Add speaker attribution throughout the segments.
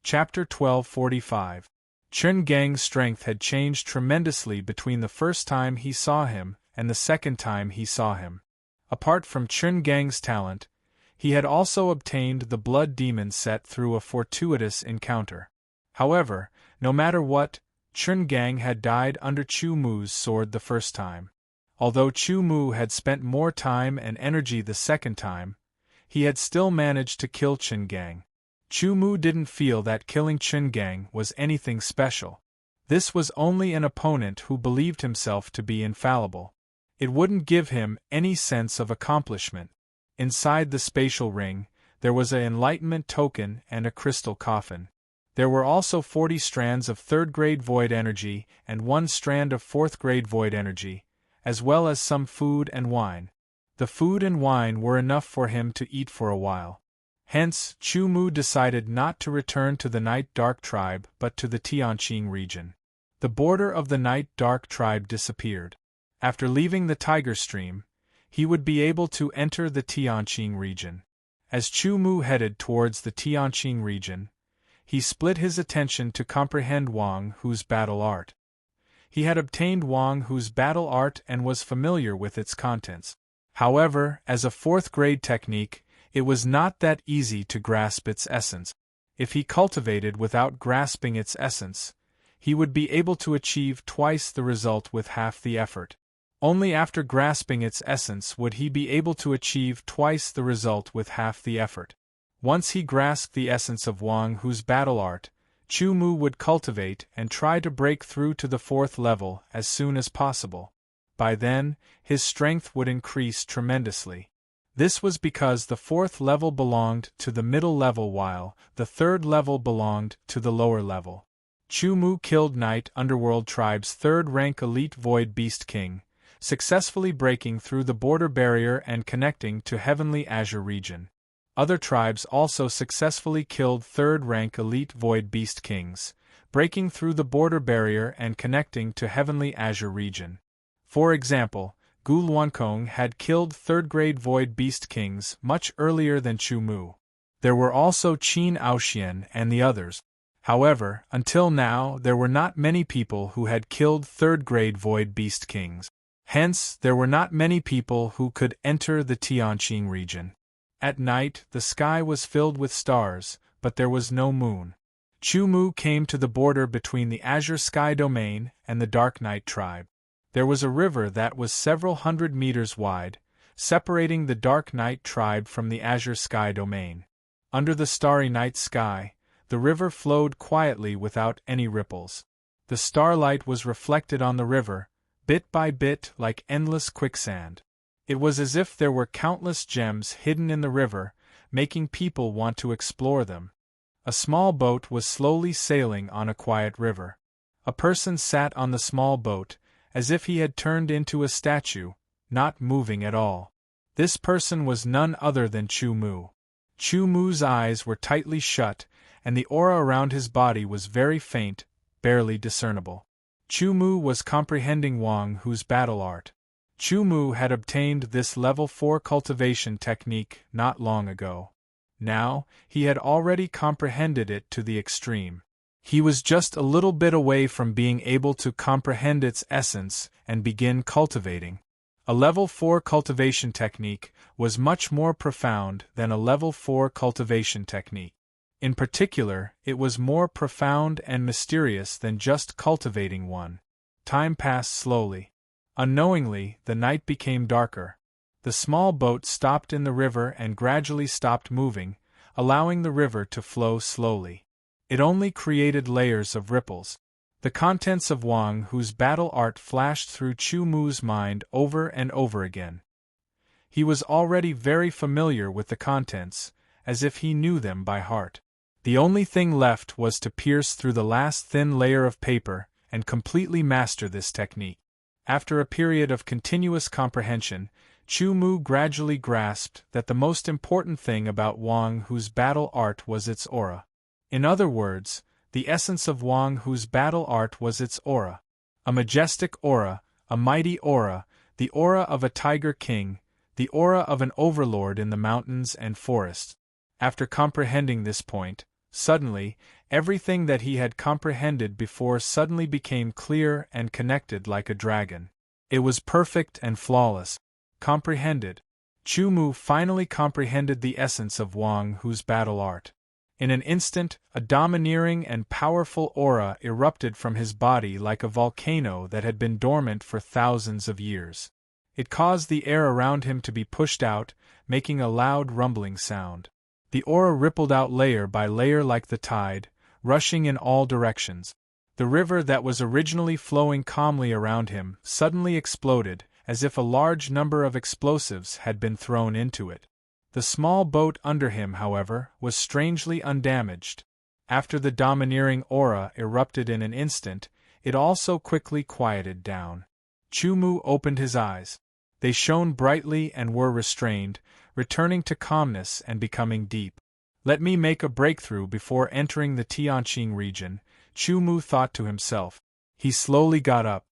Speaker 1: Chapter 1245. Chun Gang's strength had changed tremendously between the first time he saw him and the second time he saw him. Apart from Chun Gang's talent, he had also obtained the blood demon set through a fortuitous encounter. However, no matter what, Chun Gang had died under Chu Mu's sword the first time. Although Chu Mu had spent more time and energy the second time, he had still managed to kill Chun Gang. Chu Mu didn't feel that killing Chun Gang was anything special. This was only an opponent who believed himself to be infallible. It wouldn't give him any sense of accomplishment. Inside the spatial ring, there was an enlightenment token and a crystal coffin. There were also 40 strands of third-grade void energy and 1 strand of fourth-grade void energy, as well as some food and wine. The food and wine were enough for him to eat for a while. Hence, Chu Mu decided not to return to the Night Dark tribe but to the Tianqing region. The border of the Night Dark tribe disappeared. After leaving the Tiger Stream, he would be able to enter the Tianqing region. As Chu Mu headed towards the Tianqing region, he split his attention to comprehend Wang Hu's battle art. He had obtained Wang Hu's battle art and was familiar with its contents. However, as a fourth-grade technique, it was not that easy to grasp its essence. If he cultivated without grasping its essence, he would be able to achieve twice the result with half the effort. Only after grasping its essence would he be able to achieve twice the result with half the effort. Once he grasped the essence of Wang Hu's battle art, Chu Mu would cultivate and try to break through to the 4th level as soon as possible. By then, his strength would increase tremendously. This was because the 4th level belonged to the middle level while the 3rd level belonged to the lower level. Chu Mu killed Night Underworld Tribe's 3rd-rank elite Void Beast King, successfully breaking through the border barrier and connecting to Heavenly Azure region. Other tribes also successfully killed 3rd-rank elite Void Beast Kings, breaking through the border barrier and connecting to Heavenly Azure region. For example, Gu Luankong had killed 3rd-grade Void Beast Kings much earlier than Chu Mu. There were also Qin Aoxian and the others. However, until now there were not many people who had killed 3rd-grade Void Beast Kings. Hence, there were not many people who could enter the Tianqing region. At night, the sky was filled with stars, but there was no moon. Chu Mu came to the border between the Azure Sky Domain and the Dark Night tribe. There was a river that was several hundred meters wide, separating the Dark Night tribe from the Azure Sky Domain. Under the starry night sky, the river flowed quietly without any ripples. The starlight was reflected on the river, bit by bit like endless quicksand. It was as if there were countless gems hidden in the river, making people want to explore them. A small boat was slowly sailing on a quiet river. A person sat on the small boat, as if he had turned into a statue, not moving at all. This person was none other than Chu Mu. Chu Mu's eyes were tightly shut, and the aura around his body was very faint, barely discernible. Chu Mu was comprehending Wang Hu's battle art. Chu Mu had obtained this level 4 cultivation technique not long ago. Now, he had already comprehended it to the extreme. He was just a little bit away from being able to comprehend its essence and begin cultivating. A level 4 cultivation technique was much more profound than a level 4 cultivation technique. In particular, it was more profound and mysterious than just cultivating one. Time passed slowly. Unknowingly, the night became darker. The small boat stopped in the river and gradually stopped moving, allowing the river to flow slowly. It only created layers of ripples. The contents of Wang Hu's battle art flashed through Chu Mu's mind over and over again. He was already very familiar with the contents, as if he knew them by heart. The only thing left was to pierce through the last thin layer of paper and completely master this technique. After a period of continuous comprehension, Chu Mu gradually grasped that the most important thing about Wang Hu's battle art was its aura. In other words, the essence of Wang Hu's battle art was its aura. A majestic aura, a mighty aura, the aura of a tiger king, the aura of an overlord in the mountains and forests. After comprehending this point, Suddenly, everything that he had comprehended before suddenly became clear and connected like a dragon. It was perfect and flawless. Comprehended. Chu Mu finally comprehended the essence of Wang Hu's battle art. In an instant, a domineering and powerful aura erupted from his body like a volcano that had been dormant for thousands of years. It caused the air around him to be pushed out, making a loud rumbling sound. The aura rippled out layer by layer like the tide, rushing in all directions. The river that was originally flowing calmly around him suddenly exploded, as if a large number of explosives had been thrown into it. The small boat under him, however, was strangely undamaged. After the domineering aura erupted in an instant, it also quickly quieted down. Chu Mu opened his eyes. They shone brightly and were restrained, returning to calmness and becoming deep. Let me make a breakthrough before entering the Tianqing region, Chu Mu thought to himself. He slowly got up.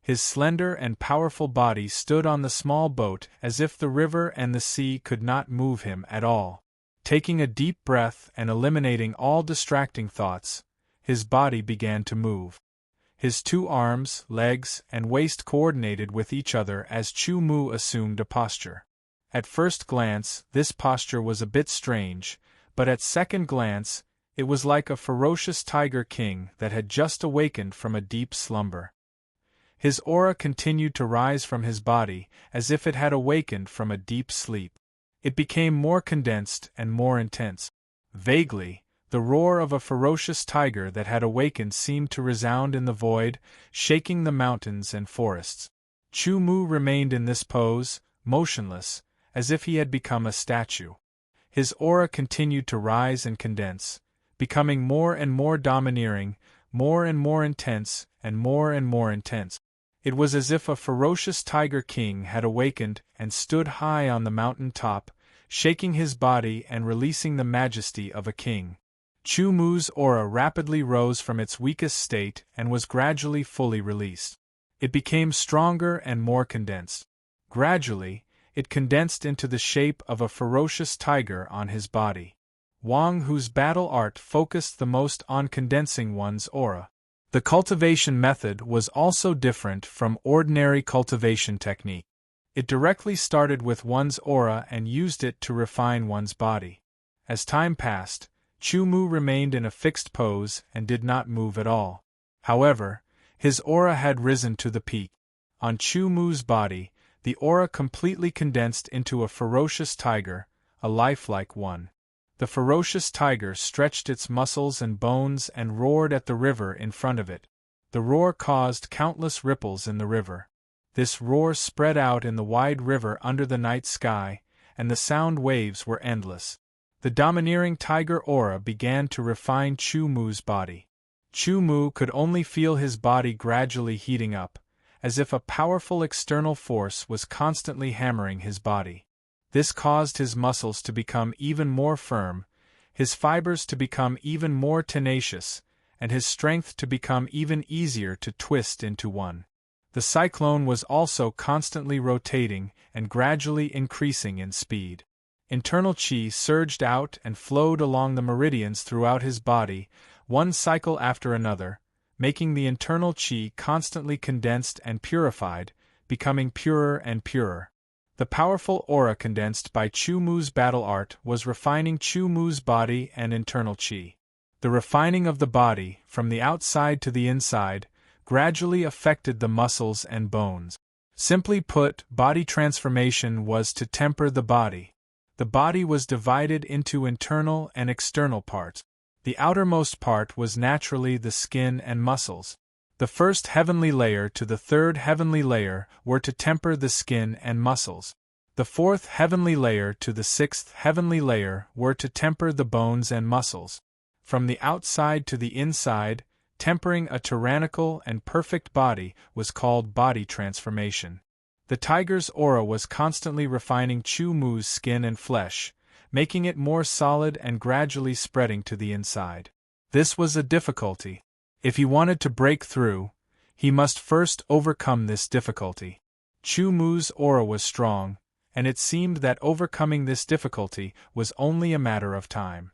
Speaker 1: His slender and powerful body stood on the small boat as if the river and the sea could not move him at all. Taking a deep breath and eliminating all distracting thoughts, his body began to move. His two arms, legs, and waist coordinated with each other as Chu Mu assumed a posture. At first glance, this posture was a bit strange, but at second glance, it was like a ferocious tiger king that had just awakened from a deep slumber. His aura continued to rise from his body, as if it had awakened from a deep sleep. It became more condensed and more intense. Vaguely, the roar of a ferocious tiger that had awakened seemed to resound in the void, shaking the mountains and forests. Chu Mu remained in this pose, motionless, as if he had become a statue. His aura continued to rise and condense, becoming more and more domineering, more and more intense, and more intense. It was as if a ferocious tiger king had awakened and stood high on the mountain top, shaking his body and releasing the majesty of a king. Chu Mu's aura rapidly rose from its weakest state and was gradually fully released. It became stronger and more condensed. Gradually, it condensed into the shape of a ferocious tiger on his body. Wang Hu's battle art focused the most on condensing one's aura. The cultivation method was also different from ordinary cultivation technique. It directly started with one's aura and used it to refine one's body. As time passed, Chu Mu remained in a fixed pose and did not move at all. However, his aura had risen to the peak. On Chu Mu's body, the aura completely condensed into a ferocious tiger, a lifelike one. The ferocious tiger stretched its muscles and bones and roared at the river in front of it. The roar caused countless ripples in the river. This roar spread out in the wide river under the night sky, and the sound waves were endless. The domineering tiger aura began to refine Chu Mu's body. Chu Mu could only feel his body gradually heating up, as if a powerful external force was constantly hammering his body. This caused his muscles to become even more firm, his fibers to become even more tenacious, and his strength to become even easier to twist into one. The cyclone was also constantly rotating and gradually increasing in speed. Internal qi surged out and flowed along the meridians throughout his body, one cycle after another, making the internal qi constantly condensed and purified, becoming purer and purer. The powerful aura condensed by Chu Mu's battle art was refining Chu Mu's body and internal qi. The refining of the body, from the outside to the inside, gradually affected the muscles and bones. Simply put, body transformation was to temper the body. The body was divided into internal and external parts. The outermost part was naturally the skin and muscles. The first heavenly layer to the third heavenly layer were to temper the skin and muscles. The fourth heavenly layer to the sixth heavenly layer were to temper the bones and muscles. From the outside to the inside, tempering a tyrannical and perfect body was called body transformation. The tiger's aura was constantly refining Chu Mu's skin and flesh, making it more solid and gradually spreading to the inside. This was a difficulty. If he wanted to break through, he must first overcome this difficulty. Chu Mu's aura was strong, and it seemed that overcoming this difficulty was only a matter of time.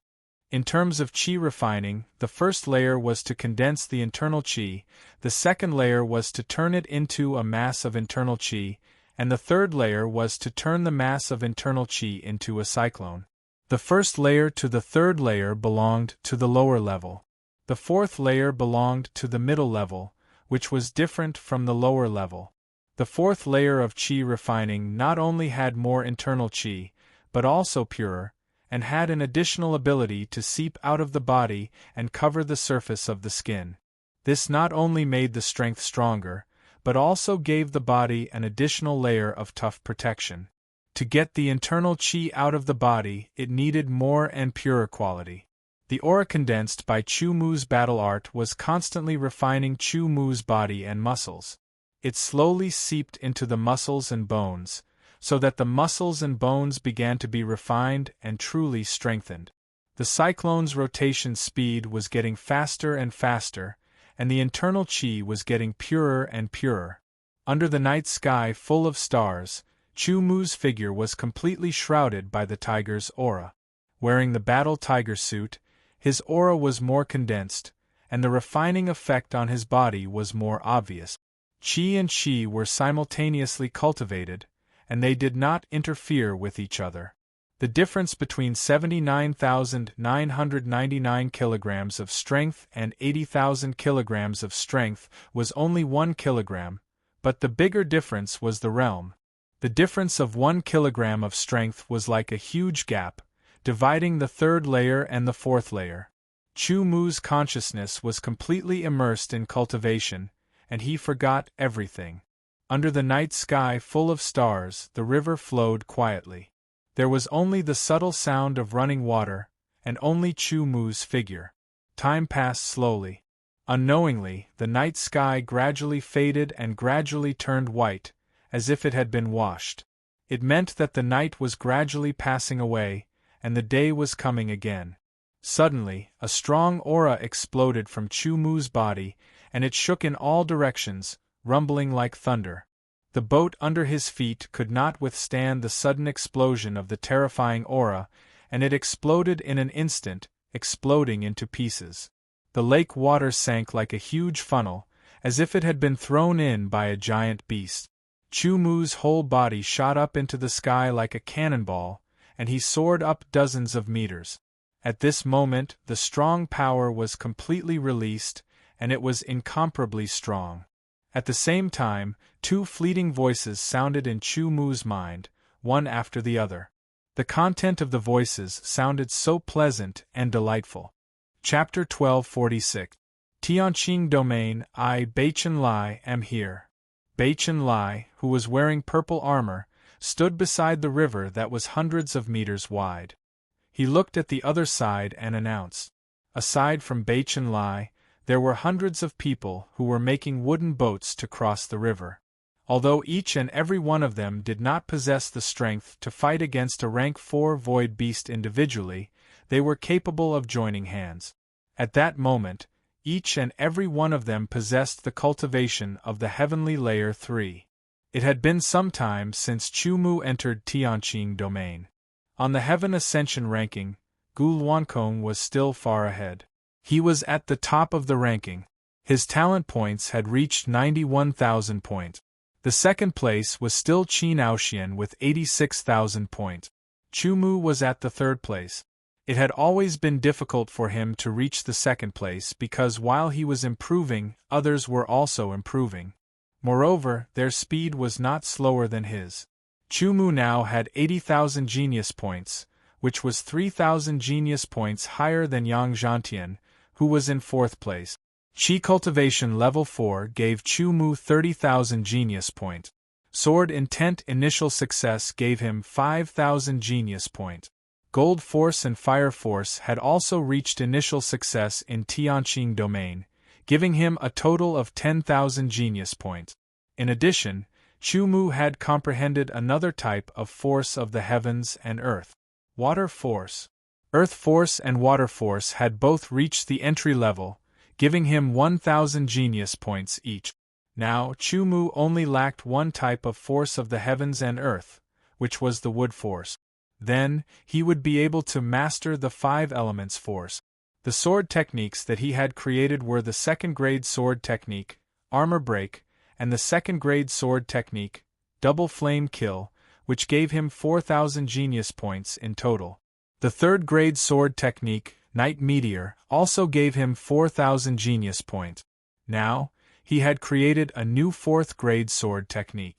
Speaker 1: In terms of qi refining, the first layer was to condense the internal qi, the second layer was to turn it into a mass of internal qi, and the third layer was to turn the mass of internal qi into a cyclone. The first layer to the third layer belonged to the lower level. The fourth layer belonged to the middle level, which was different from the lower level. The fourth layer of qi refining not only had more internal qi, but also purer, and had an additional ability to seep out of the body and cover the surface of the skin. This not only made the strength stronger, but also gave the body an additional layer of tough protection. To get the internal qi out of the body, it needed more and purer quality. The aura condensed by Chu Mu's battle art was constantly refining Chu Mu's body and muscles. It slowly seeped into the muscles and bones, so that the muscles and bones began to be refined and truly strengthened. The cyclone's rotation speed was getting faster and faster, and the internal qi was getting purer and purer. Under the night sky full of stars, Chu Mu's figure was completely shrouded by the tiger's aura. Wearing the battle tiger suit, his aura was more condensed, and the refining effect on his body was more obvious. Qi and qi were simultaneously cultivated, and they did not interfere with each other. The difference between 79,999 kilograms of strength and 80,000 kilograms of strength was only 1 kilogram, but the bigger difference was the realm. The difference of 1 kilogram of strength was like a huge gap, dividing the third layer and the fourth layer. Chu Mu's consciousness was completely immersed in cultivation, and he forgot everything. Under the night sky full of stars, the river flowed quietly. There was only the subtle sound of running water, and only Chu Mu's figure. Time passed slowly. Unknowingly, the night sky gradually faded and gradually turned white, as if it had been washed. It meant that the night was gradually passing away, and the day was coming again. Suddenly, a strong aura exploded from Chu Mu's body, and it shook in all directions, rumbling like thunder. The boat under his feet could not withstand the sudden explosion of the terrifying aura, and it exploded in an instant, exploding into pieces. The lake water sank like a huge funnel, as if it had been thrown in by a giant beast. Chu Mu's whole body shot up into the sky like a cannonball, and he soared up dozens of meters. At this moment, the strong power was completely released, and it was incomparably strong. At the same time, two fleeting voices sounded in Chu Mu's mind, one after the other. The content of the voices sounded so pleasant and delightful. Chapter 1246. Tianqing Domain. I, Beichen Lai, am here. Beichen Lai, who was wearing purple armor, stood beside the river that was hundreds of meters wide. He looked at the other side and announced. Aside from Beichen Lai, there were hundreds of people who were making wooden boats to cross the river. Although each and every one of them did not possess the strength to fight against a rank 4 void beast individually, they were capable of joining hands. At that moment, each and every one of them possessed the cultivation of the heavenly layer 3. It had been some time since Chu Mu entered Tianqing Domain. On the Heaven Ascension ranking, Gu Luankong was still far ahead. He was at the top of the ranking. His talent points had reached 91,000 points. The second place was still Qin Aoxian with 86,000 points. Chu Mu was at the third place. It had always been difficult for him to reach the second place because while he was improving, others were also improving. Moreover, their speed was not slower than his. Chu Mu now had 80,000 genius points, which was 3,000 genius points higher than Yang Zhantian, who was in fourth place. Qi Cultivation Level 4 gave Chu Mu 30,000 genius points. Sword Intent Initial Success gave him 5,000 genius points. Gold Force and Fire Force had also reached initial success in Tianqing Domain, giving him a total of 10,000 genius points. In addition, Chu Mu had comprehended another type of force of the heavens and earth. Water Force. Earth Force and Water Force had both reached the entry level, giving him 1,000 genius points each. Now, Chu Mu only lacked one type of force of the heavens and earth, which was the Wood Force. Then, he would be able to master the 5 elements force. The sword techniques that he had created were the second-grade sword technique, armor break, and the second-grade sword technique, double flame kill, which gave him 4,000 genius points in total. The third-grade sword technique, night meteor, also gave him 4,000 genius points. Now, he had created a new 4th-grade sword technique.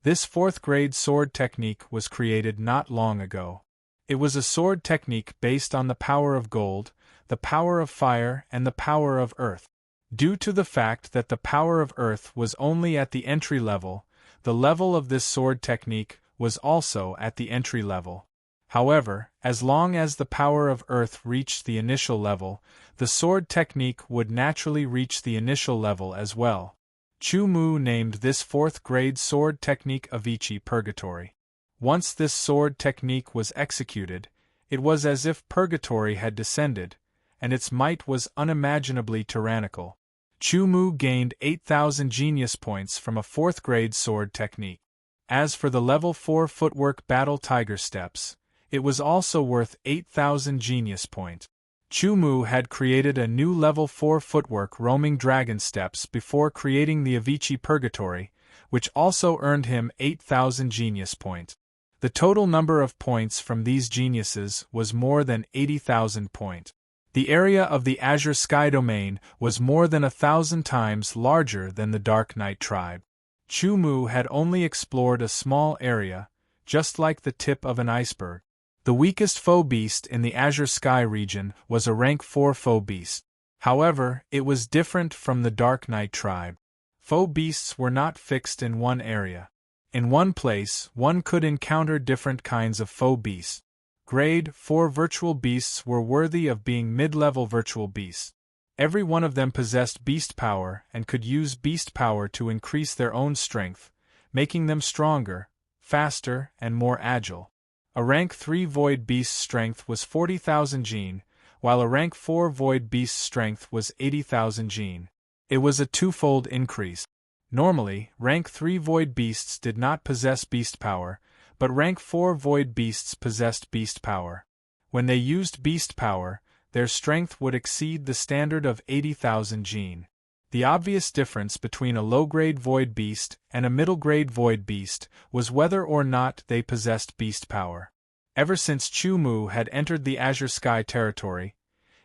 Speaker 1: This 4th-grade sword technique was created not long ago. It was a sword technique based on the power of gold, the power of fire, and the power of earth. Due to the fact that the power of earth was only at the entry level, the level of this sword technique was also at the entry level. However, as long as the power of earth reached the initial level, the sword technique would naturally reach the initial level as well. Chu Mu named this 4th-grade sword technique Avicii Purgatory. Once this sword technique was executed, it was as if purgatory had descended, and its might was unimaginably tyrannical. Chu Mu gained 8,000 genius points from a 4th-grade sword technique. As for the level 4 footwork battle tiger steps, it was also worth 8,000 genius points. Chu Mu had created a new level 4 footwork roaming dragon steps before creating the Avicii Purgatory, which also earned him 8,000 genius points. The total number of points from these geniuses was more than 80,000 points. The area of the Azure Sky domain was more than 1,000 times larger than the Dark Knight tribe. Chu Mu had only explored a small area, just like the tip of an iceberg. The weakest foe beast in the Azure Sky region was a rank 4 foe beast. However, it was different from the Dark Knight tribe. Foe beasts were not fixed in one area. In one place, one could encounter different kinds of foe beasts. Grade 4 virtual beasts were worthy of being mid-level virtual beasts. Every one of them possessed beast power and could use beast power to increase their own strength, making them stronger, faster, and more agile. A rank 3 void beast's strength was 40,000 gene, while a rank 4 void beast's strength was 80,000 gene. It was a twofold increase. Normally, rank 3 void beasts did not possess beast power, but rank 4 void beasts possessed beast power. When they used beast power, their strength would exceed the standard of 80,000 gene. The obvious difference between a low-grade void beast and a middle-grade void beast was whether or not they possessed beast power. Ever since Chu Mu had entered the Azure Sky territory,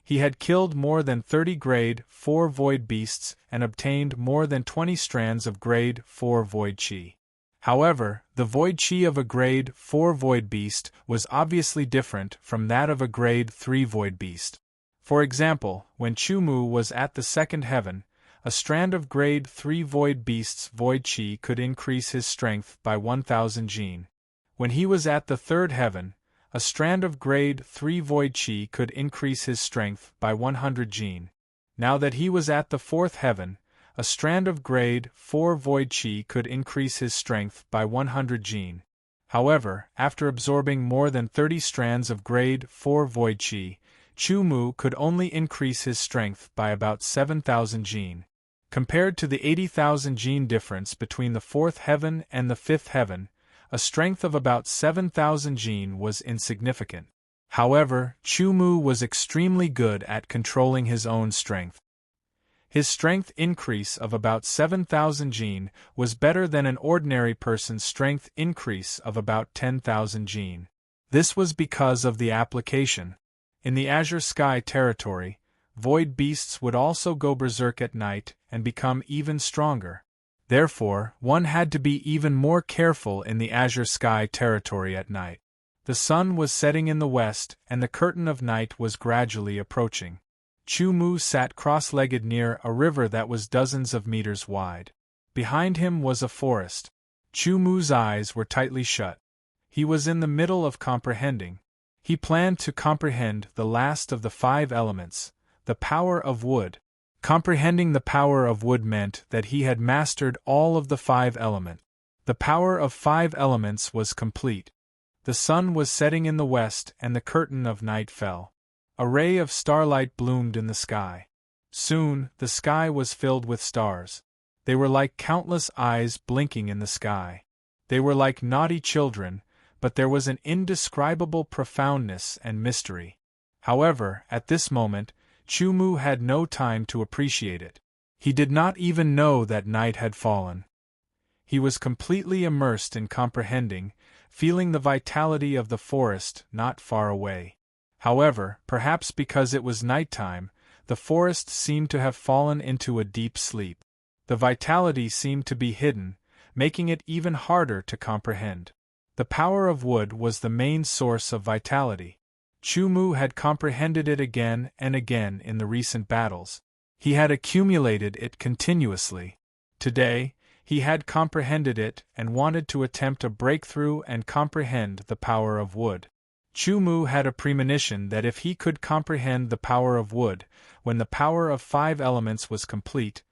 Speaker 1: he had killed more than 30 grade 4 void beasts and obtained more than 20 strands of grade 4 void chi. However, the void chi of a grade 4 void beast was obviously different from that of a grade 3 void beast. For example, when Chu Mu was at the second heaven, a strand of grade 3 void beast's void chi could increase his strength by 1,000 gene. When he was at the third heaven, a strand of grade 3 void chi could increase his strength by 100 gene. Now that he was at the fourth heaven, a strand of grade 4 void chi could increase his strength by 100 gene. However, after absorbing more than 30 strands of grade 4 void chi, Chu Mu could only increase his strength by about 7,000 gene. Compared to the 80,000 gene difference between the fourth heaven and the fifth heaven, a strength of about 7,000 gene was insignificant. However, Chu Mu was extremely good at controlling his own strength. His strength increase of about 7,000 gene was better than an ordinary person's strength increase of about 10,000 gene. This was because of the application. In the Azure Sky territory, void beasts would also go berserk at night and become even stronger. Therefore, one had to be even more careful in the Azure Sky territory at night. The sun was setting in the west and the curtain of night was gradually approaching. Chu Mu sat cross-legged near a river that was dozens of meters wide. Behind him was a forest. Chu Mu's eyes were tightly shut. He was in the middle of comprehending. He planned to comprehend the last of the 5 elements, the power of wood. Comprehending the power of wood meant that he had mastered all of the 5 elements. The power of 5 elements was complete. The sun was setting in the west and the curtain of night fell. A ray of starlight bloomed in the sky. Soon, the sky was filled with stars. They were like countless eyes blinking in the sky. They were like naughty children, but there was an indescribable profoundness and mystery. However, at this moment, Chu-Mu had no time to appreciate it. He did not even know that night had fallen. He was completely immersed in comprehending, feeling the vitality of the forest not far away. However, perhaps because it was nighttime, the forest seemed to have fallen into a deep sleep. The vitality seemed to be hidden, making it even harder to comprehend. The power of wood was the main source of vitality. Chu-Mu had comprehended it again and again in the recent battles. He had accumulated it continuously. Today, he had comprehended it and wanted to attempt a breakthrough and comprehend the power of wood. Chu-Mu had a premonition that if he could comprehend the power of wood, when the power of 5 elements was complete,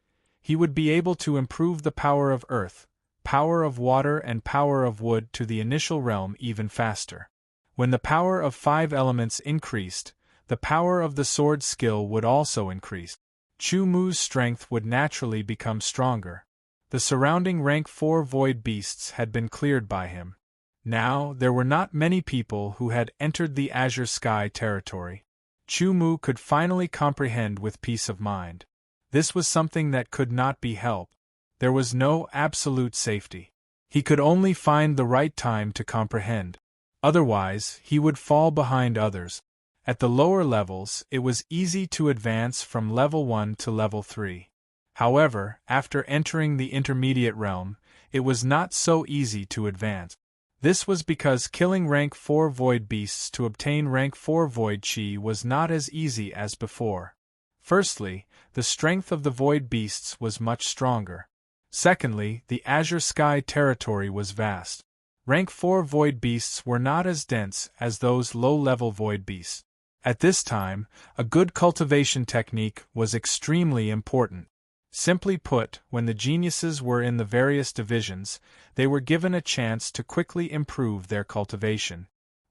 Speaker 1: he would be able to improve the power of earth, power of water and power of wood to the initial realm even faster. When the power of 5 elements increased, the power of the sword skill would also increase. Chu-Mu's strength would naturally become stronger. The surrounding rank 4 void beasts had been cleared by him. Now, there were not many people who had entered the Azure Sky territory. Chu-Mu could finally comprehend with peace of mind. This was something that could not be helped. There was no absolute safety. He could only find the right time to comprehend. Otherwise, he would fall behind others. At the lower levels, it was easy to advance from level 1 to level 3. However, after entering the intermediate realm, it was not so easy to advance. This was because killing rank 4 void beasts to obtain rank 4 void chi was not as easy as before. Firstly, the strength of the void beasts was much stronger. Secondly, the Azure Sky territory was vast. Rank 4 void beasts were not as dense as those low-level void beasts. At this time, a good cultivation technique was extremely important. Simply put, when the geniuses were in the various divisions, they were given a chance to quickly improve their cultivation.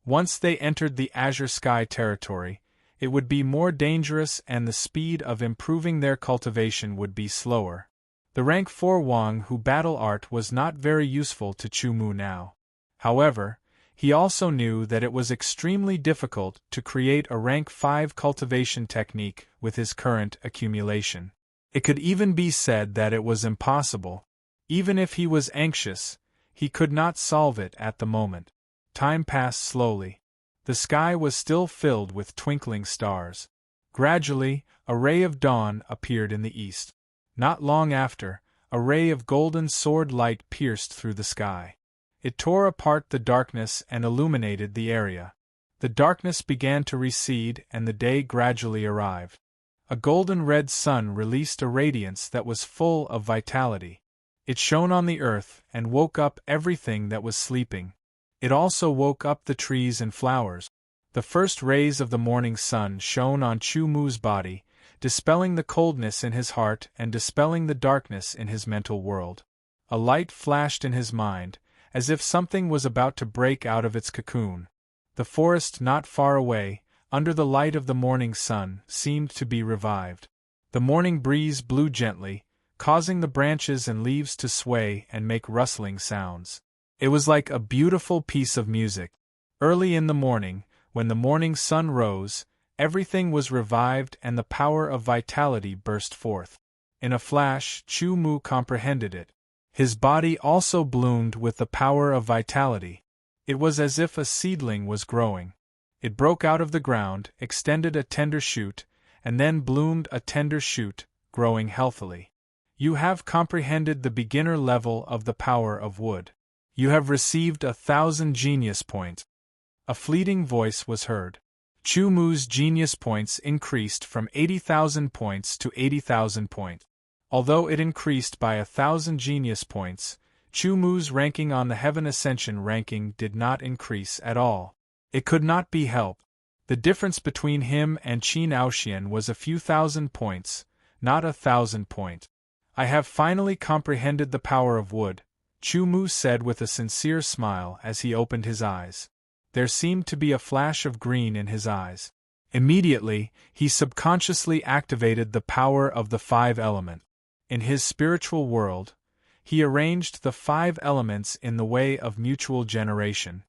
Speaker 1: Once they entered the Azure Sky territory, it would be more dangerous and the speed of improving their cultivation would be slower. The rank 4 Wang Hu battle art was not very useful to Chu-Mu now. However, he also knew that it was extremely difficult to create a rank 5 cultivation technique with his current accumulation. It could even be said that it was impossible. Even if he was anxious, he could not solve it at the moment. Time passed slowly. The sky was still filled with twinkling stars. Gradually, a ray of dawn appeared in the east. Not long after, a ray of golden sword light pierced through the sky. It tore apart the darkness and illuminated the area. The darkness began to recede and the day gradually arrived. A golden-red sun released a radiance that was full of vitality. It shone on the earth and woke up everything that was sleeping. It also woke up the trees and flowers. The first rays of the morning sun shone on Chu-Mu's body, dispelling the coldness in his heart and dispelling the darkness in his mental world. A light flashed in his mind, as if something was about to break out of its cocoon. The forest not far away, under the light of the morning sun, seemed to be revived. The morning breeze blew gently, causing the branches and leaves to sway and make rustling sounds. It was like a beautiful piece of music. Early in the morning, when the morning sun rose, everything was revived and the power of vitality burst forth. In a flash, Chu-Mu comprehended it. His body also bloomed with the power of vitality. It was as if a seedling was growing. It broke out of the ground, extended a tender shoot, and then bloomed a tender shoot, growing healthily. You have comprehended the beginner level of the power of wood. You have received 1,000 genius points. A fleeting voice was heard. Chu-Mu's genius points increased from 80,000 points to 80,000 points. Although it increased by 1,000 genius points, Chu-Mu's ranking on the Heaven Ascension ranking did not increase at all. It could not be helped. The difference between him and Qin Aoxian was a few thousand points, not 1,000 points. I have finally comprehended the power of wood, Chu-Mu said with a sincere smile as he opened his eyes. There seemed to be a flash of green in his eyes. Immediately, he subconsciously activated the power of the 5 elements. In his spiritual world, he arranged the 5 elements in the way of mutual generation.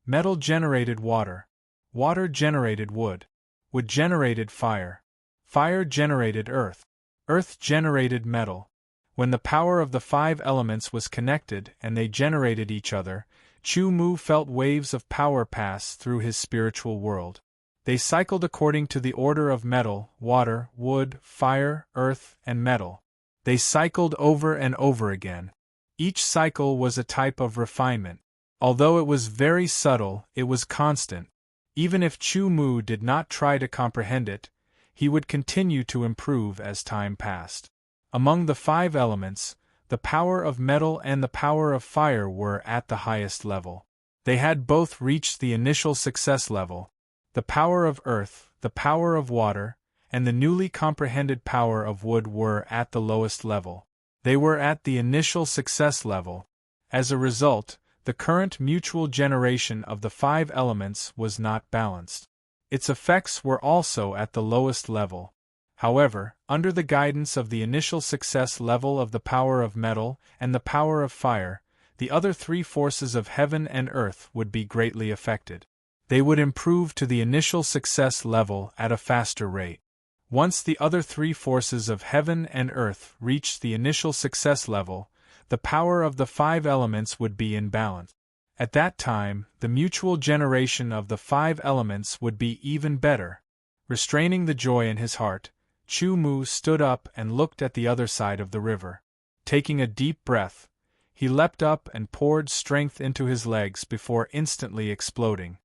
Speaker 1: Metal generated water. Water generated wood. Wood generated fire. Fire generated earth. Earth generated metal. When the power of the 5 elements was connected and they generated each other, Chu Mu felt waves of power pass through his spiritual world. They cycled according to the order of metal, water, wood, fire, earth, and metal. They cycled over and over again. Each cycle was a type of refinement. Although it was very subtle, it was constant. Even if Chu Mu did not try to comprehend it, he would continue to improve as time passed. Among the 5 elements, the power of metal and the power of fire were at the highest level. They had both reached the initial success level. The power of earth, the power of water, and the newly comprehended power of wood were at the lowest level. They were at the initial success level. As a result, the current mutual generation of the 5 elements was not balanced. Its effects were also at the lowest level. However, under the guidance of the initial success level of the power of metal and the power of fire, the other 3 forces of heaven and earth would be greatly affected. They would improve to the initial success level at a faster rate. Once the other 3 forces of heaven and earth reached the initial success level, the power of the 5 elements would be in balance. At that time, the mutual generation of the 5 elements would be even better. Restraining the joy in his heart, Chu Mu stood up and looked at the other side of the river. Taking a deep breath, he leapt up and poured strength into his legs before instantly exploding.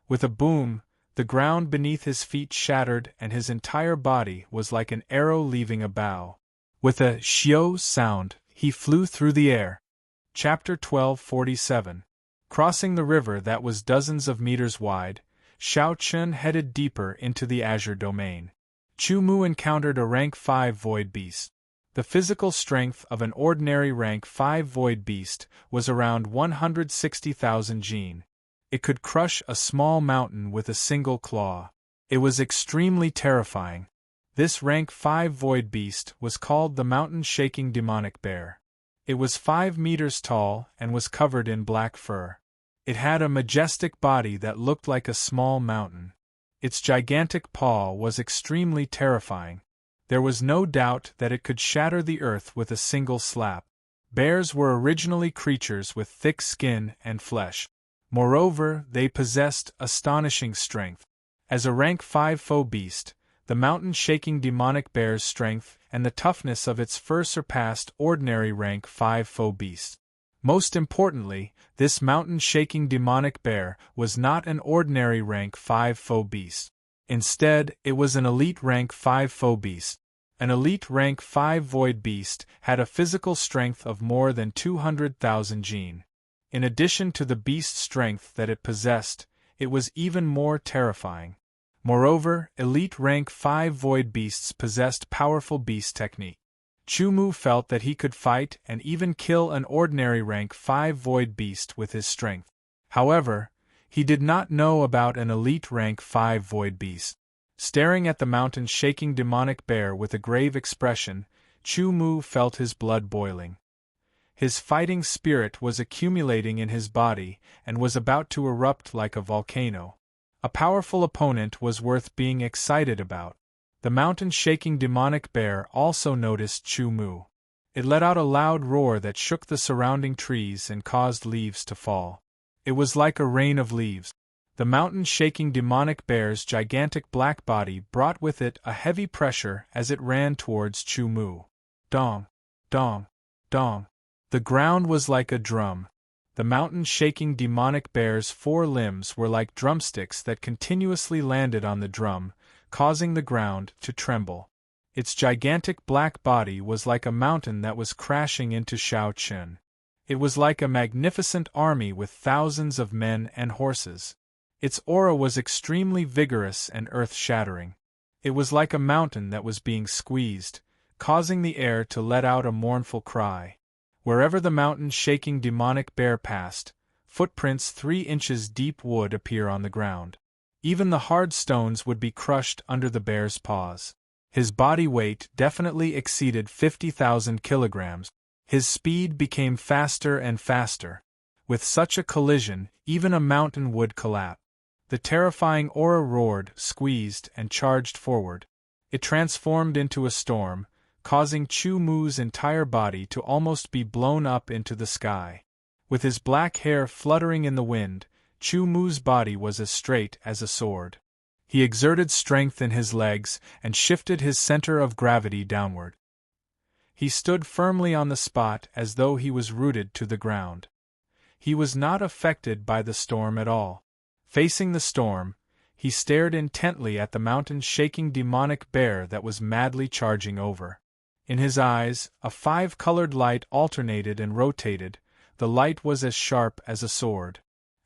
Speaker 1: With a boom, the ground beneath his feet shattered and his entire body was like an arrow leaving a bow. With a xiao sound, he flew through the air. Chapter 1247. Crossing the river that was dozens of meters wide, Shao Chun headed deeper into the azure domain. Chu Mu encountered a rank 5 void beast. The physical strength of an ordinary rank 5 void beast was around 160,000 jin. It could crush a small mountain with a single claw. It was extremely terrifying. This rank 5 void beast was called the mountain-shaking demonic bear. It was 5 meters tall and was covered in black fur. It had a majestic body that looked like a small mountain. Its gigantic paw was extremely terrifying. There was no doubt that it could shatter the earth with a single slap. Bears were originally creatures with thick skin and flesh. Moreover, they possessed astonishing strength. As a rank 5 foe beast, the mountain-shaking demonic bear's strength and the toughness of its fur surpassed ordinary rank 5 foe beasts. Most importantly, this mountain-shaking demonic bear was not an ordinary rank 5 foe beast. Instead, it was an elite rank 5 foe beast. An elite rank 5 void beast had a physical strength of more than 200,000 jin. In addition to the beast's strength that it possessed, it was even more terrifying. Moreover, elite rank 5 void beasts possessed powerful beast technique. Chu Mu felt that he could fight and even kill an ordinary rank 5 void beast with his strength. However, he did not know about an elite rank 5 void beast. Staring at the mountain-shaking demonic bear with a grave expression, Chu Mu felt his blood boiling. His fighting spirit was accumulating in his body and was about to erupt like a volcano. A powerful opponent was worth being excited about. The mountain-shaking demonic bear also noticed Chu Mu. It let out a loud roar that shook the surrounding trees and caused leaves to fall. It was like a rain of leaves. The mountain-shaking demonic bear's gigantic black body brought with it a heavy pressure as it ran towards Chu Mu. Dong! Dong! Dong! The ground was like a drum. The mountain-shaking demonic bear's 4 limbs were like drumsticks that continuously landed on the drum, causing the ground to tremble. Its gigantic black body was like a mountain that was crashing into Shao Chun. It was like a magnificent army with thousands of men and horses. Its aura was extremely vigorous and earth-shattering. It was like a mountain that was being squeezed, causing the air to let out a mournful cry. Wherever the mountain-shaking demonic bear passed, footprints 3 inches deep would appear on the ground. Even the hard stones would be crushed under the bear's paws. His body weight definitely exceeded 50,000 kilograms. His speed became faster and faster. With such a collision, even a mountain would collapse. The terrifying aura roared, squeezed, and charged forward. It transformed into a storm, causing Chu Mu's entire body to almost be blown up into the sky. With his black hair fluttering in the wind, Chu Mu's body was as straight as a sword. He exerted strength in his legs and shifted his center of gravity downward. He stood firmly on the spot as though he was rooted to the ground. He was not affected by the storm at all. Facing the storm, he stared intently at the mountain-shaking demonic bear that was madly charging over. In his eyes, a five-colored light alternated and rotated. The light was as sharp as a sword.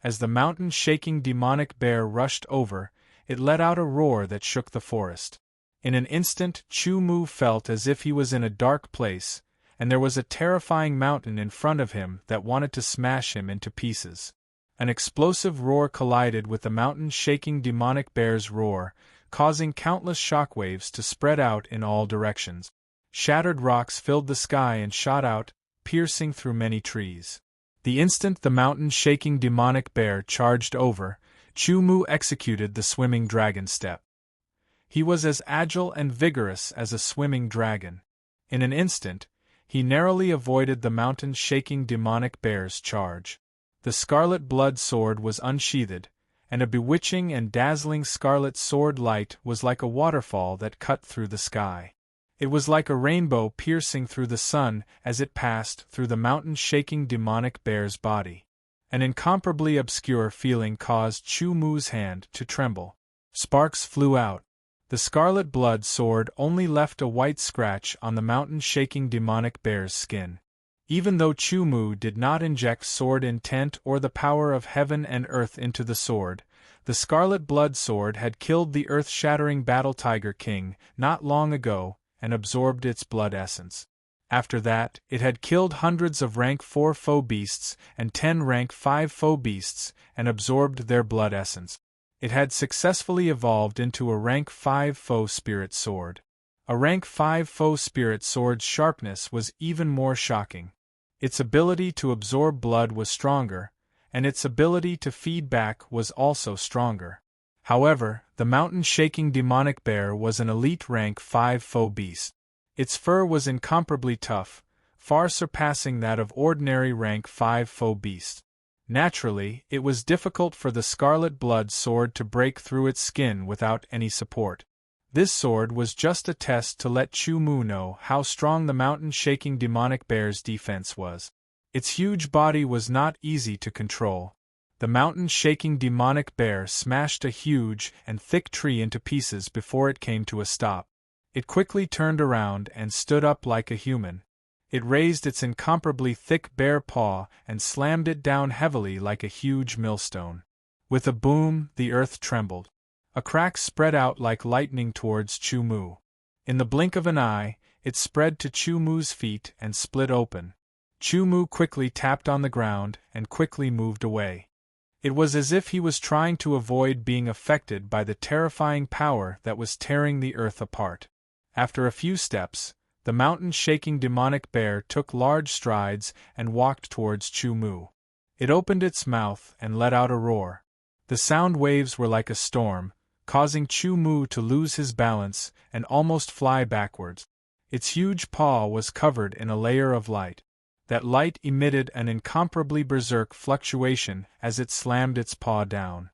Speaker 1: As the mountain-shaking demonic bear rushed over, it let out a roar that shook the forest. In an instant, Chu Mu felt as if he was in a dark place, and there was a terrifying mountain in front of him that wanted to smash him into pieces. An explosive roar collided with the mountain-shaking demonic bear's roar, causing countless shockwaves to spread out in all directions. Shattered rocks filled the sky and shot out, piercing through many trees. The instant the mountain-shaking demonic bear charged over, Chu Mu executed the swimming dragon step. He was as agile and vigorous as a swimming dragon. In an instant, he narrowly avoided the mountain-shaking demonic bear's charge. The scarlet blood sword was unsheathed, and a bewitching and dazzling scarlet sword light was like a waterfall that cut through the sky. It was like a rainbow piercing through the sun as it passed through the mountain-shaking demonic bear's body. An incomparably obscure feeling caused Chu Mu's hand to tremble. Sparks flew out. The scarlet blood sword only left a white scratch on the mountain-shaking demonic bear's skin. Even though Chu Mu did not inject sword intent or the power of heaven and earth into the sword, the scarlet blood sword had killed the earth-shattering battle tiger king not long ago and absorbed its blood essence. After that, it had killed hundreds of rank 4 foe beasts and 10 rank 5 foe beasts and absorbed their blood essence. It had successfully evolved into a rank 5 foe spirit sword. A rank 5 foe spirit sword's sharpness was even more shocking. Its ability to absorb blood was stronger, and its ability to feed back was also stronger. However, the mountain-shaking demonic bear was an elite rank 5 foe beast. Its fur was incomparably tough, far surpassing that of ordinary rank 5 foe beasts. Naturally, it was difficult for the scarlet blood sword to break through its skin without any support. This sword was just a test to let Chu Mu know how strong the mountain-shaking demonic bear's defense was. Its huge body was not easy to control. The mountain-shaking demonic bear smashed a huge and thick tree into pieces before it came to a stop. It quickly turned around and stood up like a human. It raised its incomparably thick bare paw and slammed it down heavily like a huge millstone. With a boom, the earth trembled. A crack spread out like lightning towards Chu Mu. In the blink of an eye, it spread to Chu Mu's feet and split open. Chu Mu quickly tapped on the ground and quickly moved away. It was as if he was trying to avoid being affected by the terrifying power that was tearing the earth apart. After a few steps, the mountain-shaking demonic bear took large strides and walked towards Chu Mu. It opened its mouth and let out a roar. The sound waves were like a storm, causing Chu Mu to lose his balance and almost fly backwards. Its huge paw was covered in a layer of light. That light emitted an incomparably berserk fluctuation as it slammed its paw down.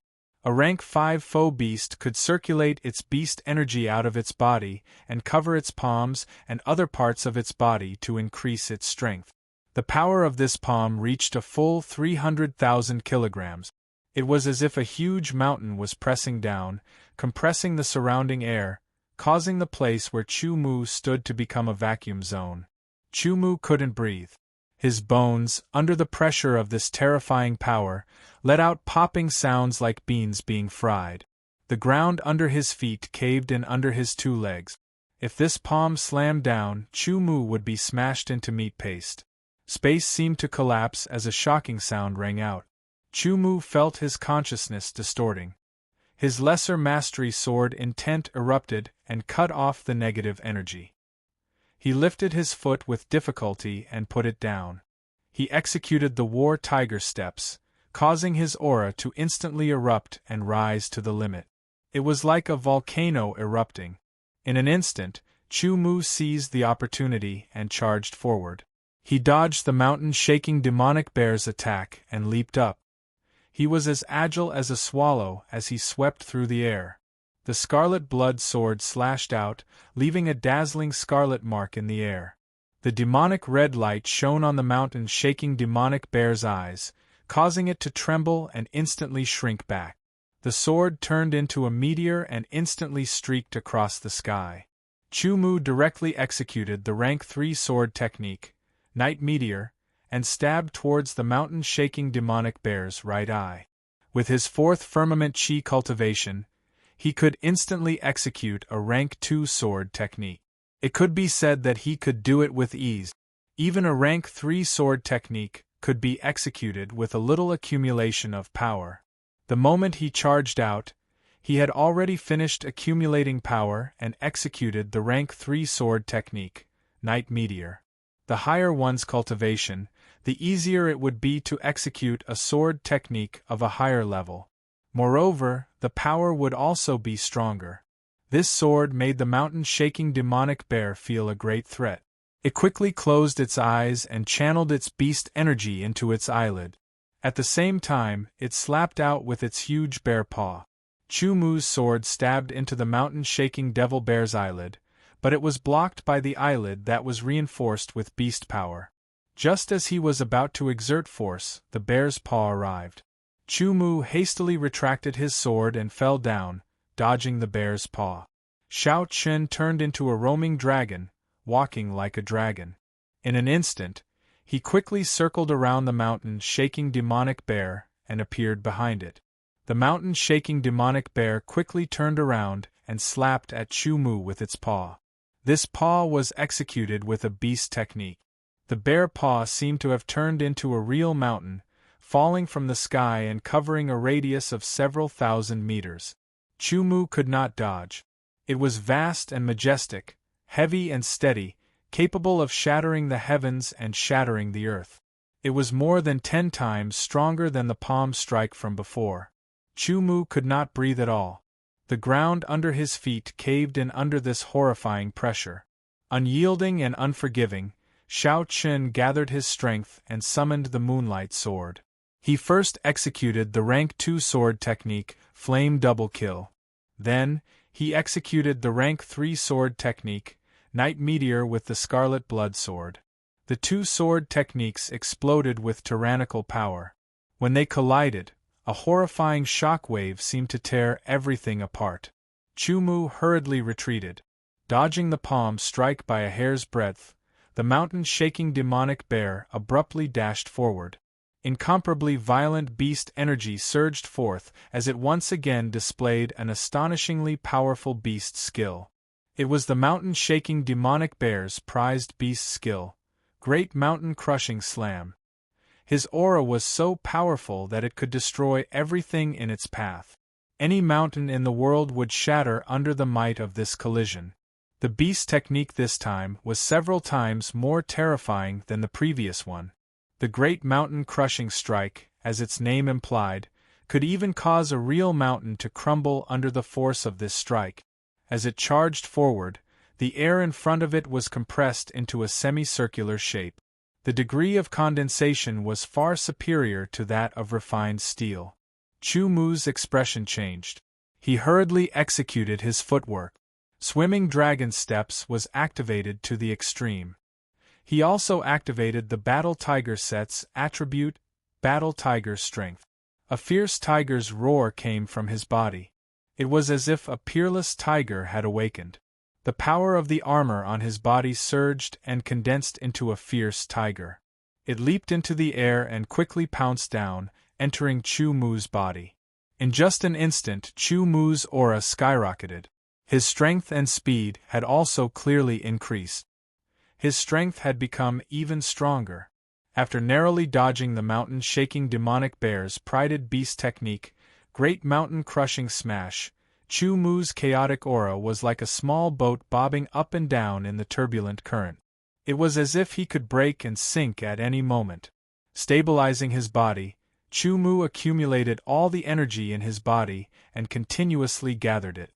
Speaker 1: A rank 5 foe beast could circulate its beast energy out of its body and cover its palms and other parts of its body to increase its strength. The power of this palm reached a full 300,000 kilograms. It was as if a huge mountain was pressing down, compressing the surrounding air, causing the place where Chu Mu stood to become a vacuum zone. Chu Mu couldn't breathe. His bones, under the pressure of this terrifying power, let out popping sounds like beans being fried. The ground under his feet caved in under his two legs. If this palm slammed down, Chu Mu would be smashed into meat paste. Space seemed to collapse as a shocking sound rang out. Chu Mu felt his consciousness distorting. His lesser mastery sword intent erupted and cut off the negative energy. He lifted his foot with difficulty and put it down. he executed the war tiger steps, causing his aura to instantly erupt and rise to the limit. It was like a volcano erupting. In an instant, Chu Mu seized the opportunity and charged forward. He dodged the mountain-shaking demonic bear's attack and leaped up. He was as agile as a swallow as he swept through the air. The scarlet blood sword slashed out, leaving a dazzling scarlet mark in the air. The demonic red light shone on the mountain-shaking demonic bear's eyes, causing it to tremble and instantly shrink back. The sword turned into a meteor and instantly streaked across the sky. Chu Mu directly executed the rank 3 sword technique, Night Meteor, and stabbed towards the mountain-shaking demonic bear's right eye. With his 4th firmament chi cultivation, he could instantly execute a rank 2 sword technique. It could be said that he could do it with ease. Even a rank 3 sword technique could be executed with a little accumulation of power. The moment he charged out, he had already finished accumulating power and executed the rank 3 sword technique, Night Meteor. The higher one's cultivation, the easier it would be to execute a sword technique of a higher level. Moreover, the power would also be stronger. This sword made the mountain-shaking demonic bear feel a great threat. It quickly closed its eyes and channeled its beast energy into its eyelid. At the same time, it slapped out with its huge bear paw. Chu Mu's sword stabbed into the mountain-shaking devil bear's eyelid, but it was blocked by the eyelid that was reinforced with beast power. Just as he was about to exert force, the bear's paw arrived. Chu Mu hastily retracted his sword and fell down, dodging the bear's paw. Shao Chen turned into a roaming dragon, walking like a dragon. In an instant, he quickly circled around the mountain-shaking demonic bear and appeared behind it. The mountain-shaking demonic bear quickly turned around and slapped at Chu Mu with its paw. This paw was executed with a beast technique. The bear paw seemed to have turned into a real mountain, falling from the sky and covering a radius of several thousand meters. Chu Mu could not dodge. It was vast and majestic, heavy and steady, capable of shattering the heavens and shattering the earth. It was more than 10 times stronger than the palm strike from before. Chu Mu could not breathe at all. The ground under his feet caved in under this horrifying pressure. Unyielding and unforgiving, Shao Chen gathered his strength and summoned the Moonlight Sword. He first executed the rank 2 sword technique, Flame Double Kill. Then, he executed the rank 3 sword technique, Night Meteor with the Scarlet Blood Sword. The 2 sword techniques exploded with tyrannical power. When they collided, a horrifying shock wave seemed to tear everything apart. Chu Mu hurriedly retreated. Dodging the palm strike by a hair's breadth, the mountain-shaking demonic bear abruptly dashed forward. Incomparably violent beast energy surged forth as it once again displayed an astonishingly powerful beast skill. It was the mountain-shaking demonic bear's prized beast skill, Great Mountain Crushing Slam. His aura was so powerful that it could destroy everything in its path. Any mountain in the world would shatter under the might of this collision. The beast technique this time was several times more terrifying than the previous one. The Great Mountain Crushing Strike, as its name implied, could even cause a real mountain to crumble under the force of this strike. As it charged forward, the air in front of it was compressed into a semicircular shape. The degree of condensation was far superior to that of refined steel. Chu Mu's expression changed. He hurriedly executed his footwork. Swimming Dragon Steps was activated to the extreme. He also activated the Battle Tiger set's attribute, Battle Tiger Strength. A fierce tiger's roar came from his body. It was as if a peerless tiger had awakened. The power of the armor on his body surged and condensed into a fierce tiger. It leaped into the air and quickly pounced down, entering Chu Mu's body. In just an instant, Chu Mu's aura skyrocketed. His strength and speed had also clearly increased. His strength had become even stronger. After narrowly dodging the mountain-shaking demonic bear's prided beast technique, Great Mountain Crushing Smash, Chu Mu's chaotic aura was like a small boat bobbing up and down in the turbulent current. It was as if he could break and sink at any moment. Stabilizing his body, Chu Mu accumulated all the energy in his body and continuously gathered it.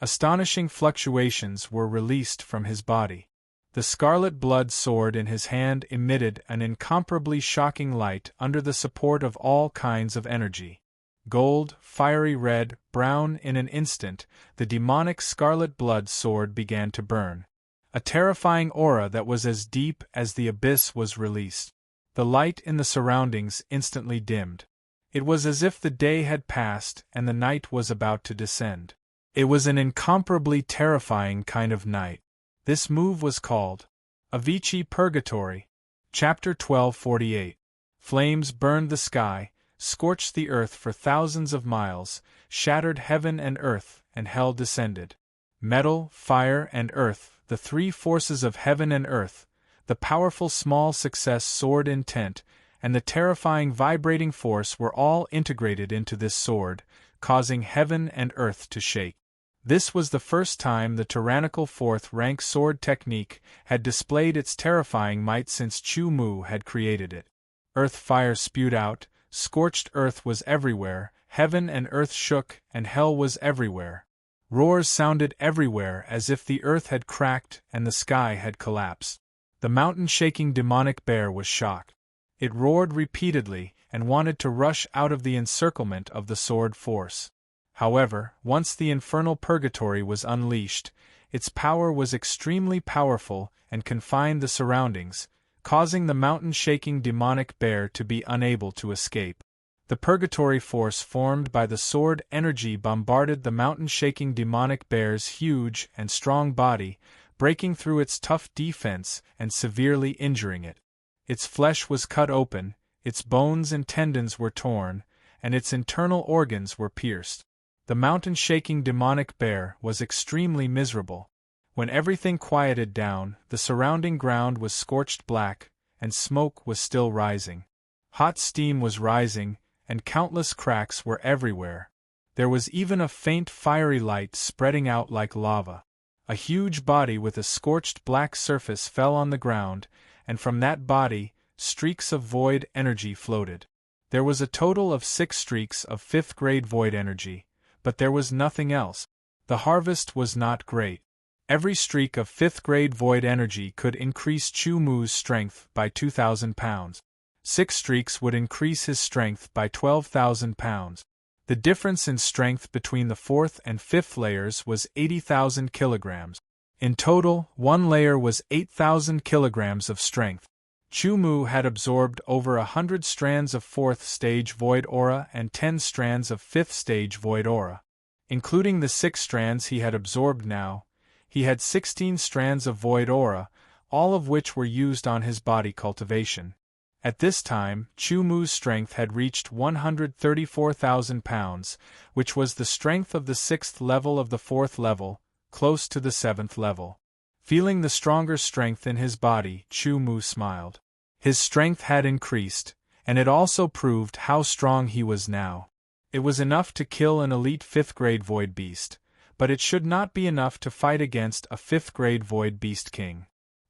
Speaker 1: Astonishing fluctuations were released from his body. The scarlet blood sword in his hand emitted an incomparably shocking light under the support of all kinds of energy. Gold, fiery red, brown. In an instant, the demonic scarlet blood sword began to burn. A terrifying aura that was as deep as the abyss was released. The light in the surroundings instantly dimmed. It was as if the day had passed and the night was about to descend. It was an incomparably terrifying kind of night. This move was called Avicii Purgatory. Chapter 1248. Flames burned the sky, scorched the earth for thousands of miles, shattered heaven and earth, and hell descended. Metal, fire, and earth, the three forces of heaven and earth, the powerful small success sword intent, and the terrifying vibrating force were all integrated into this sword, causing heaven and earth to shake. This was the first time the tyrannical fourth-rank sword technique had displayed its terrifying might since Chu Mu had created it. Earth fire spewed out, scorched earth was everywhere, heaven and earth shook, and hell was everywhere. Roars sounded everywhere as if the earth had cracked and the sky had collapsed. The mountain-shaking demonic bear was shocked. It roared repeatedly and wanted to rush out of the encirclement of the sword force. However, once the infernal purgatory was unleashed, its power was extremely powerful and confined the surroundings, causing the mountain-shaking demonic bear to be unable to escape. The purgatory force formed by the sword energy bombarded the mountain-shaking demonic bear's huge and strong body, breaking through its tough defense and severely injuring it. Its flesh was cut open, its bones and tendons were torn, and its internal organs were pierced. The mountain-shaking demonic bear was extremely miserable. When everything quieted down, the surrounding ground was scorched black, and smoke was still rising. Hot steam was rising, and countless cracks were everywhere. There was even a faint fiery light spreading out like lava. A huge body with a scorched black surface fell on the ground, and from that body, streaks of void energy floated. There was a total of 6 streaks of 5th-grade void energy, but there was nothing else. The harvest was not great. Every streak of 5th-grade void energy could increase Chu Mu's strength by 2,000 pounds. 6 streaks would increase his strength by 12,000 pounds. The difference in strength between the 4th and 5th layers was 80,000 kilograms. In total, one layer was 8,000 kilograms of strength. Chu Mu had absorbed over 100 strands of 4th-stage void aura and 10 strands of 5th-stage void aura. Including the 6 strands he had absorbed now, he had 16 strands of void aura, all of which were used on his body cultivation. At this time, Chu Mu's strength had reached 134,000 pounds, which was the strength of the 6th level of the 4th level, close to the 7th level. Feeling the stronger strength in his body, Chu Mu smiled. His strength had increased, and it also proved how strong he was now. It was enough to kill an elite 5th-grade void beast, but it should not be enough to fight against a 5th-grade void beast king.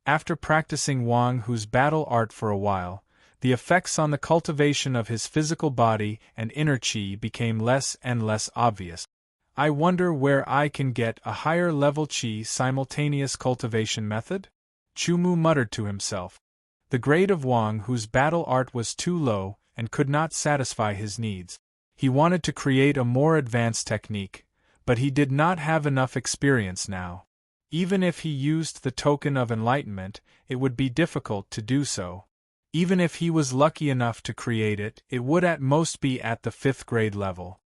Speaker 1: After practicing Wang Hu's battle art for a while, the effects on the cultivation of his physical body and inner qi became less and less obvious. I wonder where I can get a higher level qi simultaneous cultivation method? Chu Mu muttered to himself. The grade of Wang Hu's battle art was too low and could not satisfy his needs. He wanted to create a more advanced technique, but he did not have enough experience now. Even if he used the token of enlightenment, it would be difficult to do so. Even if he was lucky enough to create it, it would at most be at the 5th-grade level.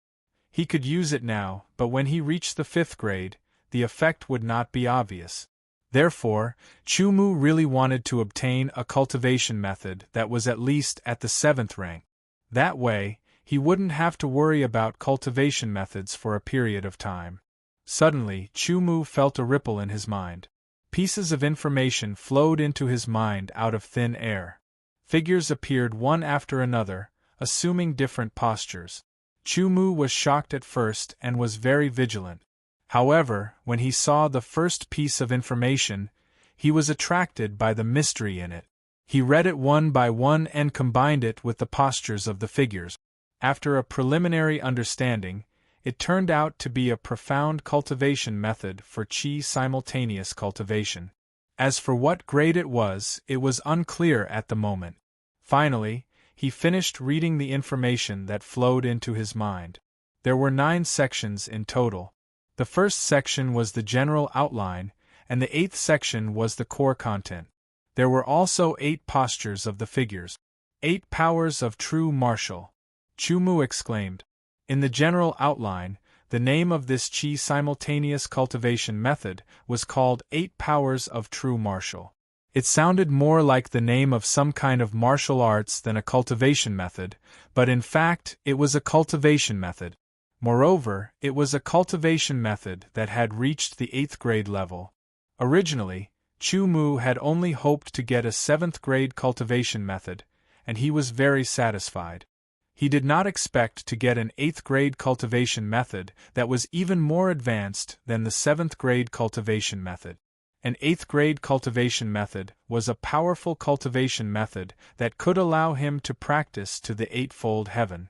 Speaker 1: He could use it now, but when he reached the 5th grade, the effect would not be obvious. Therefore, Chu Mu really wanted to obtain a cultivation method that was at least at the 7th rank. That way, he wouldn't have to worry about cultivation methods for a period of time. Suddenly, Chu Mu felt a ripple in his mind. Pieces of information flowed into his mind out of thin air. Figures appeared one after another, assuming different postures. Chu Mu was shocked at first and was very vigilant. However, when he saw the first piece of information, he was attracted by the mystery in it. He read it one by one and combined it with the postures of the figures. After a preliminary understanding, it turned out to be a profound cultivation method for chi simultaneous cultivation. As for what grade it was unclear at the moment. Finally, he finished reading the information that flowed into his mind. There were 9 sections in total. The first section was the general outline, and the 8th section was the core content. There were also 8 postures of the figures. 8 powers of true martial. Chu-Mu exclaimed. In the general outline, the name of this chi simultaneous cultivation method was called 8 powers of true martial. It sounded more like the name of some kind of martial arts than a cultivation method, but in fact it was a cultivation method. Moreover, it was a cultivation method that had reached the 8th grade level. Originally, Chu-Mu had only hoped to get a 7th grade cultivation method, and he was very satisfied. He did not expect to get an 8th grade cultivation method that was even more advanced than the 7th grade cultivation method. An 8th grade cultivation method was a powerful cultivation method that could allow him to practice to the 8-fold heaven.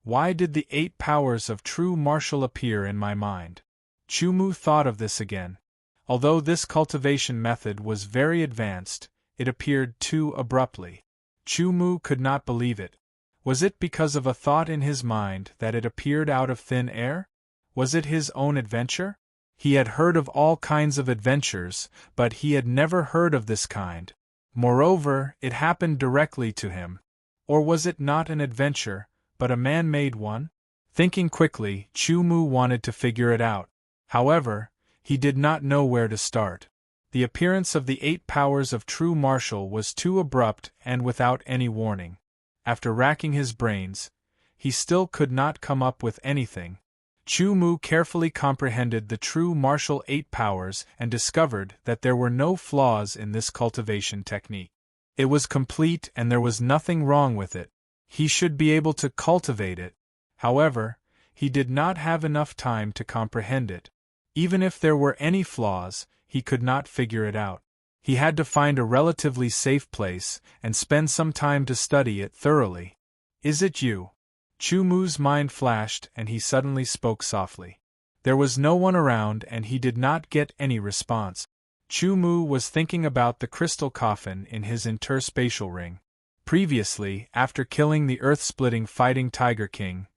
Speaker 1: Why did the 8 powers of true martial appear in my mind? Chu-Mu thought of this again. Although this cultivation method was very advanced, it appeared too abruptly. Chu-Mu could not believe it. Was it because of a thought in his mind that it appeared out of thin air? Was it his own adventure? He had heard of all kinds of adventures, but he had never heard of this kind. Moreover, it happened directly to him. Or was it not an adventure, but a man-made one? Thinking quickly, Chu-Mu wanted to figure it out. However, he did not know where to start. The appearance of the 8 powers of true martial was too abrupt and without any warning. After racking his brains, he still could not come up with anything. Chu-Mu carefully comprehended the true martial 8 powers and discovered that there were no flaws in this cultivation technique. It was complete and there was nothing wrong with it. He should be able to cultivate it. However, he did not have enough time to comprehend it. Even if there were any flaws, he could not figure it out. He had to find a relatively safe place and spend some time to study it thoroughly. Is it you? Chu-Mu's mind flashed and he suddenly spoke softly. There was no one around and he did not get any response. Chu-Mu was thinking about the crystal coffin in his interspatial ring. Previously, after killing the earth-splitting fighting Tiger King,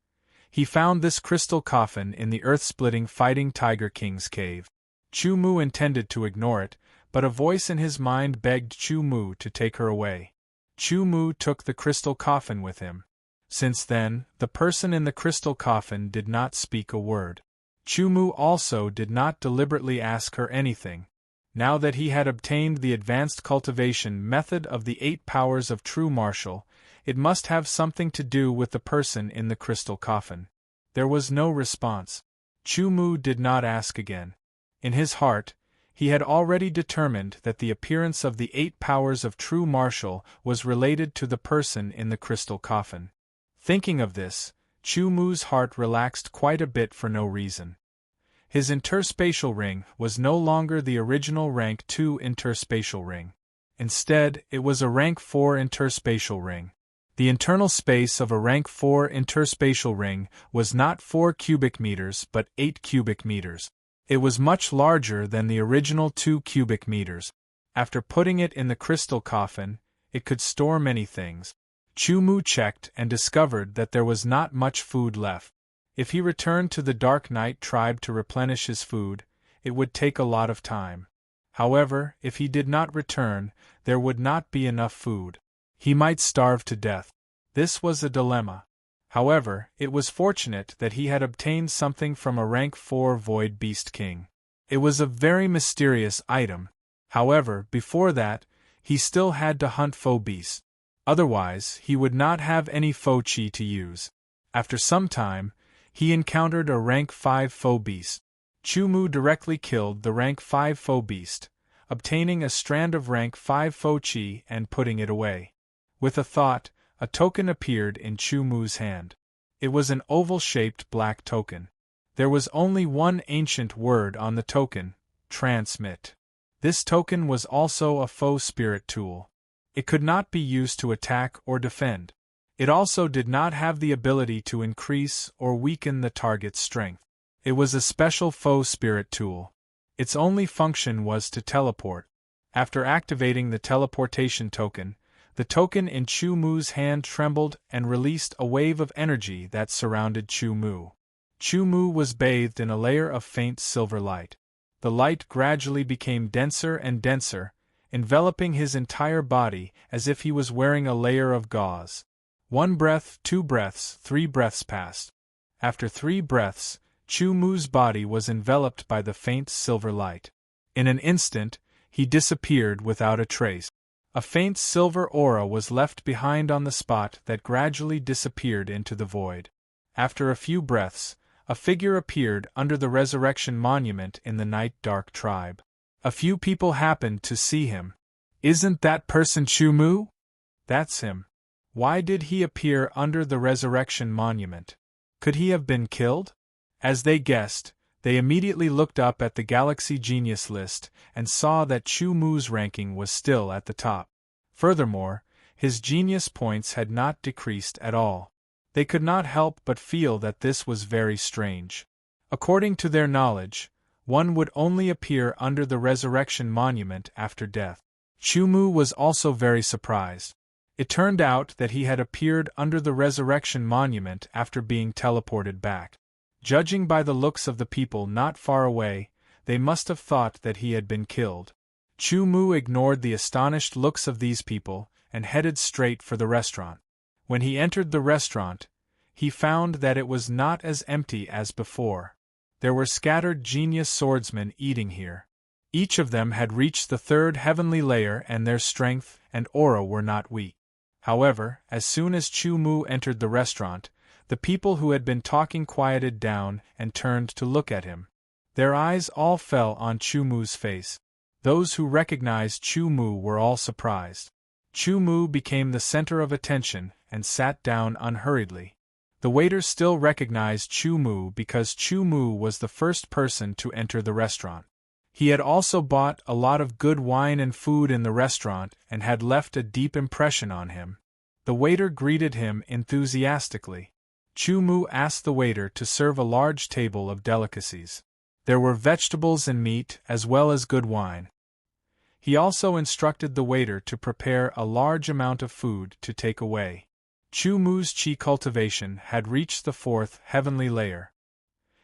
Speaker 1: he found this crystal coffin in the earth-splitting fighting Tiger King's cave. Chu-Mu intended to ignore it, but a voice in his mind begged Chu-Mu to take her away. Chu-Mu took the crystal coffin with him. Since then, the person in the crystal coffin did not speak a word. Chu-Mu also did not deliberately ask her anything. Now that he had obtained the advanced cultivation method of the 8 powers of true martial, it must have something to do with the person in the crystal coffin. There was no response. Chu-Mu did not ask again. In his heart, he had already determined that the appearance of the 8 powers of true martial was related to the person in the crystal coffin. Thinking of this, Chu-Mu's heart relaxed quite a bit for no reason. His interspatial ring was no longer the original rank 2 interspatial ring. Instead, it was a rank 4 interspatial ring. The internal space of a rank 4 interspatial ring was not 4 cubic meters but 8 cubic meters. It was much larger than the original 2 cubic meters. After putting it in the crystal coffin, it could store many things. Chu-Mu checked and discovered that there was not much food left. If he returned to the Dark Knight tribe to replenish his food, it would take a lot of time. However, if he did not return, there would not be enough food. He might starve to death. This was a dilemma. However, it was fortunate that he had obtained something from a rank 4 Void Beast King. It was a very mysterious item. However, before that, he still had to hunt foe beasts. Otherwise, he would not have any foe chi to use. After some time, he encountered a rank 5 foe beast. Chu-Mu directly killed the rank 5 foe beast, obtaining a strand of rank 5 foe chi and putting it away. With a thought, a token appeared in Chu-Mu's hand. It was an oval-shaped black token. There was only one ancient word on the token: transmit. This token was also a foe spirit tool. It could not be used to attack or defend. It also did not have the ability to increase or weaken the target's strength. It was a special foe spirit tool. Its only function was to teleport. After activating the teleportation token, the token in Chu Mu's hand trembled and released a wave of energy that surrounded Chu Mu. Chu Mu was bathed in a layer of faint silver light. The light gradually became denser and denser, enveloping his entire body as if he was wearing a layer of gauze. 1 breath, 2 breaths, 3 breaths passed. After 3 breaths, Chu Mu's body was enveloped by the faint silver light. In an instant, he disappeared without a trace. A faint silver aura was left behind on the spot that gradually disappeared into the void. After a few breaths, a figure appeared under the resurrection monument in the Night Dark tribe. A few people happened to see him. "Isn't that person Chu Mu?" "That's him." "Why did he appear under the resurrection monument? Could he have been killed?" As they guessed, they immediately looked up at the Galaxy Genius list and saw that Chu Mu's ranking was still at the top. Furthermore, his genius points had not decreased at all. They could not help but feel that this was very strange. According to their knowledge, one would only appear under the resurrection monument after death. Chu Mu was also very surprised. It turned out that he had appeared under the resurrection monument after being teleported back. Judging by the looks of the people not far away, they must have thought that he had been killed. Chu Mu ignored the astonished looks of these people and headed straight for the restaurant. When he entered the restaurant, he found that it was not as empty as before. There were scattered genius swordsmen eating here. Each of them had reached the 3rd heavenly layer and their strength and aura were not weak. However, as soon as Chu Mu entered the restaurant, the people who had been talking quieted down and turned to look at him. Their eyes all fell on Chu Mu's face. Those who recognized Chu Mu were all surprised. Chu Mu became the center of attention and sat down unhurriedly. The waiters still recognized Chu Mu because Chu Mu was the first person to enter the restaurant. He had also bought a lot of good wine and food in the restaurant and had left a deep impression on him. The waiter greeted him enthusiastically. Chu Mu asked the waiter to serve a large table of delicacies. There were vegetables and meat as well as good wine. He also instructed the waiter to prepare a large amount of food to take away. Chu Mu's qi cultivation had reached the 4th heavenly layer.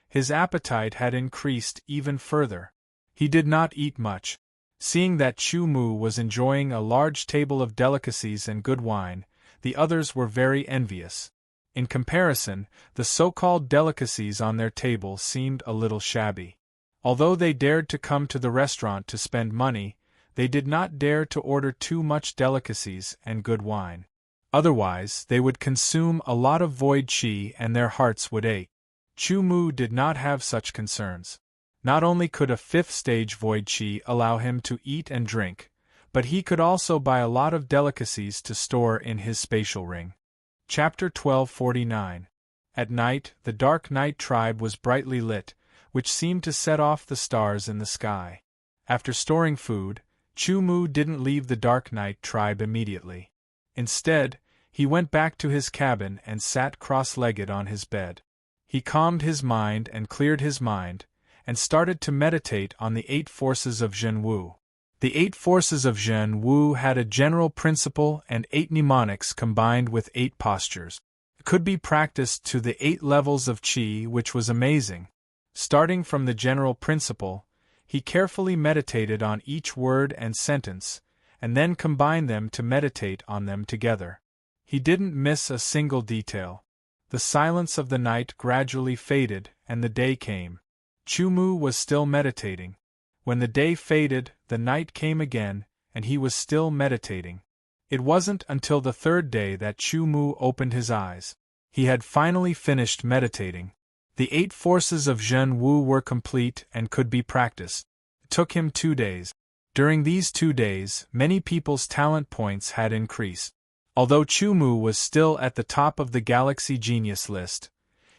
Speaker 1: His appetite had increased even further. He did not eat much. Seeing that Chu Mu was enjoying a large table of delicacies and good wine, the others were very envious. In comparison, the so-called delicacies on their table seemed a little shabby. Although they dared to come to the restaurant to spend money, they did not dare to order too much delicacies and good wine. Otherwise, they would consume a lot of void qi and their hearts would ache. Chu Mu did not have such concerns. Not only could a 5th stage void qi allow him to eat and drink, but he could also buy a lot of delicacies to store in his spatial ring. Chapter 1249. At night, the Dark Night tribe was brightly lit, which seemed to set off the stars in the sky. After storing food, Chu Mu didn't leave the Dark Night tribe immediately. Instead, he went back to his cabin and sat cross-legged on his bed. He calmed his mind and cleared his mind, and started to meditate on the 8 forces of Zhen Wu. The 8 forces of Zhen Wu had a general principle and 8 mnemonics combined with 8 postures. It could be practiced to the 8 levels of qi, which was amazing. Starting from the general principle, he carefully meditated on each word and sentence, and then combined them to meditate on them together. He didn't miss a single detail. The silence of the night gradually faded, and the day came. Chu Mu was still meditating. When the day faded, the night came again, and he was still meditating. It wasn't until the 3rd day that Chu Mu opened his eyes. He had finally finished meditating. The 8 forces of Zhen Wu were complete and could be practiced. It took him 2 days. During these 2 days, many people's talent points had increased. Although Chu Mu was still at the top of the Galaxy Genius list,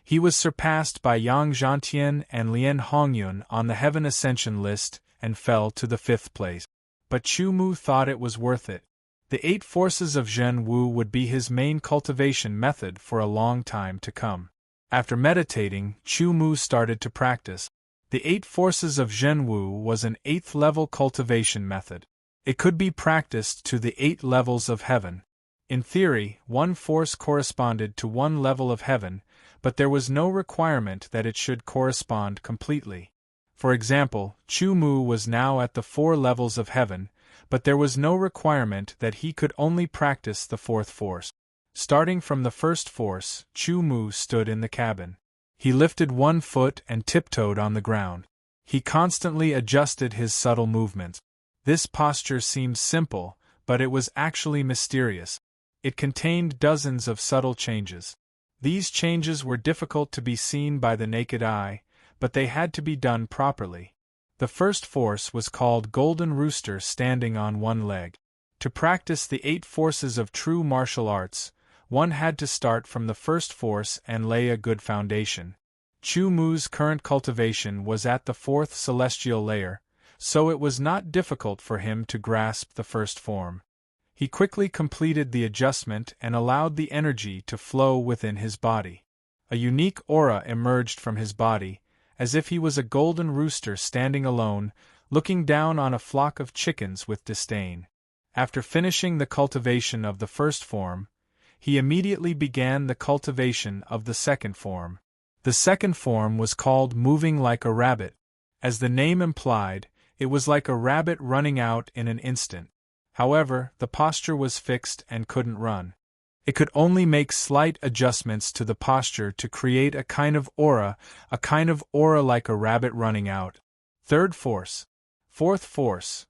Speaker 1: he was surpassed by Yang Zhantian and Lian Hongyun on the Heaven Ascension list and fell to the 5th place. But Chu Mu thought it was worth it. The 8 forces of Zhen Wu would be his main cultivation method for a long time to come. After meditating, Chu Mu started to practice. The 8 forces of Zhen Wu was an 8th level cultivation method. It could be practiced to the 8 levels of heaven. In theory, one force corresponded to one level of heaven, but there was no requirement that it should correspond completely. For example, Chu Mu was now at the 4 levels of heaven, but there was no requirement that he could only practice the 4th force. Starting from the 1st force, Chu Mu stood in the cabin. He lifted one foot and tiptoed on the ground. He constantly adjusted his subtle movements. This posture seemed simple, but it was actually mysterious. It contained dozens of subtle changes. These changes were difficult to be seen by the naked eye, but they had to be done properly. The 1st force was called Golden Rooster standing on one leg. To practice the 8 forces of true martial arts, one had to start from the 1st force and lay a good foundation. Chu Mu's current cultivation was at the 4th celestial layer, so it was not difficult for him to grasp the 1st form. He quickly completed the adjustment and allowed the energy to flow within his body. A unique aura emerged from his body, as if he was a golden rooster standing alone, looking down on a flock of chickens with disdain. After finishing the cultivation of the 1st form, he immediately began the cultivation of the 2nd form. The 2nd form was called moving like a rabbit. As the name implied, it was like a rabbit running out in an instant. However, the posture was fixed and couldn't run. It could only make slight adjustments to the posture to create a kind of aura like a rabbit running out. 3rd force. 4th force.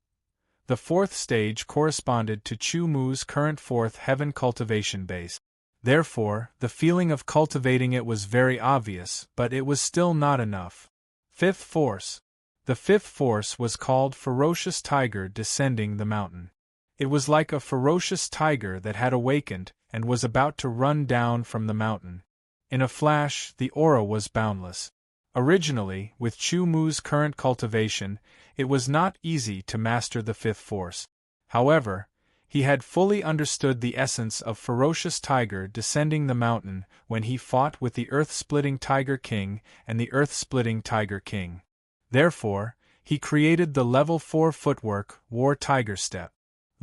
Speaker 1: The 4th stage corresponded to Chu Mu's current 4th heaven cultivation base. Therefore, the feeling of cultivating it was very obvious, but it was still not enough. 5th force. The 5th force was called Ferocious Tiger Descending the Mountain. It was like a ferocious tiger that had awakened and was about to run down from the mountain. In a flash, the aura was boundless. Originally, with Chu Mu's current cultivation, it was not easy to master the 5th force. However, he had fully understood the essence of Ferocious Tiger Descending the Mountain when he fought with the Earth-Splitting Tiger King and the Earth-Splitting Tiger King. Therefore, he created the level 4 footwork War Tiger Step.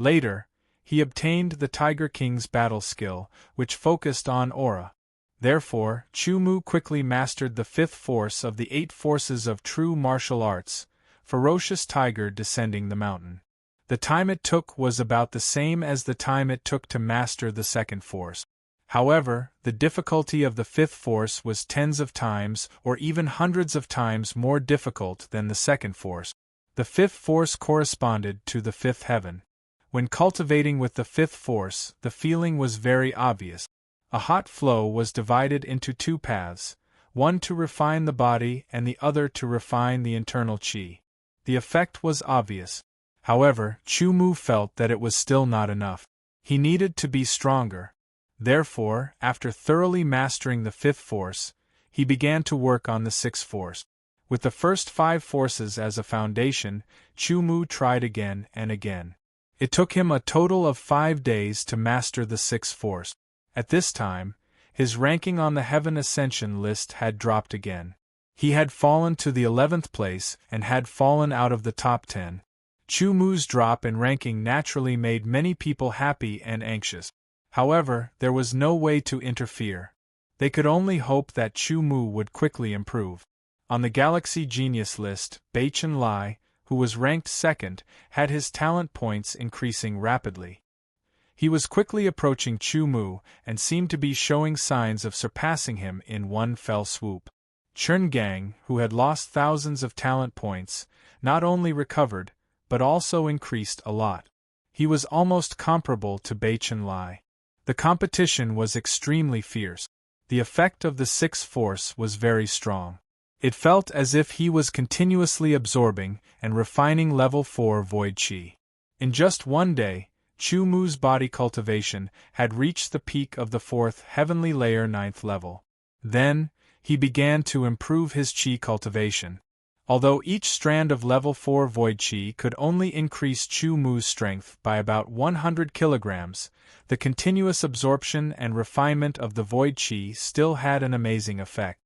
Speaker 1: Later, he obtained the Tiger King's battle skill, which focused on aura. Therefore, Chu Mu quickly mastered the 5th force of the 8 forces of true martial arts, Ferocious Tiger Descending the Mountain. The time it took was about the same as the time it took to master the 2nd force. However, the difficulty of the 5th force was tens of times or even hundreds of times more difficult than the 2nd force. The 5th force corresponded to the 5th heaven. When cultivating with the 5th force, the feeling was very obvious. A hot flow was divided into 2 paths, one to refine the body and the other to refine the internal qi. The effect was obvious. However, Chu Mu felt that it was still not enough. He needed to be stronger. Therefore, after thoroughly mastering the 5th force, he began to work on the 6th force. With the first 5 forces as a foundation, Chu Mu tried again and again. It took him a total of 5 days to master the 6th force. At this time, his ranking on the Heaven Ascension list had dropped again. He had fallen to the 11th place and had fallen out of the top 10. Chu Mu's drop in ranking naturally made many people happy and anxious. However, there was no way to interfere. They could only hope that Chu Mu would quickly improve. On the Galaxy Genius list, Bai Chen Lai, who was ranked 2nd, had his talent points increasing rapidly. He was quickly approaching Chu Mu and seemed to be showing signs of surpassing him in one fell swoop. Chen Gang, who had lost thousands of talent points, not only recovered, but also increased a lot. He was almost comparable to Bai Chen Lai. The competition was extremely fierce. The effect of the 6th force was very strong. It felt as if he was continuously absorbing and refining level 4 void qi. In just one day, Chu Mu's body cultivation had reached the peak of the 4th heavenly layer 9th level. Then, he began to improve his qi cultivation. Although each strand of level 4 void chi could only increase Chu Mu's strength by about 100 kilograms, the continuous absorption and refinement of the void chi still had an amazing effect.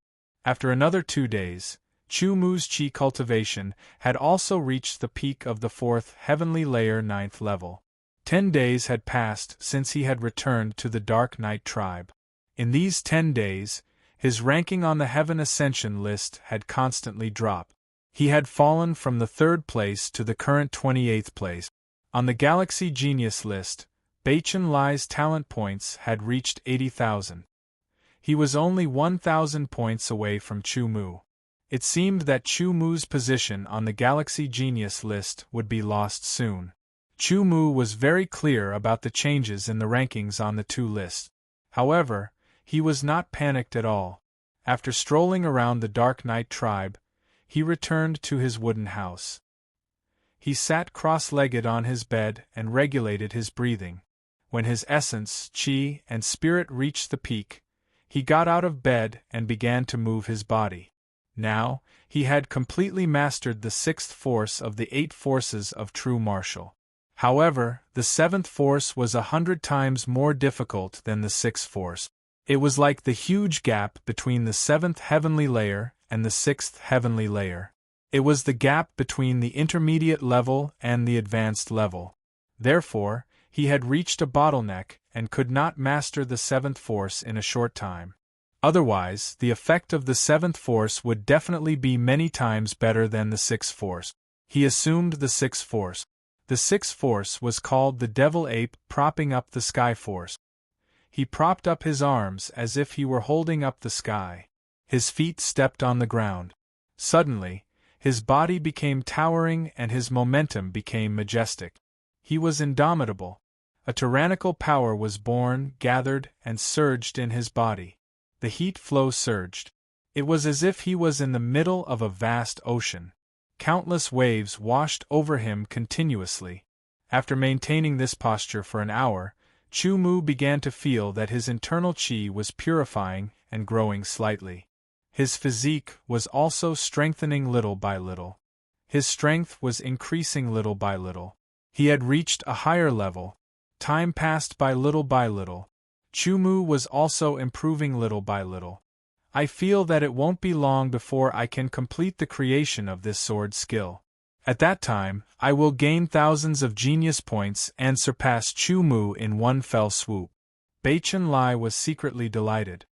Speaker 1: After another 2 days, Chu Mu's chi cultivation had also reached the peak of the 4th heavenly layer 9th level. 10 days had passed since he had returned to the Dark Knight tribe. In these 10 days, his ranking on the Heaven Ascension list had constantly dropped. He had fallen from the 3rd place to the current 28th place. On the Galaxy Genius list, Baichen Lai's talent points had reached 80,000. He was only 1,000 points away from Chu Mu. It seemed that Chu Mu's position on the Galaxy Genius list would be lost soon. Chu Mu was very clear about the changes in the rankings on the two lists. However, he was not panicked at all. After strolling around the Dark Knight tribe, he returned to his wooden house. He sat cross-legged on his bed and regulated his breathing. When his essence, chi, and spirit reached the peak, he got out of bed and began to move his body. Now, he had completely mastered the 6th force of the 8 forces of true martial. However, the 7th force was 100 times more difficult than the 6th force. It was like the huge gap between the 7th heavenly layer and the 6th heavenly layer. It was the gap between the intermediate level and the advanced level. Therefore, he had reached a bottleneck and could not master the 7th force in a short time. Otherwise, the effect of the 7th force would definitely be many times better than the 6th force. He assumed the 6th force. The 6th force was called the Devil Ape propping up the Sky Force. He propped up his arms as if he were holding up the sky. His feet stepped on the ground. Suddenly, his body became towering and his momentum became majestic. He was indomitable. A tyrannical power was born, gathered, and surged in his body. The heat flow surged. It was as if he was in the middle of a vast ocean. Countless waves washed over him continuously. After maintaining this posture for an hour, Chu Mu began to feel that his internal chi was purifying and growing slightly. His physique was also strengthening little by little. His strength was increasing little by little. He had reached a higher level. Time passed by little. Chu Mu was also improving little by little. I feel that it won't be long before I can complete the creation of this sword skill. At that time, I will gain thousands of genius points and surpass Chu Mu in one fell swoop. Baichen Lai was secretly delighted.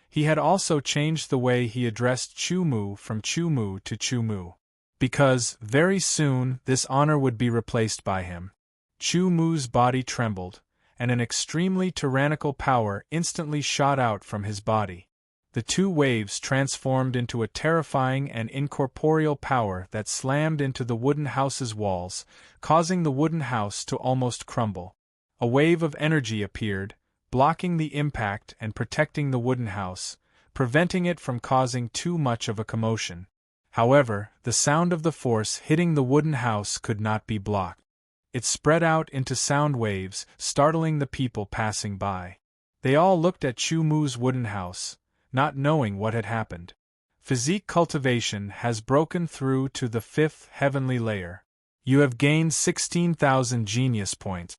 Speaker 1: He had also changed the way he addressed Chu Mu from Chu Mu to Chu Mu. Because, very soon, this honor would be replaced by him. Chu Mu's body trembled, and an extremely tyrannical power instantly shot out from his body. The two waves transformed into a terrifying and incorporeal power that slammed into the wooden house's walls, causing the wooden house to almost crumble. A wave of energy appeared, blocking the impact and protecting the wooden house, preventing it from causing too much of a commotion. However, the sound of the force hitting the wooden house could not be blocked. It spread out into sound waves, startling the people passing by. They all looked at Chu Mu's wooden house, not knowing what had happened. Physique cultivation has broken through to the 5th heavenly layer. You have gained 16,000 genius points.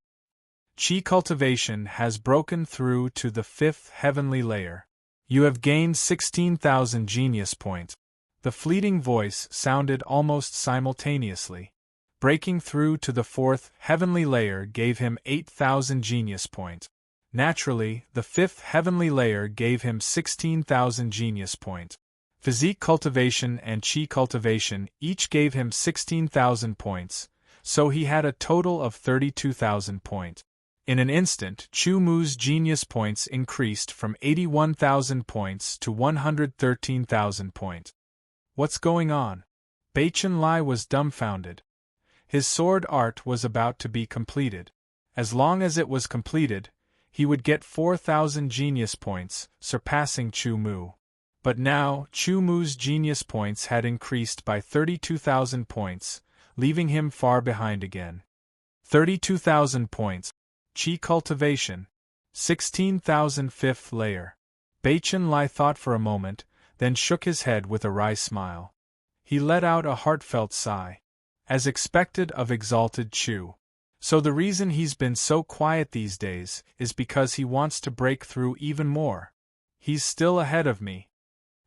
Speaker 1: Chi cultivation has broken through to the 5th heavenly layer. You have gained 16,000 genius points. The fleeting voice sounded almost simultaneously. Breaking through to the 4th heavenly layer gave him 8,000 genius points. Naturally, the 5th heavenly layer gave him 16,000 genius points. Physique cultivation and chi cultivation each gave him 16,000 points, so he had a total of 32,000 points. In an instant, Chu Mu's genius points increased from 81,000 points to 113,000 points. What's going on? Baichen Lai was dumbfounded. His sword art was about to be completed. As long as it was completed, he would get 4,000 genius points, surpassing Chu Mu. But now, Chu Mu's genius points had increased by 32,000 points, leaving him far behind again. 32,000 points. Chi cultivation. 16,000 5th layer. Baichen Lai thought for a moment, then shook his head with a wry smile. He let out a heartfelt sigh. As expected of exalted Chu. So the reason he's been so quiet these days is because he wants to break through even more. He's still ahead of me.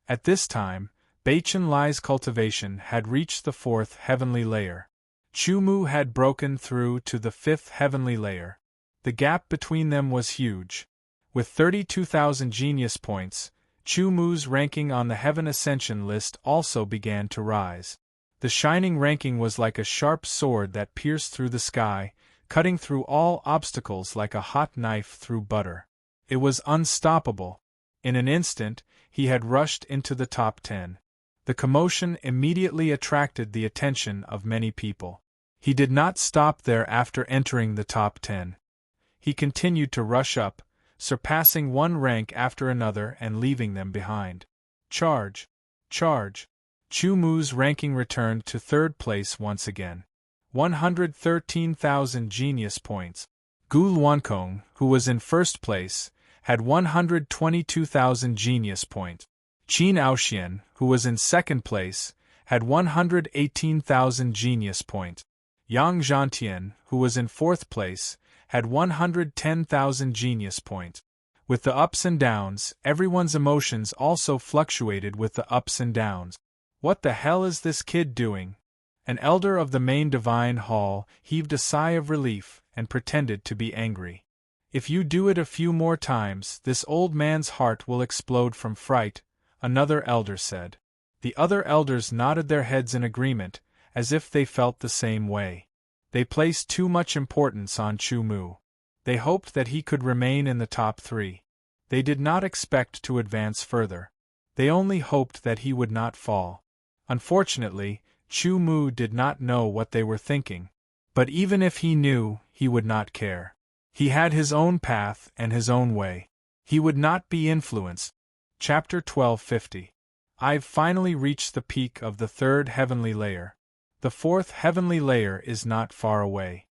Speaker 1: At this time, Baichen Lai's cultivation had reached the 4th heavenly layer. Chu Mu had broken through to the 5th heavenly layer. The gap between them was huge. With 32,000 genius points, Chu Mu's ranking on the Heaven Ascension list also began to rise. The shining ranking was like a sharp sword that pierced through the sky, cutting through all obstacles like a hot knife through butter. It was unstoppable. In an instant, he had rushed into the top 10. The commotion immediately attracted the attention of many people. He did not stop there after entering the top 10. He continued to rush up, surpassing one rank after another and leaving them behind. Charge! Charge! Chu Mu's ranking returned to 3rd place once again. 113,000 genius points. Gu Luankong, who was in 1st place, had 122,000 genius points. Qin Aoxian, who was in 2nd place, had 118,000 genius points. Yang Zhantian, who was in 4th place, had 110,000 genius points. With the ups and downs, everyone's emotions also fluctuated with the ups and downs. What the hell is this kid doing? An elder of the main divine hall heaved a sigh of relief and pretended to be angry. If you do it a few more times, this old man's heart will explode from fright, another elder said. The other elders nodded their heads in agreement, as if they felt the same way. They placed too much importance on Chu Mu. They hoped that he could remain in the top 3. They did not expect to advance further. They only hoped that he would not fall. Unfortunately, Chu Mu did not know what they were thinking. But even if he knew, he would not care. He had his own path and his own way. He would not be influenced. Chapter 1250. I've finally reached the peak of the 3rd heavenly layer. The 4th heavenly layer is not far away.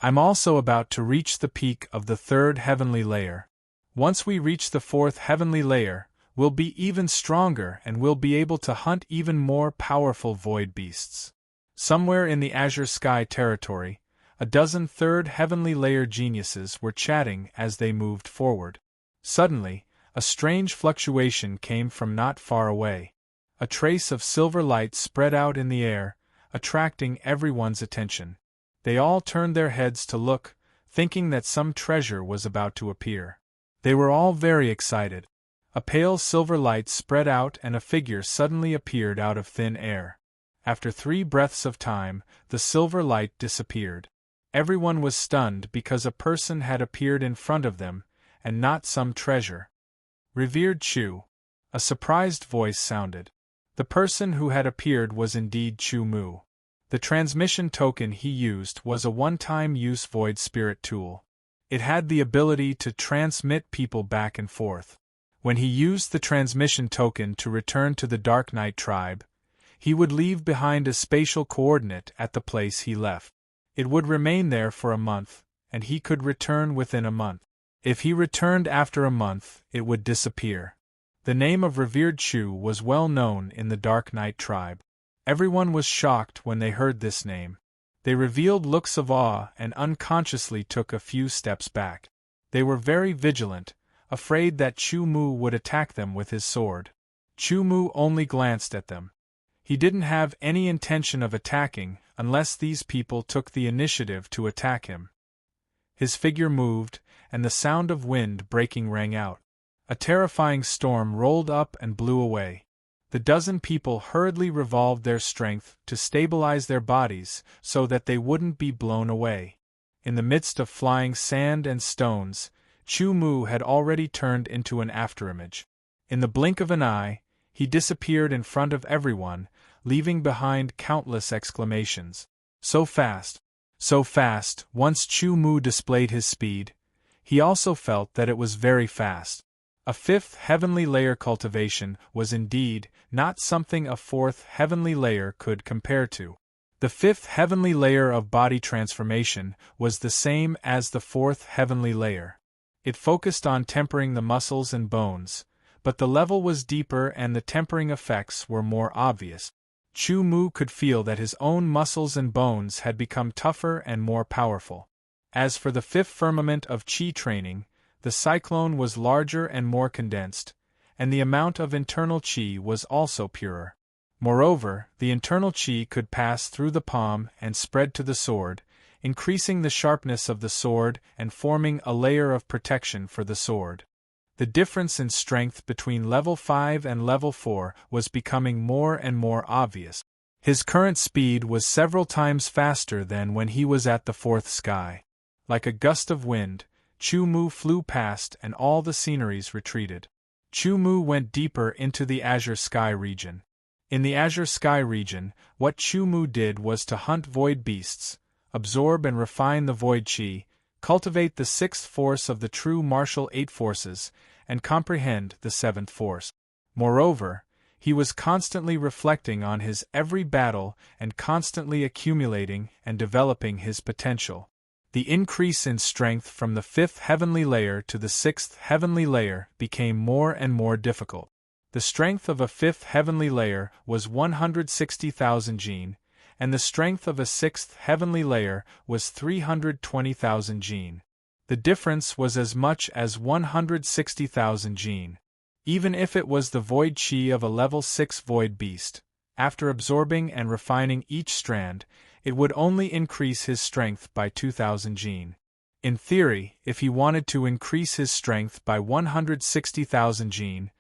Speaker 1: I'm also about to reach the peak of the 3rd heavenly layer. Once we reach the 4th heavenly layer, we'll be even stronger and we'll be able to hunt even more powerful void beasts. Somewhere in the azure sky territory, a dozen 3rd heavenly layer geniuses were chatting as they moved forward. Suddenly, a strange fluctuation came from not far away. A trace of silver light spread out in the air, attracting everyone's attention. They all turned their heads to look, thinking that some treasure was about to appear. They were all very excited. A pale silver light spread out and a figure suddenly appeared out of thin air. After 3 breaths of time, the silver light disappeared. Everyone was stunned because a person had appeared in front of them, and not some treasure. Revered Chu. A surprised voice sounded. The person who had appeared was indeed Chu Mu. The transmission token he used was a one-time use void spirit tool. It had the ability to transmit people back and forth. When he used the transmission token to return to the Dark Knight tribe, he would leave behind a spatial coordinate at the place he left. It would remain there for a month, and he could return within a month. If he returned after a month, it would disappear. The name of Revered Chu was well known in the Dark Knight tribe. Everyone was shocked when they heard this name. They revealed looks of awe and unconsciously took a few steps back. They were very vigilant, afraid that Chu Mu would attack them with his sword. Chu Mu only glanced at them. He didn't have any intention of attacking unless these people took the initiative to attack him. His figure moved, and the sound of wind breaking rang out. A terrifying storm rolled up and blew away. The dozen people hurriedly revolved their strength to stabilize their bodies so that they wouldn't be blown away. In the midst of flying sand and stones, Chu Mu had already turned into an afterimage. In the blink of an eye, he disappeared in front of everyone, leaving behind countless exclamations. So fast! So fast! Once Chu Mu displayed his speed, he also felt that it was very fast. A 5th heavenly layer cultivation was indeed not something a 4th heavenly layer could compare to. The 5th heavenly layer of body transformation was the same as the 4th heavenly layer. It focused on tempering the muscles and bones, but the level was deeper and the tempering effects were more obvious. Chu Mu could feel that his own muscles and bones had become tougher and more powerful. As for the fifth firmament of Qi training, the cyclone was larger and more condensed, and the amount of internal Qi was also purer. Moreover, the internal Qi could pass through the palm and spread to the sword, increasing the sharpness of the sword and forming a layer of protection for the sword. The difference in strength between level 5 and level 4 was becoming more and more obvious. His current speed was several times faster than when he was at the fourth sky. Like a gust of wind, Chu Mu flew past and all the sceneries retreated. Chu Mu went deeper into the azure sky region. In the azure sky region, what Chu Mu did was to hunt void beasts, absorb and refine the void Qi, cultivate the sixth force of the true martial eight forces, and comprehend the seventh force. Moreover, he was constantly reflecting on his every battle and constantly accumulating and developing his potential. The increase in strength from the fifth heavenly layer to the sixth heavenly layer became more and more difficult. The strength of a fifth heavenly layer was 160,000 jin, and the strength of a sixth heavenly layer was 320,000 jin. The difference was as much as 160,000 jin. Even if it was the void Qi of a level 6 void beast, after absorbing and refining each strand, it would only increase his strength by 2,000 jin. In theory, if he wanted to increase his strength by 160,000 jin,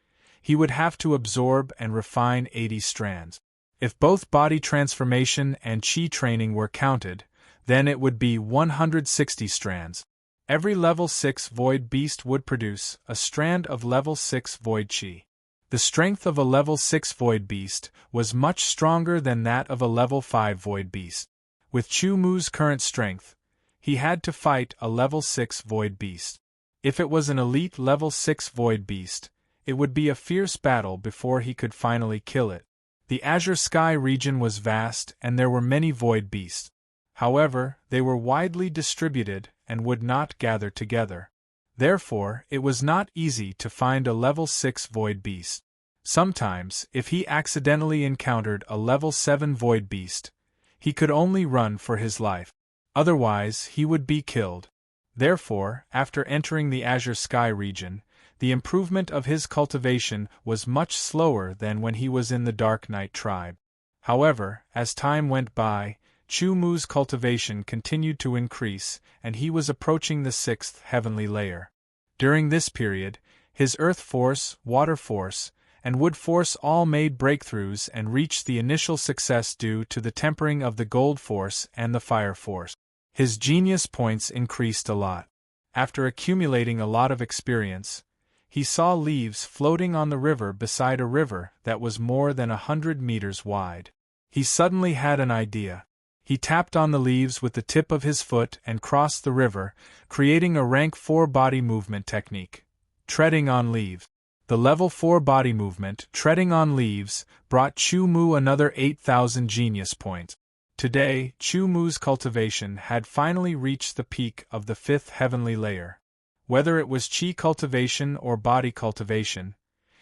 Speaker 1: he would have to absorb and refine 80 strands. If both body transformation and Qi training were counted, then it would be 160 strands. Every level 6 void beast would produce a strand of level 6 void Qi. The strength of a level 6 void beast was much stronger than that of a level 5 void beast. With Chu Mu's current strength, he had to fight a level 6 void beast. If it was an elite level 6 void beast, it would be a fierce battle before he could finally kill it. The azure sky region was vast and there were many void beasts. However, they were widely distributed and would not gather together. Therefore, it was not easy to find a level 6 void beast. Sometimes, if he accidentally encountered a level 7 void beast, he could only run for his life. Otherwise, he would be killed. Therefore, after entering the azure sky region, the improvement of his cultivation was much slower than when he was in the Dark Knight tribe. However, as time went by, Chu Mu's cultivation continued to increase, and he was approaching the sixth heavenly layer. During this period, his earth force, water force, and wood force all made breakthroughs and reached the initial success due to the tempering of the gold force and the fire force. His genius points increased a lot. After accumulating a lot of experience, he saw leaves floating on the river beside a river that was more than 100 meters wide. He suddenly had an idea. He tapped on the leaves with the tip of his foot and crossed the river, creating a rank 4 body movement technique. Treading on leaves. The level 4 body movement, treading on leaves, brought Chu Mu another 8,000 genius points. Today, Chu Mu's cultivation had finally reached the peak of the 5th heavenly layer. Whether it was Qi cultivation or body cultivation,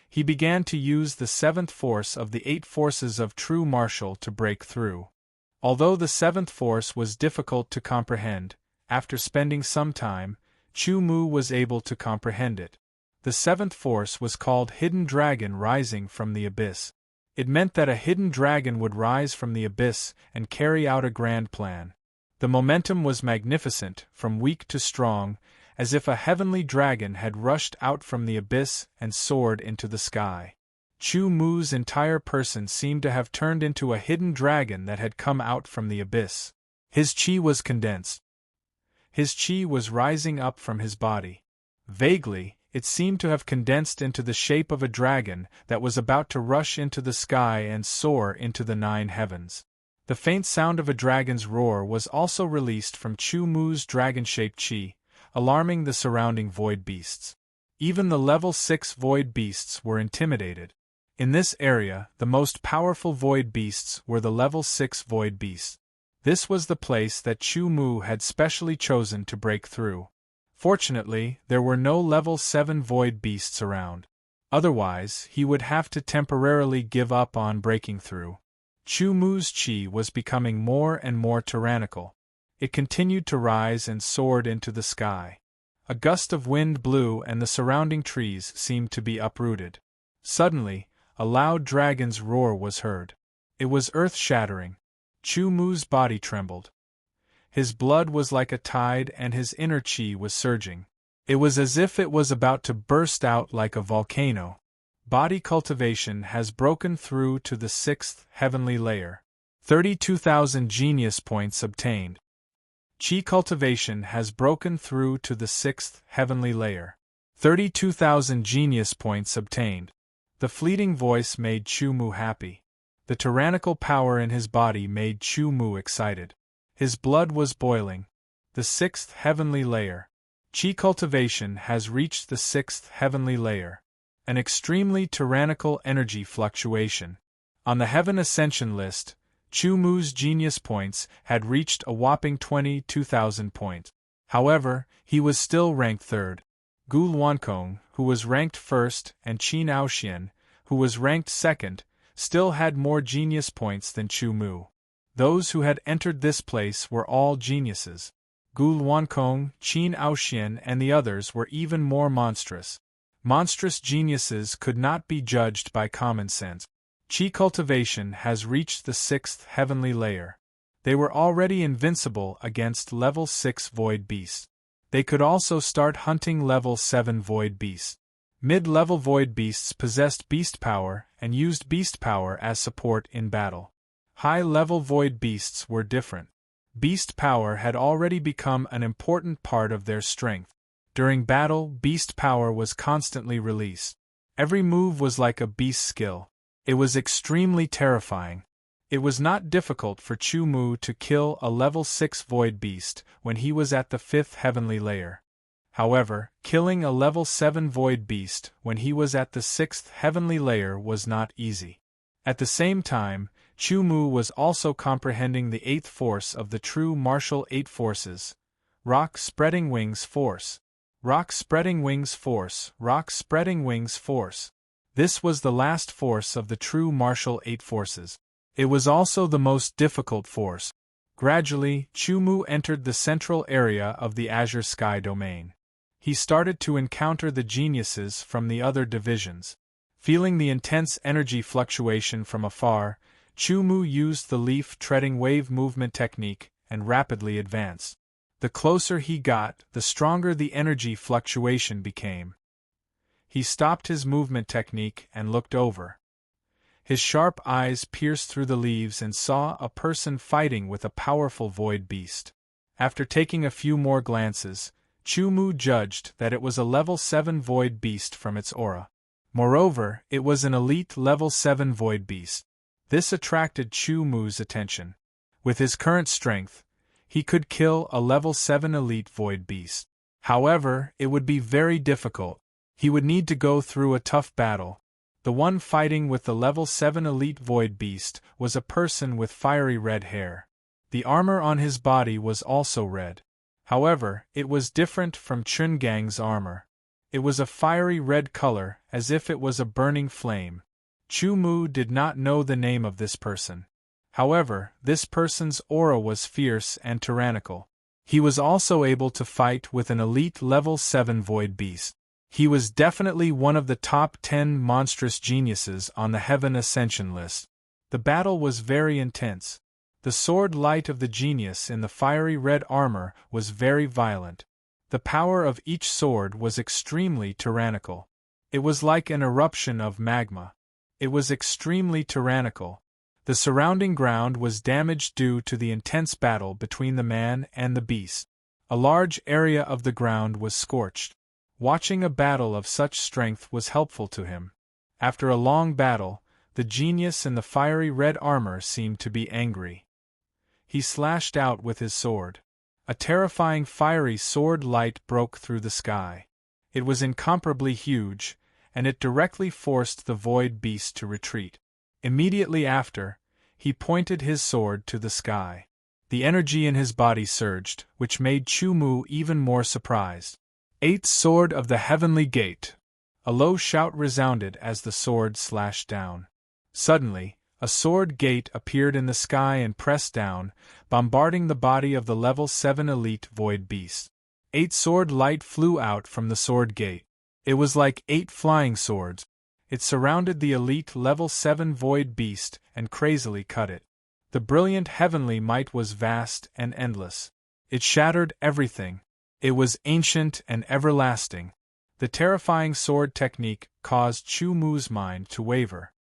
Speaker 1: he began to use the 7th force of the 8 forces of true martial to break through. Although the 7th force was difficult to comprehend, after spending some time, Chu Mu was able to comprehend it. The 7th force was called Hidden Dragon Rising from the Abyss. It meant that a hidden dragon would rise from the abyss and carry out a grand plan. The momentum was magnificent, from weak to strong, as if a heavenly dragon had rushed out from the abyss and soared into the sky. Chu Mu's entire person seemed to have turned into a hidden dragon that had come out from the abyss. His Qi was condensed. His Qi was rising up from his body. Vaguely, it seemed to have condensed into the shape of a dragon that was about to rush into the sky and soar into the 9 heavens. The faint sound of a dragon's roar was also released from Chu Mu's dragon-shaped Qi, alarming the surrounding void beasts. Even the level 6 void beasts were intimidated. In this area, the most powerful void beasts were the level 6 void beasts. This was the place that Chu Mu had specially chosen to break through. Fortunately, there were no level 7 void beasts around. Otherwise, he would have to temporarily give up on breaking through. Chu Mu's chi was becoming more and more tyrannical. It continued to rise and soared into the sky. A gust of wind blew and the surrounding trees seemed to be uprooted. Suddenly, a loud dragon's roar was heard. It was earth-shattering. Chu Mu's body trembled. His blood was like a tide and his inner chi was surging. It was as if it was about to burst out like a volcano. Body cultivation has broken through to the 6th heavenly layer. 32,000 genius points obtained. Chi cultivation has broken through to the 6th heavenly layer. 32,000 genius points obtained. The fleeting voice made Chu Mu happy. The tyrannical power in his body made Chu Mu excited. His blood was boiling. The 6th heavenly layer. Chi cultivation has reached the 6th heavenly layer. An extremely tyrannical energy fluctuation. On the heaven ascension list, Chu Mu's genius points had reached a whopping 22,000 points. However, he was still ranked third. Gu Luankong, who was ranked first, and Qin Aoxian, who was ranked second, still had more genius points than Chu Mu. Those who had entered this place were all geniuses. Gu Luankong, Qin Aoxian, and the others were even more monstrous. Monstrous geniuses could not be judged by common sense. Chi cultivation has reached the 6th heavenly layer. They were already invincible against level 6 void beasts. They could also start hunting level 7 void beasts. Mid-level void beasts possessed beast power and used beast power as support in battle. High-level void beasts were different. Beast power had already become an important part of their strength. During battle, beast power was constantly released. Every move was like a beast skill. It was extremely terrifying. It was not difficult for Chu Mu to kill a level 6 void beast when he was at the 5th heavenly layer. However, killing a level 7 void beast when he was at the 6th heavenly layer was not easy. At the same time, Chu Mu was also comprehending the 8th force of the true martial 8 forces. Rock Spreading Wings Force. Rock Spreading Wings Force. Rock Spreading Wings Force. This was the last force of the true martial 8 forces. It was also the most difficult force. Gradually, Chu Mu entered the central area of the Azure Sky domain. He started to encounter the geniuses from the other divisions. Feeling the intense energy fluctuation from afar, Chu Mu used the leaf-treading wave movement technique and rapidly advanced. The closer he got, the stronger the energy fluctuation became. He stopped his movement technique and looked over. His sharp eyes pierced through the leaves and saw a person fighting with a powerful void beast. After taking a few more glances, Chu Mu judged that it was a level 7 void beast from its aura. Moreover, it was an elite level 7 void beast. This attracted Chu Mu's attention. With his current strength, he could kill a level 7 elite void beast. However, it would be very difficult. He would need to go through a tough battle. The one fighting with the level 7 elite void beast was a person with fiery red hair. The armor on his body was also red. However, it was different from Chungang's armor. It was a fiery red color, as if it was a burning flame. Chu Mu did not know the name of this person. However, this person's aura was fierce and tyrannical. He was also able to fight with an elite level 7 void beast. He was definitely one of the top 10 monstrous geniuses on the Heaven Ascension list. The battle was very intense. The sword light of the genius in the fiery red armor was very violent. The power of each sword was extremely tyrannical. It was like an eruption of magma. It was extremely tyrannical. The surrounding ground was damaged due to the intense battle between the man and the beast. A large area of the ground was scorched. Watching a battle of such strength was helpful to him. After a long battle, the genius in the fiery red armor seemed to be angry. He slashed out with his sword. A terrifying fiery sword light broke through the sky. It was incomparably huge, and it directly forced the void beast to retreat. Immediately after, he pointed his sword to the sky. The energy in his body surged, which made Chu Mu even more surprised. Eighth Sword of the Heavenly Gate! A low shout resounded as the sword slashed down. Suddenly, A sword gate appeared in the sky and pressed down, bombarding the body of the level 7 elite void beast. 8 sword light flew out from the sword gate. It was like 8 flying swords. It surrounded the elite level 7 void beast and crazily cut it. The brilliant heavenly might was vast and endless. It shattered everything. It was ancient and everlasting. The terrifying sword technique caused Chu Mu's mind to waver.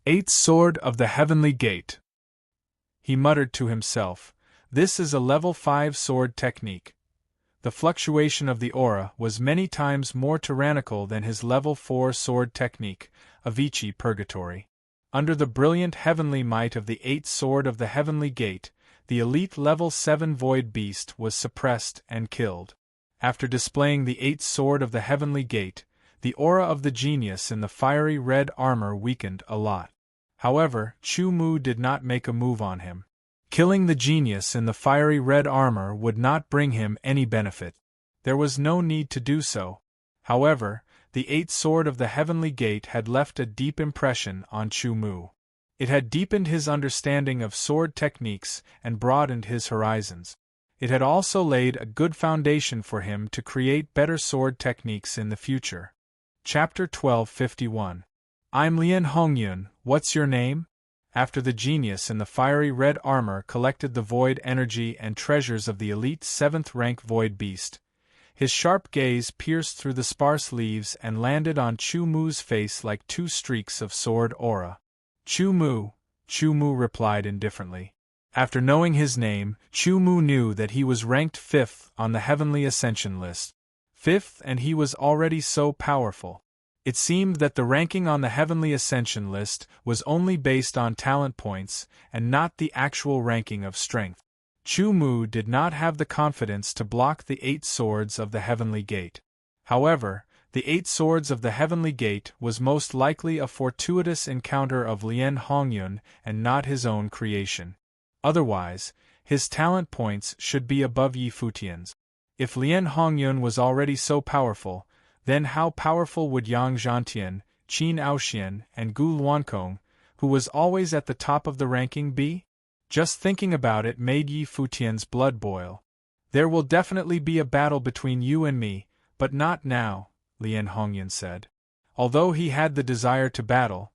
Speaker 1: 8th Sword of the Heavenly Gate. He muttered to himself, this is a level 5 sword technique. The fluctuation of the aura was many times more tyrannical than his level 4 sword technique, Avicii Purgatory. Under the brilliant heavenly might of the 8th Sword of the Heavenly Gate, the elite level 7 void beast was suppressed and killed. After displaying the 8th Sword of the Heavenly Gate, the aura of the genius in the fiery red armor weakened a lot. However, Chu Mu did not make a move on him. Killing the genius in the fiery red armor would not bring him any benefit. There was no need to do so. However, the 8th Sword of the Heavenly Gate had left a deep impression on Chu Mu. It had deepened his understanding of sword techniques and broadened his horizons. It had also laid a good foundation for him to create better sword techniques in the future. Chapter 1251. I'm Lien Hongyun, what's your name? After the genius in the fiery red armor collected the void energy and treasures of the elite 7th rank void beast, his sharp gaze pierced through the sparse leaves and landed on Chu Mu's face like 2 streaks of sword aura. Chu Mu replied indifferently. After knowing his name, Chu Mu knew that he was ranked 5th on the Heavenly Ascension list. 5th, and he was already so powerful. It seemed that the ranking on the Heavenly Ascension list was only based on talent points and not the actual ranking of strength. Chu Mu did not have the confidence to block the 8 Swords of the Heavenly Gate. However, the 8 Swords of the Heavenly Gate was most likely a fortuitous encounter of Lien Hongyun and not his own creation. Otherwise, his talent points should be above Yi Futian's. If Lien Hongyun was already so powerful, then how powerful would Yang Zhantian, Qin Aoxian, and Gu Luankong, who was always at the top of the ranking, be? Just thinking about it made Yi Futian's blood boil. There will definitely be a battle between you and me, but not now, Lien Hongyun said. Although he had the desire to battle,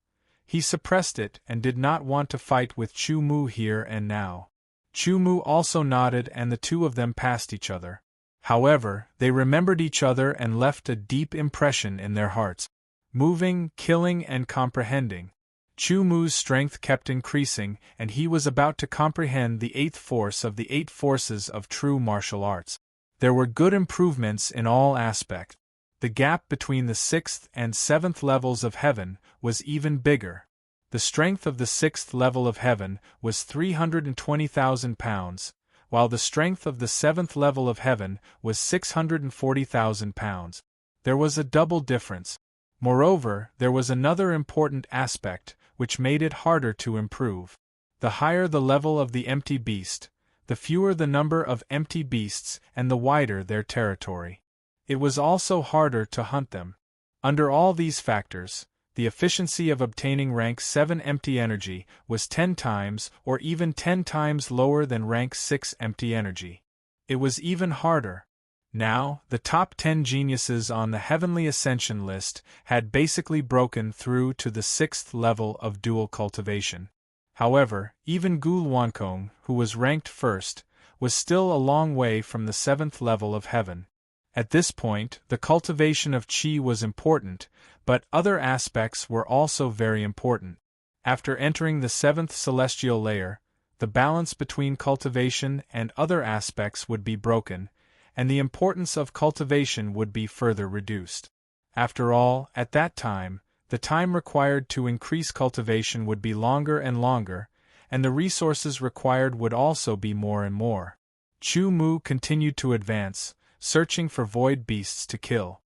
Speaker 1: he suppressed it and did not want to fight with Chu Mu here and now. Chu Mu also nodded and the two of them passed each other. However, they remembered each other and left a deep impression in their hearts. Moving, killing, and comprehending. Chu Mu's strength kept increasing, and he was about to comprehend the 8th force of the 8 forces of true martial arts. There were good improvements in all aspects. The gap between the 6th and 7th levels of heaven was even bigger. The strength of the 6th level of heaven was 320,000 pounds, while the strength of the 7th level of heaven was 640,000 pounds. There was a double difference. Moreover, there was another important aspect, which made it harder to improve. The higher the level of the empty beast, the fewer the number of empty beasts and the wider their territory. It was also harder to hunt them. Under all these factors, the efficiency of obtaining rank 7 empty energy was 10 times or even 10 times lower than rank 6 empty energy. It was even harder. Now, the top 10 geniuses on the Heavenly Ascension list had basically broken through to the 6th level of dual cultivation. However, even Gu Luankong, who was ranked first, was still a long way from the 7th level of heaven. At this point, the cultivation of Qi was important, but other aspects were also very important. After entering the 7th celestial layer, the balance between cultivation and other aspects would be broken, and the importance of cultivation would be further reduced. After all, at that time, the time required to increase cultivation would be longer and longer, and the resources required would also be more and more. Chu Mu continued to advance, searching for void beasts to kill.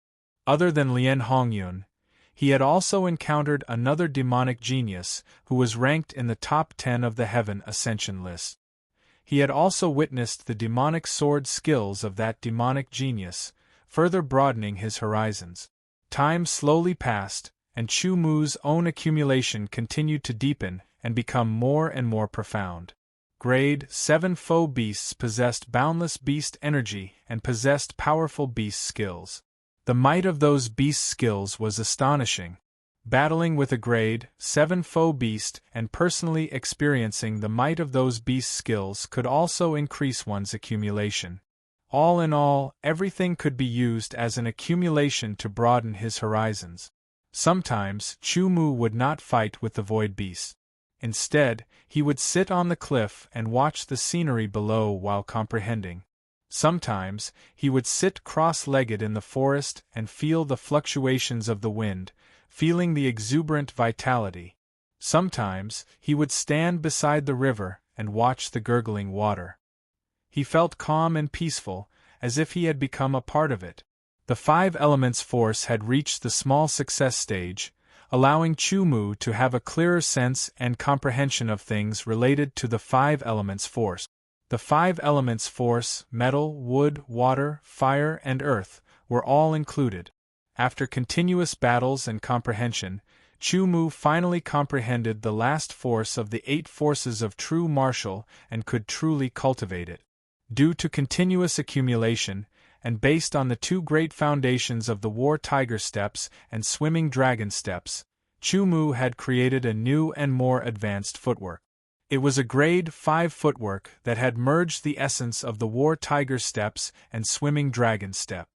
Speaker 1: Other than Lien Hongyun, he had also encountered another demonic genius who was ranked in the top 10 of the Heaven Ascension list. He had also witnessed the demonic sword skills of that demonic genius, further broadening his horizons. Time slowly passed, and Chu Mu's own accumulation continued to deepen, and become more and more profound. Grade 7 foe beasts possessed boundless beast energy and possessed powerful beast skills. The might of those beast skills was astonishing. Battling with a grade 7 foe beast and personally experiencing the might of those beast skills could also increase one's accumulation. All in all, everything could be used as an accumulation to broaden his horizons. Sometimes, Chu-Mu would not fight with the void beast. Instead, he would sit on the cliff and watch the scenery below while comprehending. Sometimes, he would sit cross-legged in the forest and feel the fluctuations of the wind, feeling the exuberant vitality. Sometimes, he would stand beside the river and watch the gurgling water. He felt calm and peaceful, as if he had become a part of it. The 5 elements force had reached the small success stage, allowing Chu-Mu to have a clearer sense and comprehension of things related to the 5 elements force. The 5 elements force, metal, wood, water, fire, and earth, were all included. After continuous battles and comprehension, Chu-Mu finally comprehended the last force of the 8 forces of true martial and could truly cultivate it. Due to continuous accumulation, and based on the 2 great foundations of the War Tiger Steps and Swimming Dragon Steps, Chu-Mu had created a new and more advanced footwork. It was a grade 5 footwork that had merged the essence of the War Tiger Steps and Swimming Dragon Step.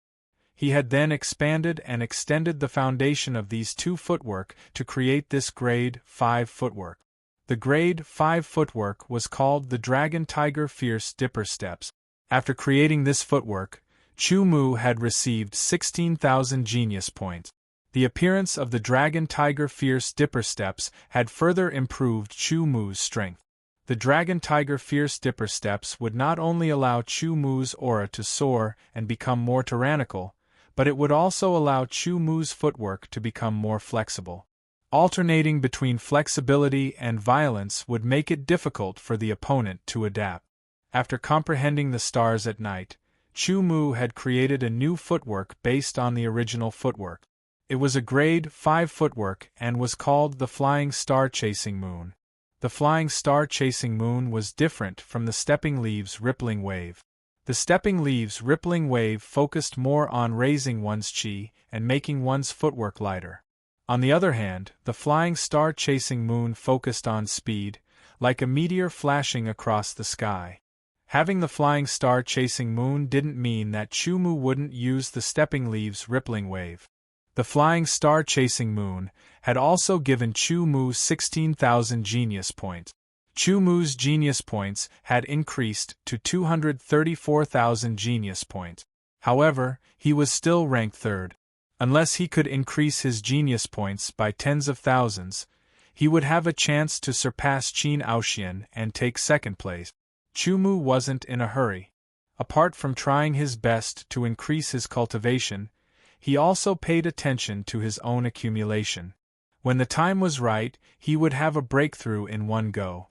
Speaker 1: He had then expanded and extended the foundation of these 2 footwork to create this grade 5 footwork. The grade 5 footwork was called the Dragon Tiger Fierce Dipper Steps. After creating this footwork, Chu-Mu had received 16,000 genius points. The appearance of the Dragon Tiger Fierce Dipper Steps had further improved Chu-Mu's strength. The Dragon Tiger Fierce Dipper Steps would not only allow Chu-Mu's aura to soar and become more tyrannical, but it would also allow Chu-Mu's footwork to become more flexible. Alternating between flexibility and violence would make it difficult for the opponent to adapt. After comprehending the stars at night, Chu-Mu had created a new footwork based on the original footwork. It was a grade 5 footwork and was called the Flying Star Chasing Moon. The Flying Star Chasing Moon was different from the Stepping Leaves Rippling Wave. The Stepping Leaves Rippling Wave focused more on raising one's chi and making one's footwork lighter. On the other hand, the Flying Star Chasing Moon focused on speed, like a meteor flashing across the sky. Having the Flying Star Chasing Moon didn't mean that Chu-Mu wouldn't use the Stepping Leaves Rippling Wave. The Flying Star Chasing Moon had also given Chu-Mu 16,000 genius points. Chu-Mu's genius points had increased to 234,000 genius points. However, he was still ranked 3rd. Unless he could increase his genius points by tens of thousands, he would have a chance to surpass Qin Aoxian and take 2nd place. Chu-Mu wasn't in a hurry. Apart from trying his best to increase his cultivation, he also paid attention to his own accumulation. When the time was right, he would have a breakthrough in one go.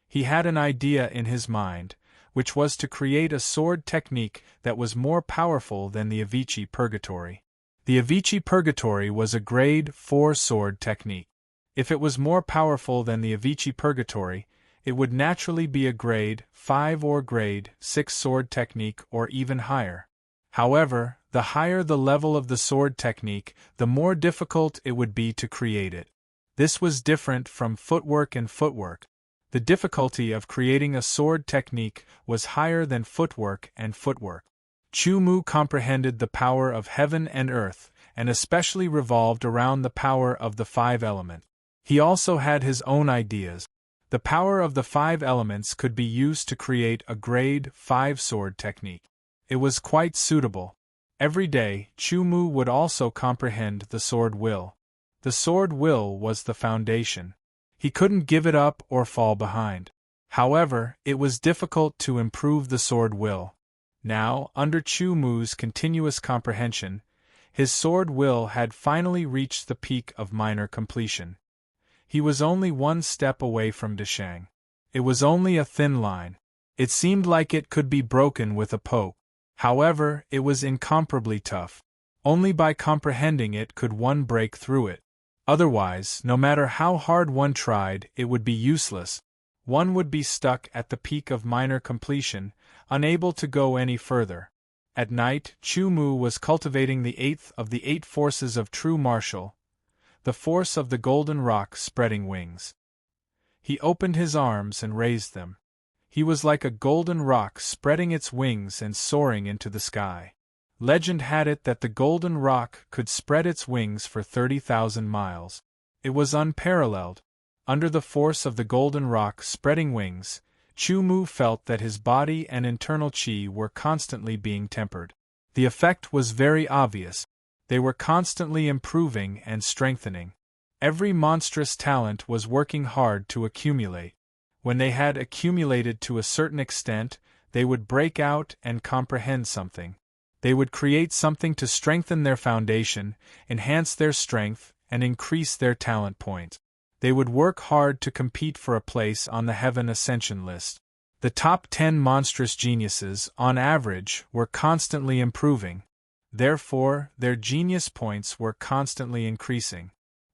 Speaker 1: He had an idea in his mind, which was to create a sword technique that was more powerful than the Avicii Purgatory. The Avicii Purgatory was a grade 4 sword technique. If it was more powerful than the Avicii Purgatory, it would naturally be a grade 5 or grade 6 sword technique or even higher. However, the higher the level of the sword technique, the more difficult it would be to create it. This was different from footwork and footwork. The difficulty of creating a sword technique was higher than footwork and footwork. Chu-Mu comprehended the power of heaven and earth, and especially revolved around the power of the 5 elements. He also had his own ideas. The power of the 5 elements could be used to create a grade 5 sword technique. It was quite suitable. Every day, Chu-Mu would also comprehend the sword will. The sword will was the foundation. He couldn't give it up or fall behind. However, it was difficult to improve the sword will. Now, under Chu-Mu's continuous comprehension, his sword will had finally reached the peak of minor completion. He was only 1 step away from Deshang. It was only a thin line. It seemed like it could be broken with a poke. However, it was incomparably tough. Only by comprehending it could one break through it. Otherwise, no matter how hard one tried, it would be useless. One would be stuck at the peak of minor completion, unable to go any further. At night, Chu Mu was cultivating the eighth of the 8 forces of true martial, the force of the golden rock spreading wings. He opened his arms and raised them. He was like a golden rock spreading its wings and soaring into the sky. Legend had it that the golden rock could spread its wings for 30,000 miles. It was unparalleled. Under the force of the golden rock spreading wings, Chu Mu felt that his body and internal qi were constantly being tempered. The effect was very obvious. They were constantly improving and strengthening. Every monstrous talent was working hard to accumulate. When they had accumulated to a certain extent, they would break out and comprehend something. They would create something to strengthen their foundation, enhance their strength, and increase their talent points. They would work hard to compete for a place on the Heaven Ascension list. The top 10 monstrous geniuses, on average, were constantly improving. Therefore, their genius points were constantly increasing.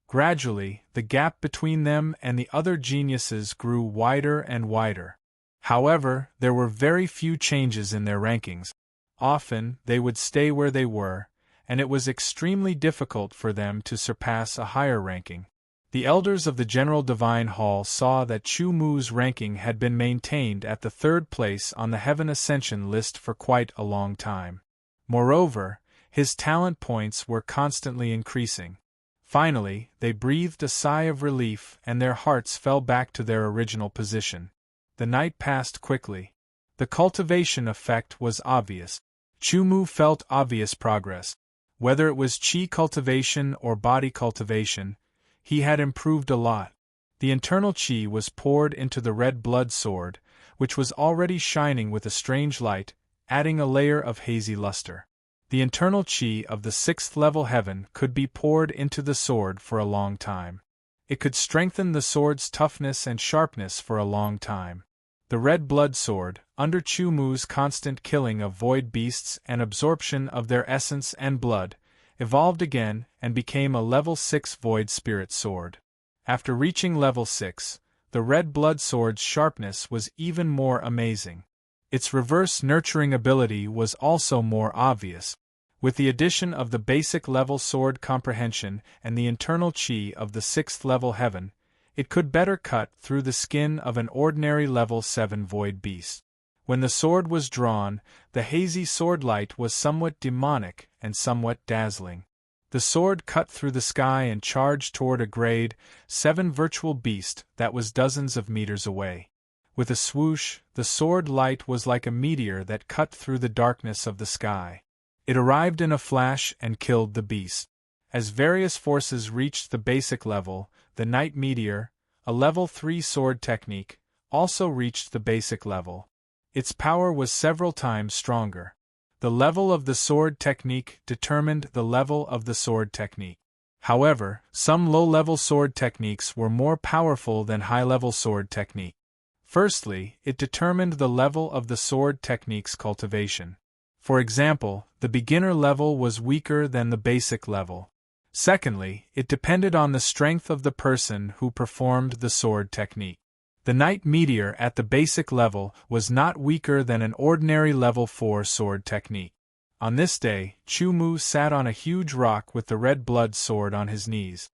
Speaker 1: Gradually, the gap between them and the other geniuses grew wider and wider. However, there were very few changes in their rankings. Often, they would stay where they were, and it was extremely difficult for them to surpass a higher ranking. The elders of the General Divine Hall saw that Chu Mu's ranking had been maintained at the 3rd place on the Heaven Ascension list for quite a long time. Moreover, his talent points were constantly increasing. Finally, they breathed a sigh of relief and their hearts fell back to their original position. The night passed quickly. The cultivation effect was obvious. Chu Mu felt obvious progress. Whether it was qi cultivation or body cultivation, he had improved a lot. The internal qi was poured into the red blood sword, which was already shining with a strange light, adding a layer of hazy luster. The internal qi of the 6th level heaven could be poured into the sword for a long time. It could strengthen the sword's toughness and sharpness for a long time. The red blood sword, under Chu Mu's constant killing of void beasts and absorption of their essence and blood, evolved again and became a level 6 void spirit sword. After reaching level 6, the red blood sword's sharpness was even more amazing. Its reverse nurturing ability was also more obvious. With the addition of the basic level sword comprehension and the internal qi of the 6th level heaven, it could better cut through the skin of an ordinary level 7 void beast. When the sword was drawn, the hazy sword light was somewhat demonic and somewhat dazzling. The sword cut through the sky and charged toward a grade 7 virtual beast that was dozens of meters away. With a swoosh, the sword light was like a meteor that cut through the darkness of the sky. It arrived in a flash and killed the beast. As various forces reached the basic level, the night meteor, a level 3 sword technique, also reached the basic level. Its power was several times stronger. The level of the sword technique determined the level of the sword technique. However, some low-level sword techniques were more powerful than high-level sword technique. Firstly, it determined the level of the sword technique's cultivation. For example, the beginner level was weaker than the basic level. Secondly, it depended on the strength of the person who performed the sword technique. The night meteor at the basic level was not weaker than an ordinary level 4 sword technique. On this day, Chu Mu sat on a huge rock with the red blood sword on his knees.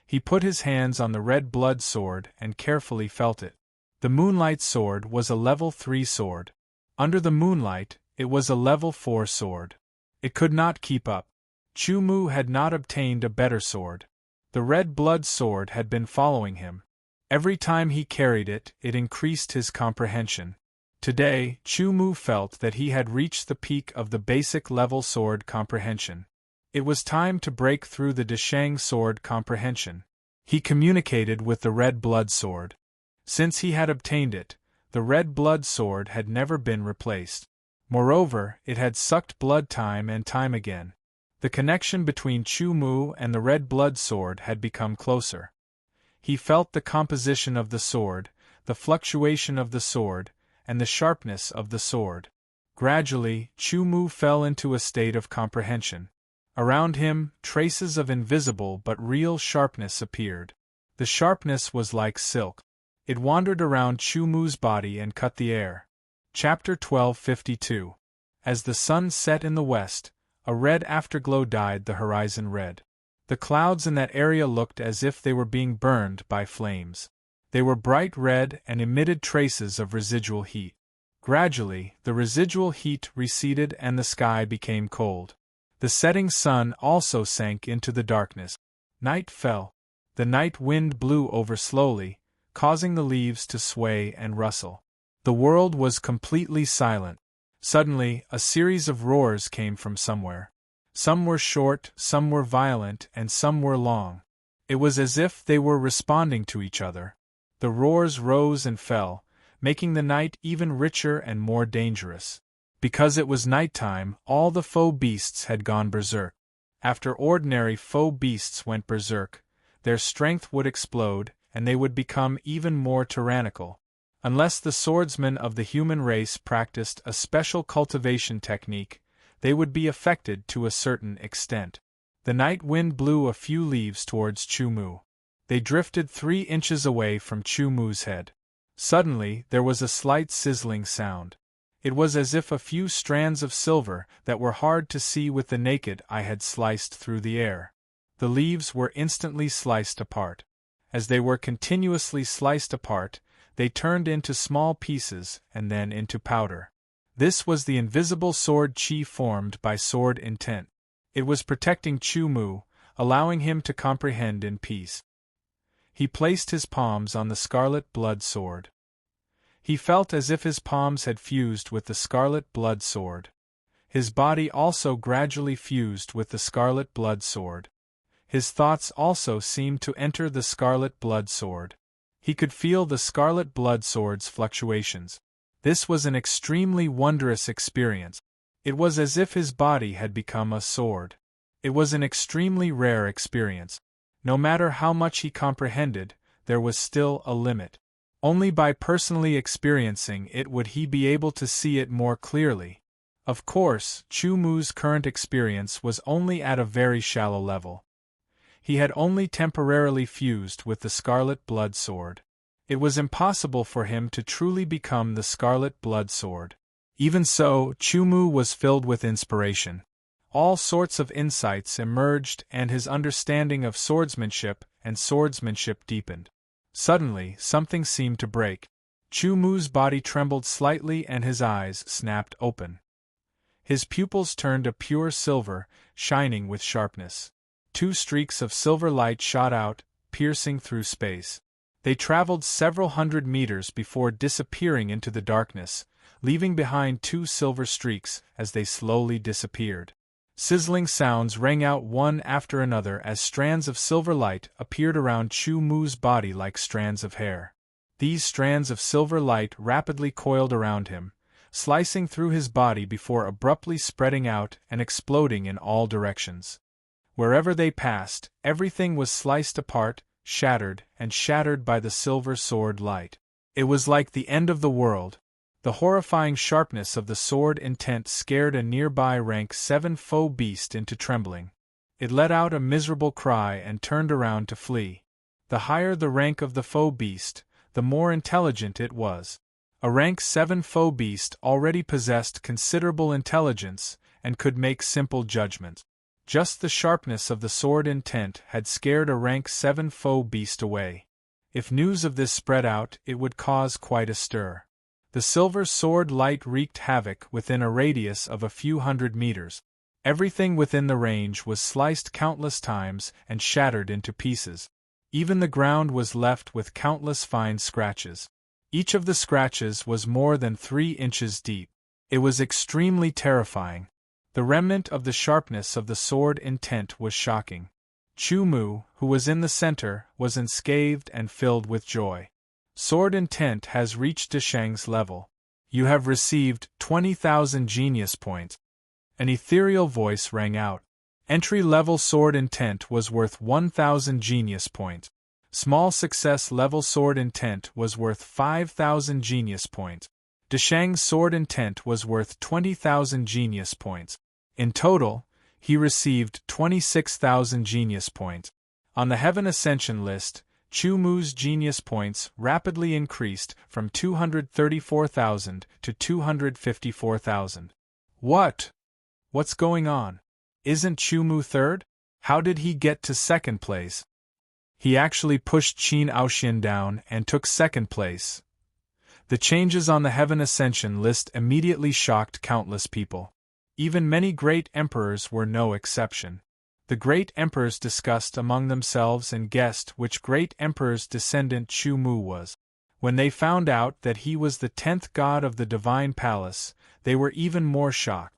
Speaker 1: He put his hands on the red blood sword and carefully felt it. The moonlight sword was a level 3 sword. Under the moonlight, it was a level 4 sword. It could not keep up. Chu Mu had not obtained a better sword. The red blood sword had been following him. Every time he carried it, it increased his comprehension. Today, Chu Mu felt that he had reached the peak of the basic level sword comprehension. It was time to break through the Deshang sword comprehension. He communicated with the red blood sword. Since he had obtained it, the red blood sword had never been replaced. Moreover, it had sucked blood time and time again. The connection between Chu Mu and the red blood sword had become closer. He felt the composition of the sword, the fluctuation of the sword, and the sharpness of the sword. Gradually, Chu Mu fell into a state of comprehension. Around him, traces of invisible but real sharpness appeared. The sharpness was like silk. It wandered around Chu Mu's body and cut the air. Chapter 1252. As the sun set in the west, a red afterglow dyed the horizon red. The clouds in that area looked as if they were being burned by flames. They were bright red and emitted traces of residual heat. Gradually, the residual heat receded and the sky became cold. The setting sun also sank into the darkness. Night fell. The night wind blew over slowly, causing the leaves to sway and rustle. The world was completely silent. Suddenly, a series of roars came from somewhere. Some were short, some were violent, and some were long. It was as if they were responding to each other. The roars rose and fell, making the night even richer and more dangerous. Because it was nighttime, all the foe beasts had gone berserk. After ordinary foe beasts went berserk, their strength would explode, and they would become even more tyrannical. Unless the swordsmen of the human race practiced a special cultivation technique, they would be affected to a certain extent. The night wind blew a few leaves towards Chu Mu. They drifted 3 inches away from Chu Mu's head. Suddenly, there was a slight sizzling sound. It was as if a few strands of silver that were hard to see with the naked eye had sliced through the air. The leaves were instantly sliced apart. As they were continuously sliced apart, they turned into small pieces and then into powder. This was the invisible sword chi formed by sword intent. It was protecting Chu Mu, allowing him to comprehend in peace. He placed his palms on the scarlet blood sword. He felt as if his palms had fused with the scarlet blood sword. His body also gradually fused with the scarlet blood sword. His thoughts also seemed to enter the scarlet blood sword. He could feel the scarlet blood sword's fluctuations. This was an extremely wondrous experience. It was as if his body had become a sword. It was an extremely rare experience. No matter how much he comprehended, there was still a limit. Only by personally experiencing it would he be able to see it more clearly. Of course, Chu Mu's current experience was only at a very shallow level. He had only temporarily fused with the scarlet blood sword. It was impossible for him to truly become the scarlet blood sword. Even so, Chu Mu was filled with inspiration. All sorts of insights emerged and his understanding of swordsmanship deepened. Suddenly, something seemed to break. Chu Mu's body trembled slightly and his eyes snapped open. His pupils turned a pure silver, shining with sharpness. 2 streaks of silver light shot out, piercing through space. They traveled several hundred meters before disappearing into the darkness, leaving behind 2 silver streaks as they slowly disappeared. Sizzling sounds rang out one after another as strands of silver light appeared around Chu Mu's body like strands of hair. These strands of silver light rapidly coiled around him, slicing through his body before abruptly spreading out and exploding in all directions. Wherever they passed, everything was sliced apart, shattered by the silver sword light. It was like the end of the world. The horrifying sharpness of the sword intent scared a nearby rank 7 foe beast into trembling. It let out a miserable cry and turned around to flee. The higher the rank of the foe beast, the more intelligent it was. A rank 7 foe beast already possessed considerable intelligence and could make simple judgments. Just the sharpness of the sword intent had scared a rank 7 foe beast away. If news of this spread out, it would cause quite a stir. The silver sword light wreaked havoc within a radius of a few hundred meters. Everything within the range was sliced countless times and shattered into pieces. Even the ground was left with countless fine scratches. Each of the scratches was more than 3 inches deep. It was extremely terrifying. The remnant of the sharpness of the sword intent was shocking. Chu Mu, who was in the center, was unscathed and filled with joy. Sword intent has reached Deshang's level. You have received 20,000 genius points. An ethereal voice rang out. Entry-level sword intent was worth 1,000 genius points. Small success level sword intent was worth 5,000 genius points. Deshang's sword intent was worth 20,000 genius points. In total, He received 26,000 genius points. On the Heaven Ascension list, Chu Mu's genius points rapidly increased from 234,000 to 254,000. What's going on? Isn't Chu Mu third? How did he get to second place? He actually pushed Qin Aoxian down and took second place. The changes on the Heaven Ascension list immediately shocked countless people. Even many great emperors were no exception. The great emperors discussed among themselves and guessed which great emperor's descendant Chu Mu was. When they found out that he was the 10th god of the Divine Palace, they were even more shocked.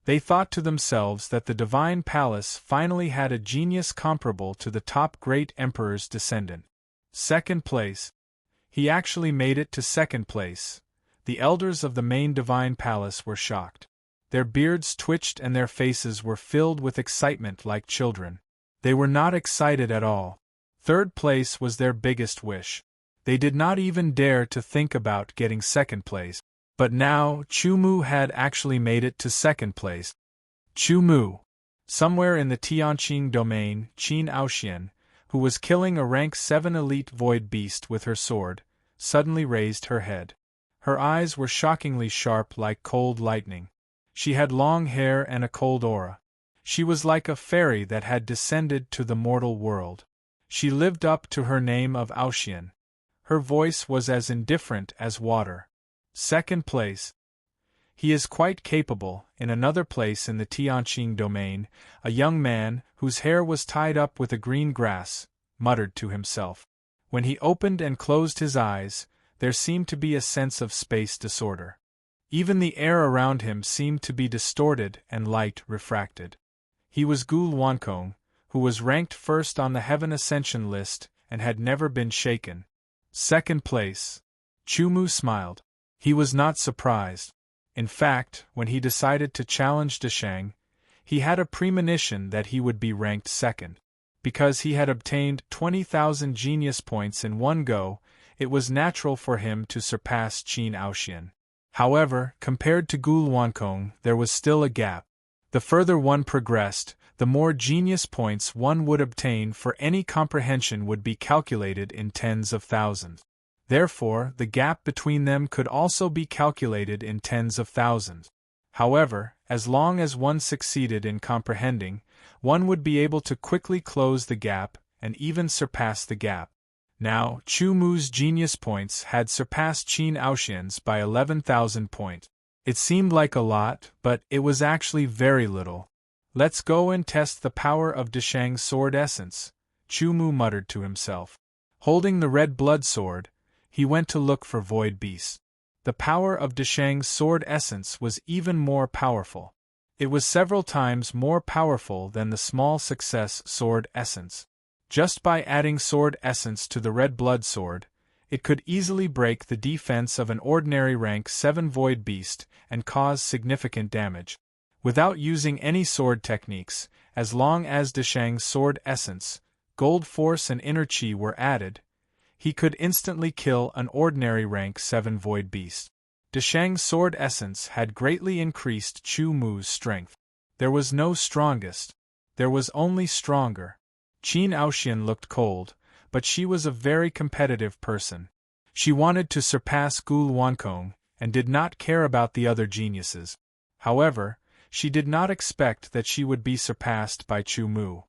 Speaker 1: They thought to themselves that the Divine Palace finally had a genius comparable to the top great emperor's descendant. Second place. He actually made it to second place. The elders of the main Divine Palace were shocked. Their beards twitched and their faces were filled with excitement like children. They were not excited at all. Third place was their biggest wish. They did not even dare to think about getting second place. But now, Chu Mu had actually made it to second place. Chu Mu. Somewhere in the Tianqing domain, Qin Aoxian, who was killing a rank 7 elite void beast with her sword, suddenly raised her head. Her eyes were shockingly sharp like cold lightning. She had long hair and a cold aura. She was like a fairy that had descended to the mortal world. She lived up to her name of Aoxian. Her voice was as indifferent as water. Second place. He is quite capable. In another place in the Tianqing domain, a young man, whose hair was tied up with a green grass, muttered to himself. When he opened and closed his eyes, there seemed to be a sense of space disorder. Even the air around him seemed to be distorted and light refracted. He was Gu Luankong, who was ranked first on the Heaven Ascension list and had never been shaken. Second place. Chu Mu smiled. He was not surprised. In fact, when he decided to challenge Deshang, he had a premonition that he would be ranked second. Because he had obtained 20,000 genius points in one go, it was natural for him to surpass Qin Aoxian. However, compared to Gu Luankong, there was still a gap. The further one progressed, the more genius points one would obtain for any comprehension would be calculated in tens of thousands. Therefore, the gap between them could also be calculated in tens of thousands. However, as long as one succeeded in comprehending, one would be able to quickly close the gap and even surpass the gap. Now, Chu Mu's genius points had surpassed Qin Aoxian's by 11,000 points. It seemed like a lot, but it was actually very little. Let's go and test the power of Deshang's sword essence, Chu Mu muttered to himself. Holding the red blood sword, he went to look for void beasts. The power of Deshang's sword essence was even more powerful. It was several times more powerful than the small success sword essence. Just by adding sword essence to the red blood sword, it could easily break the defense of an ordinary rank 7 void beast and cause significant damage. Without using any sword techniques, as long as Deshang's sword essence, gold force and inner chi were added, he could instantly kill an ordinary rank 7 void beast. Deshang's sword essence had greatly increased Chu Mu's strength. There was no strongest. There was only stronger. Qin Aoxian looked cold, but she was a very competitive person. She wanted to surpass Gu Luankong, and did not care about the other geniuses. However, she did not expect that she would be surpassed by Chu Mu.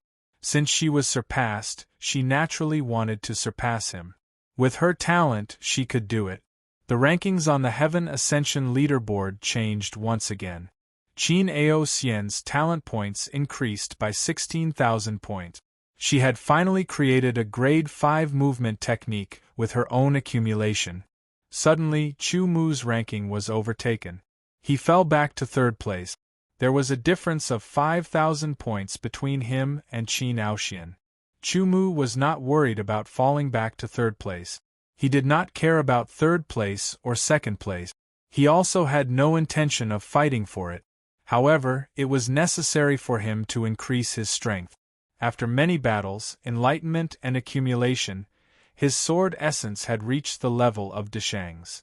Speaker 1: Since she was surpassed, she naturally wanted to surpass him. With her talent, she could do it. The rankings on the Heaven Ascension leaderboard changed once again. Qin Aoxian's talent points increased by 16,000 points. She had finally created a grade 5 movement technique with her own accumulation. Suddenly, Chu Mu's ranking was overtaken. He fell back to third place. There was a difference of 5,000 points between him and Qin Aoxian. Chu Mu was not worried about falling back to third place. He did not care about third place or second place. He also had no intention of fighting for it. However, it was necessary for him to increase his strength. After many battles, enlightenment and accumulation, his sword essence had reached the level of Deshang's.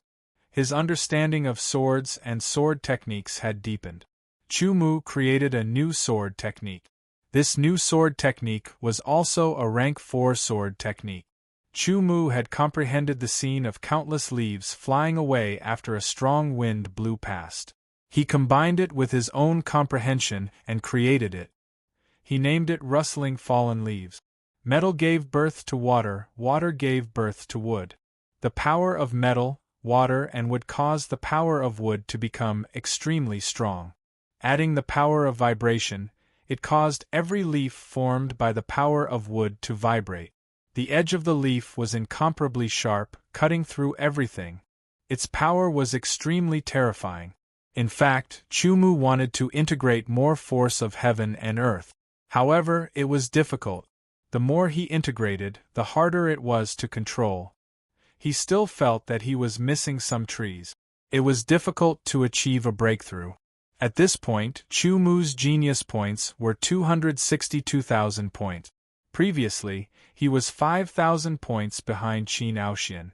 Speaker 1: His understanding of swords and sword techniques had deepened. Chu Mu created a new sword technique. This new sword technique was also a rank 4 sword technique. Chu Mu had comprehended the scene of countless leaves flying away after a strong wind blew past. He combined it with his own comprehension and created it. He named it rustling fallen leaves. Metal gave birth to water, water gave birth to wood. The power of metal, water, and wood caused the power of wood to become extremely strong. Adding the power of vibration, it caused every leaf formed by the power of wood to vibrate. The edge of the leaf was incomparably sharp, cutting through everything. Its power was extremely terrifying. In fact, Chu Mu wanted to integrate more force of heaven and earth. However, it was difficult. The more he integrated, the harder it was to control. He still felt that he was missing some trees. It was difficult to achieve a breakthrough. At this point, Chu Mu's genius points were 262,000 points. Previously, he was 5,000 points behind Qin Aoxian.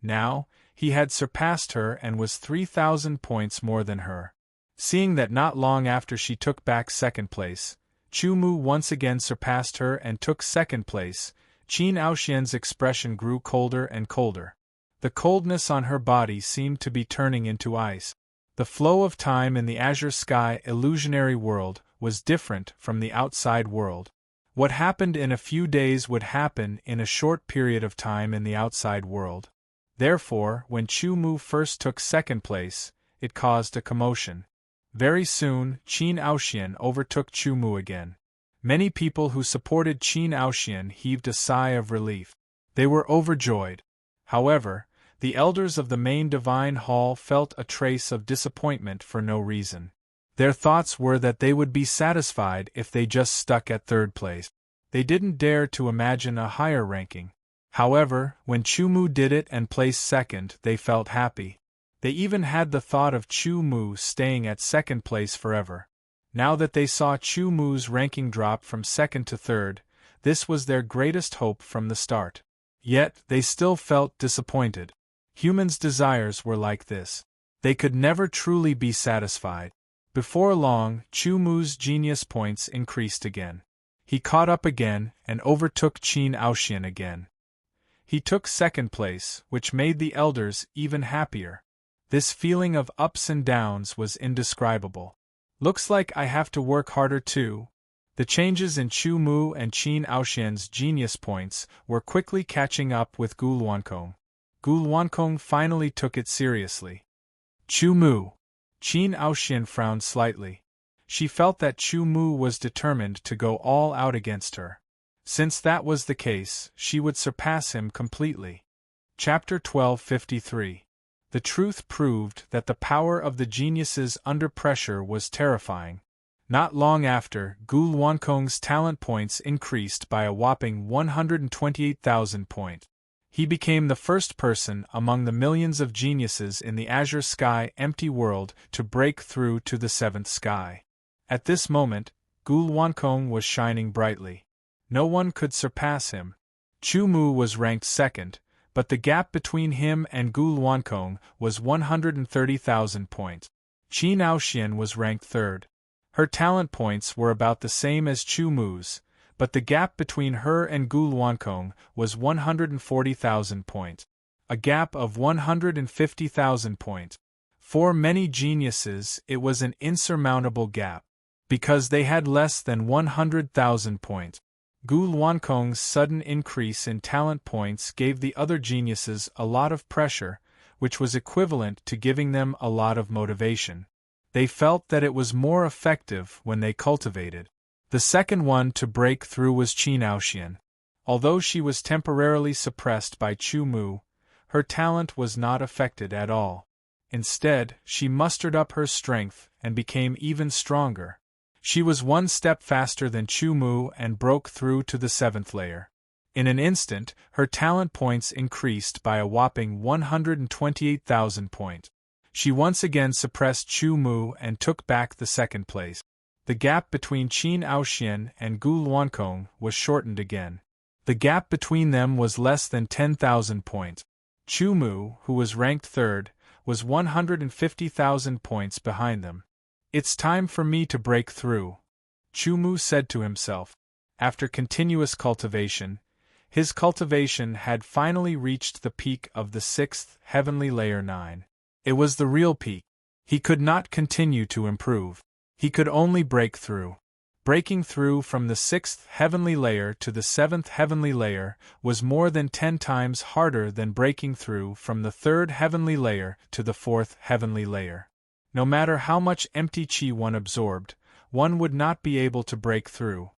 Speaker 1: Now, he had surpassed her and was 3,000 points more than her. Seeing that not long after she took back second place, Chu Mu once again surpassed her and took second place, Qin Aoxian's expression grew colder and colder. The coldness on her body seemed to be turning into ice. The flow of time in the azure sky illusionary world was different from the outside world. What happened in a few days would happen in a short period of time in the outside world. Therefore, when Chu Mu first took second place, it caused a commotion. Very soon, Qin Aoxian overtook Chu Mu again. Many people who supported Qin Aoxian heaved a sigh of relief. They were overjoyed. However, the elders of the main divine hall felt a trace of disappointment for no reason. Their thoughts were that they would be satisfied if they just stuck at third place. They didn't dare to imagine a higher ranking. However, when Chu Mu did it and placed second, they felt happy. They even had the thought of Chu Mu staying at second place forever. Now that they saw Chu Mu's ranking drop from second to third, this was their greatest hope from the start. Yet, they still felt disappointed. Humans' desires were like this. They could never truly be satisfied. Before long, Chu Mu's genius points increased again. He caught up again and overtook Qin Aoxian again. He took second place, which made the elders even happier. This feeling of ups and downs was indescribable. Looks like I have to work harder too. The changes in Chu Mu and Qin Aoxian's genius points were quickly catching up with Gu Luankong. Gu Luankong finally took it seriously. Chu Mu. Qin Aoxian frowned slightly. She felt that Chu Mu was determined to go all out against her. Since that was the case, she would surpass him completely. Chapter 1253. The truth proved that the power of the geniuses under pressure was terrifying. Not long after, Gu Luankong's talent points increased by a whopping 128,000 points. He became the first person among the millions of geniuses in the azure sky empty world to break through to the seventh sky. At this moment, Gu Luankong was shining brightly. No one could surpass him. Chu Mu was ranked second, but the gap between him and Gu Luankong was 130,000 points. Qin Aoxian was ranked third. Her talent points were about the same as Chu Mu's, but the gap between her and Gu Luankong was 140,000 points. A gap of 150,000 points. For many geniuses, it was an insurmountable gap, because they had less than 100,000 points. Gu Luankong's sudden increase in talent points gave the other geniuses a lot of pressure, which was equivalent to giving them a lot of motivation. They felt that it was more effective when they cultivated. The second one to break through was Qin Aoxian. Although she was temporarily suppressed by Chu Mu, her talent was not affected at all. Instead, she mustered up her strength and became even stronger. She was one step faster than Chu Mu and broke through to the seventh layer. In an instant, her talent points increased by a whopping 128,000 points. She once again suppressed Chu Mu and took back the second place. The gap between Qin Aoxian and Gu Luankong was shortened again. The gap between them was less than 10,000 points. Chu Mu, who was ranked third, was 150,000 points behind them. It's time for me to break through, Chu Mu said to himself. After continuous cultivation, his cultivation had finally reached the peak of the 6th heavenly layer 9. It was the real peak. He could not continue to improve. He could only break through. Breaking through from the 6th heavenly layer to the 7th heavenly layer was more than 10 times harder than breaking through from the 3rd heavenly layer to the 4th heavenly layer. No matter how much empty chi one absorbed, one would not be able to break through.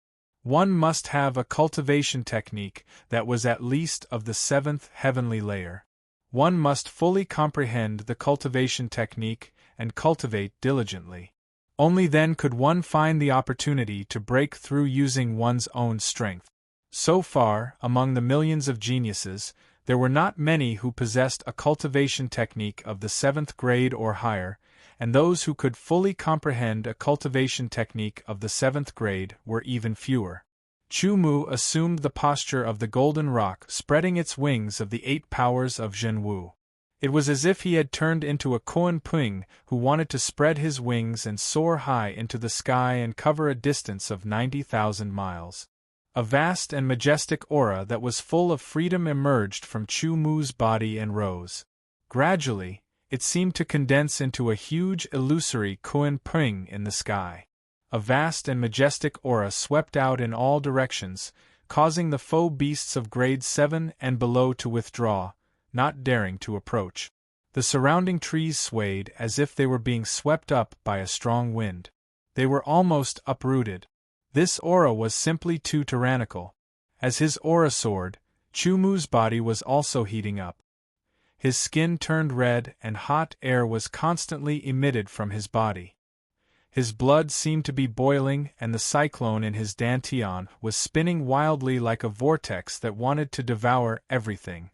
Speaker 1: One must have a cultivation technique that was at least of the 7th heavenly layer. One must fully comprehend the cultivation technique and cultivate diligently. Only then could one find the opportunity to break through using one's own strength. So far, among the millions of geniuses, there were not many who possessed a cultivation technique of the 7th grade or higher, and those who could fully comprehend a cultivation technique of the 7th grade were even fewer. Chu Mu assumed the posture of the golden rock, spreading its wings of the 8 powers of Zhenwu. It was as if he had turned into a Kuan Ping who wanted to spread his wings and soar high into the sky and cover a distance of 90,000 miles. A vast and majestic aura that was full of freedom emerged from Chu Mu's body and rose. Gradually, it seemed to condense into a huge illusory Kuan Ping in the sky. A vast and majestic aura swept out in all directions, causing the foe beasts of grade 7 and below to withdraw, not daring to approach. The surrounding trees swayed as if they were being swept up by a strong wind. They were almost uprooted. This aura was simply too tyrannical. As his aura soared, Chu Mu's body was also heating up. His skin turned red and hot air was constantly emitted from his body. His blood seemed to be boiling and the cyclone in his dantian was spinning wildly like a vortex that wanted to devour everything.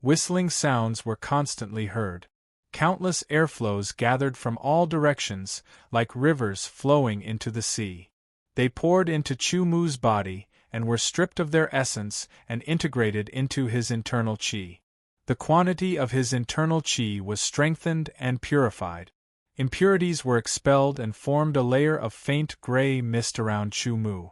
Speaker 1: Whistling sounds were constantly heard. Countless airflows gathered from all directions, like rivers flowing into the sea. They poured into Chu Mu's body, and were stripped of their essence and integrated into his internal chi. The quantity of his internal chi was strengthened and purified. Impurities were expelled and formed a layer of faint gray mist around Chu Mu.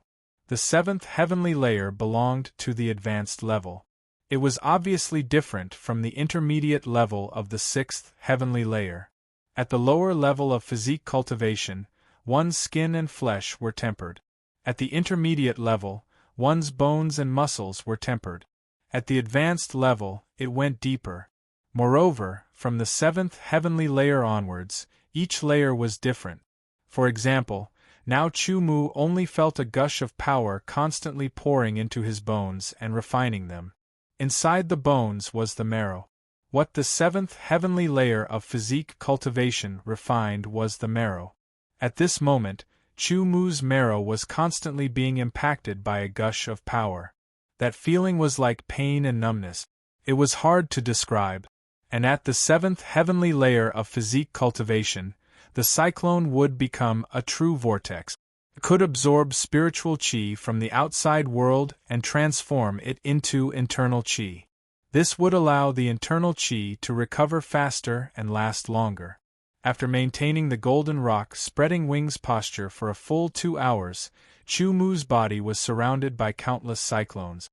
Speaker 1: The 7th heavenly layer belonged to the advanced level. It was obviously different from the intermediate level of the 6th heavenly layer. At the lower level of physique cultivation, one's skin and flesh were tempered. At the intermediate level, one's bones and muscles were tempered. At the advanced level, it went deeper. Moreover, from the 7th heavenly layer onwards, each layer was different. For example, now Chu Mu only felt a gush of power constantly pouring into his bones and refining them. Inside the bones was the marrow. What the 7th heavenly layer of physique cultivation refined was the marrow. At this moment, Chu Mu's marrow was constantly being impacted by a gush of power. That feeling was like pain and numbness. It was hard to describe. And at the 7th heavenly layer of physique cultivation, the cyclone would become a true vortex. It could absorb spiritual chi from the outside world and transform it into internal chi. This would allow the internal chi to recover faster and last longer. After maintaining the golden rock spreading wings posture for a full 2 hours, Chu Mu's body was surrounded by countless cyclones.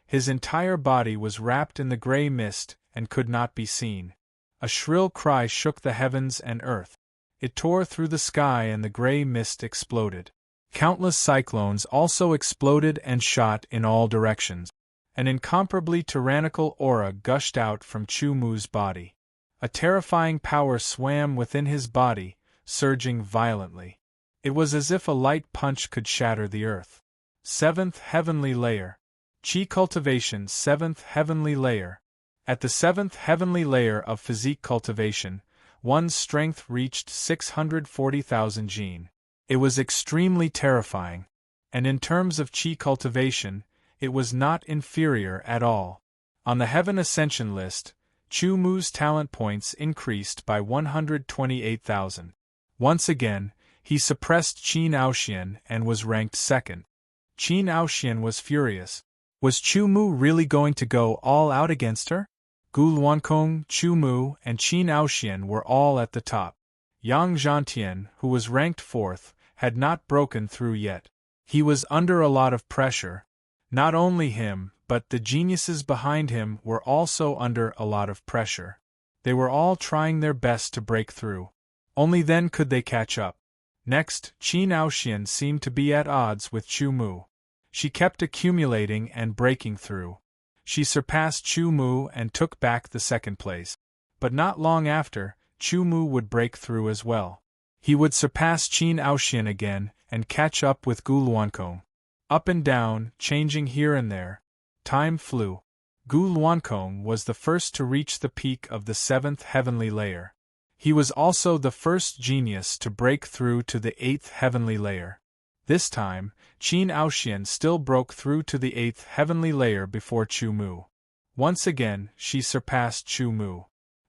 Speaker 1: His entire body was wrapped in the gray mist and could not be seen. A shrill cry shook the heavens and earth. It tore through the sky and the gray mist exploded. Countless cyclones also exploded and shot in all directions. An incomparably tyrannical aura gushed out from Chu Mu's body. A terrifying power swam within his body, surging violently. It was as if a light punch could shatter the earth. 7th heavenly layer. Chi cultivation 7th heavenly layer. At the 7th heavenly layer of physique cultivation, one's strength reached 640,000 jin. It was extremely terrifying. And in terms of chi cultivation, it was not inferior at all. On the Heaven Ascension list, Chu Mu's talent points increased by 128,000. Once again, he suppressed Qin Aoxian and was ranked second. Qin Aoxian was furious. Was Chu Mu really going to go all out against her? Gu Luankong, Chu Mu, and Qin Aoxian were all at the top. Yang Zhantian, who was ranked 4th, had not broken through yet. He was under a lot of pressure. Not only him, but the geniuses behind him were also under a lot of pressure. They were all trying their best to break through. Only then could they catch up. Next, Qin Aoxian seemed to be at odds with Chu Mu. She kept accumulating and breaking through. She surpassed Chu Mu and took back the 2nd place. But not long after, Chu Mu would break through as well. He would surpass Qin Aoxian again and catch up with Gu Luankong. Up and down, changing here and there. Time flew. Gu Luankong was the first to reach the peak of the 7th heavenly layer. He was also the first genius to break through to the 8th heavenly layer. This time, Qin Aoxian still broke through to the 8th heavenly layer before Chu Mu. Once again, she surpassed Chu Mu.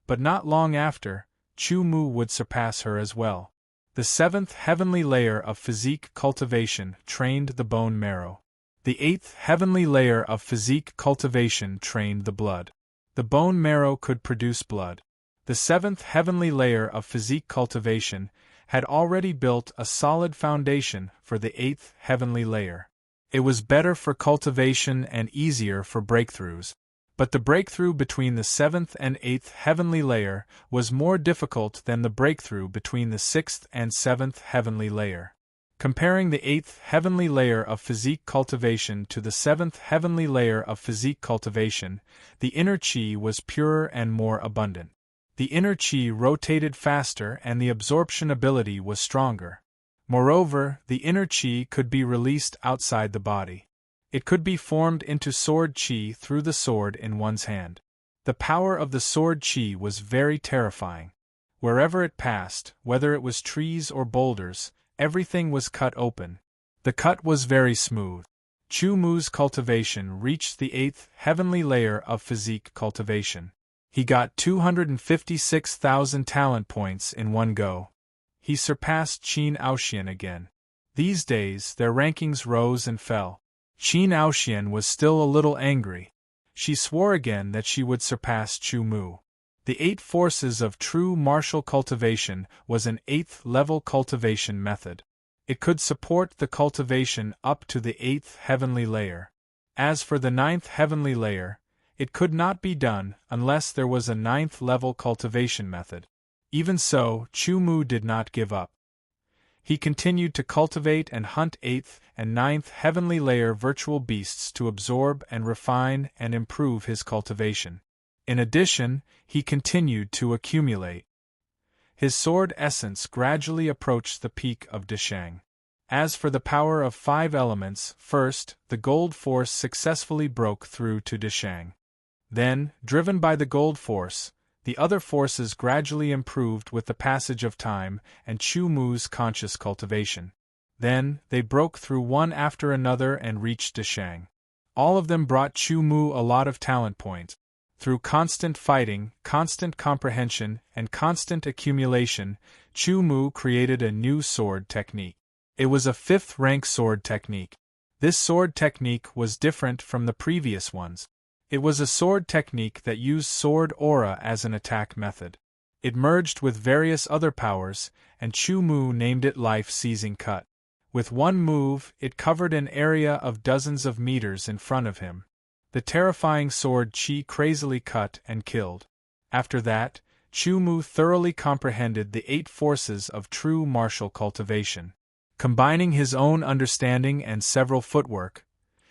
Speaker 1: But not long after, Chu Mu would surpass her as well. The 7th heavenly layer of physique cultivation trained the bone marrow. The 8th heavenly layer of physique cultivation trained the blood. The bone marrow could produce blood. The 7th heavenly layer of physique cultivation had already built a solid foundation for the 8th heavenly layer. It was better for cultivation and easier for breakthroughs. But the breakthrough between the 7th and 8th heavenly layer was more difficult than the breakthrough between the 6th and 7th heavenly layer. Comparing the 8th heavenly layer of physique cultivation to the 7th heavenly layer of physique cultivation, the inner qi was purer and more abundant. The inner qi rotated faster and the absorption ability was stronger. Moreover, the inner qi could be released outside the body. It could be formed into sword qi through the sword in one's hand. The power of the sword qi was very terrifying. Wherever it passed, whether it was trees or boulders, everything was cut open. The cut was very smooth. Chu Mu's cultivation reached the 8th heavenly layer of physique cultivation. He got 256,000 talent points in one go. He surpassed Qin Aoxian again. These days, their rankings rose and fell. Qin Aoxian was still a little angry. She swore again that she would surpass Chu Mu. The 8 forces of true martial cultivation was an 8th level cultivation method. It could support the cultivation up to the 8th heavenly layer. As for the 9th heavenly layer, it could not be done unless there was a 9th level cultivation method. Even so, Chu Mu did not give up. He continued to cultivate and hunt 8th and 9th heavenly layer virtual beasts to absorb and refine and improve his cultivation. In addition, he continued to accumulate. His sword essence gradually approached the peak of Deshang. As for the power of 5 elements, first, the gold force successfully broke through to Deshang. Then, driven by the gold force, the other forces gradually improved with the passage of time and Chu Mu's conscious cultivation. Then, they broke through one after another and reached Deshang. All of them brought Chu Mu a lot of talent points. Through constant fighting, constant comprehension, and constant accumulation, Chu Mu created a new sword technique. It was a 5th rank sword technique. This sword technique was different from the previous ones. It was a sword technique that used sword aura as an attack method. It merged with various other powers, and Chu Mu named it Life-Seizing Cut. With one move, it covered an area of dozens of meters in front of him. The terrifying sword Qi crazily cut and killed. After that, Chu Mu thoroughly comprehended the 8 forces of true martial cultivation. Combining his own understanding and several footwork,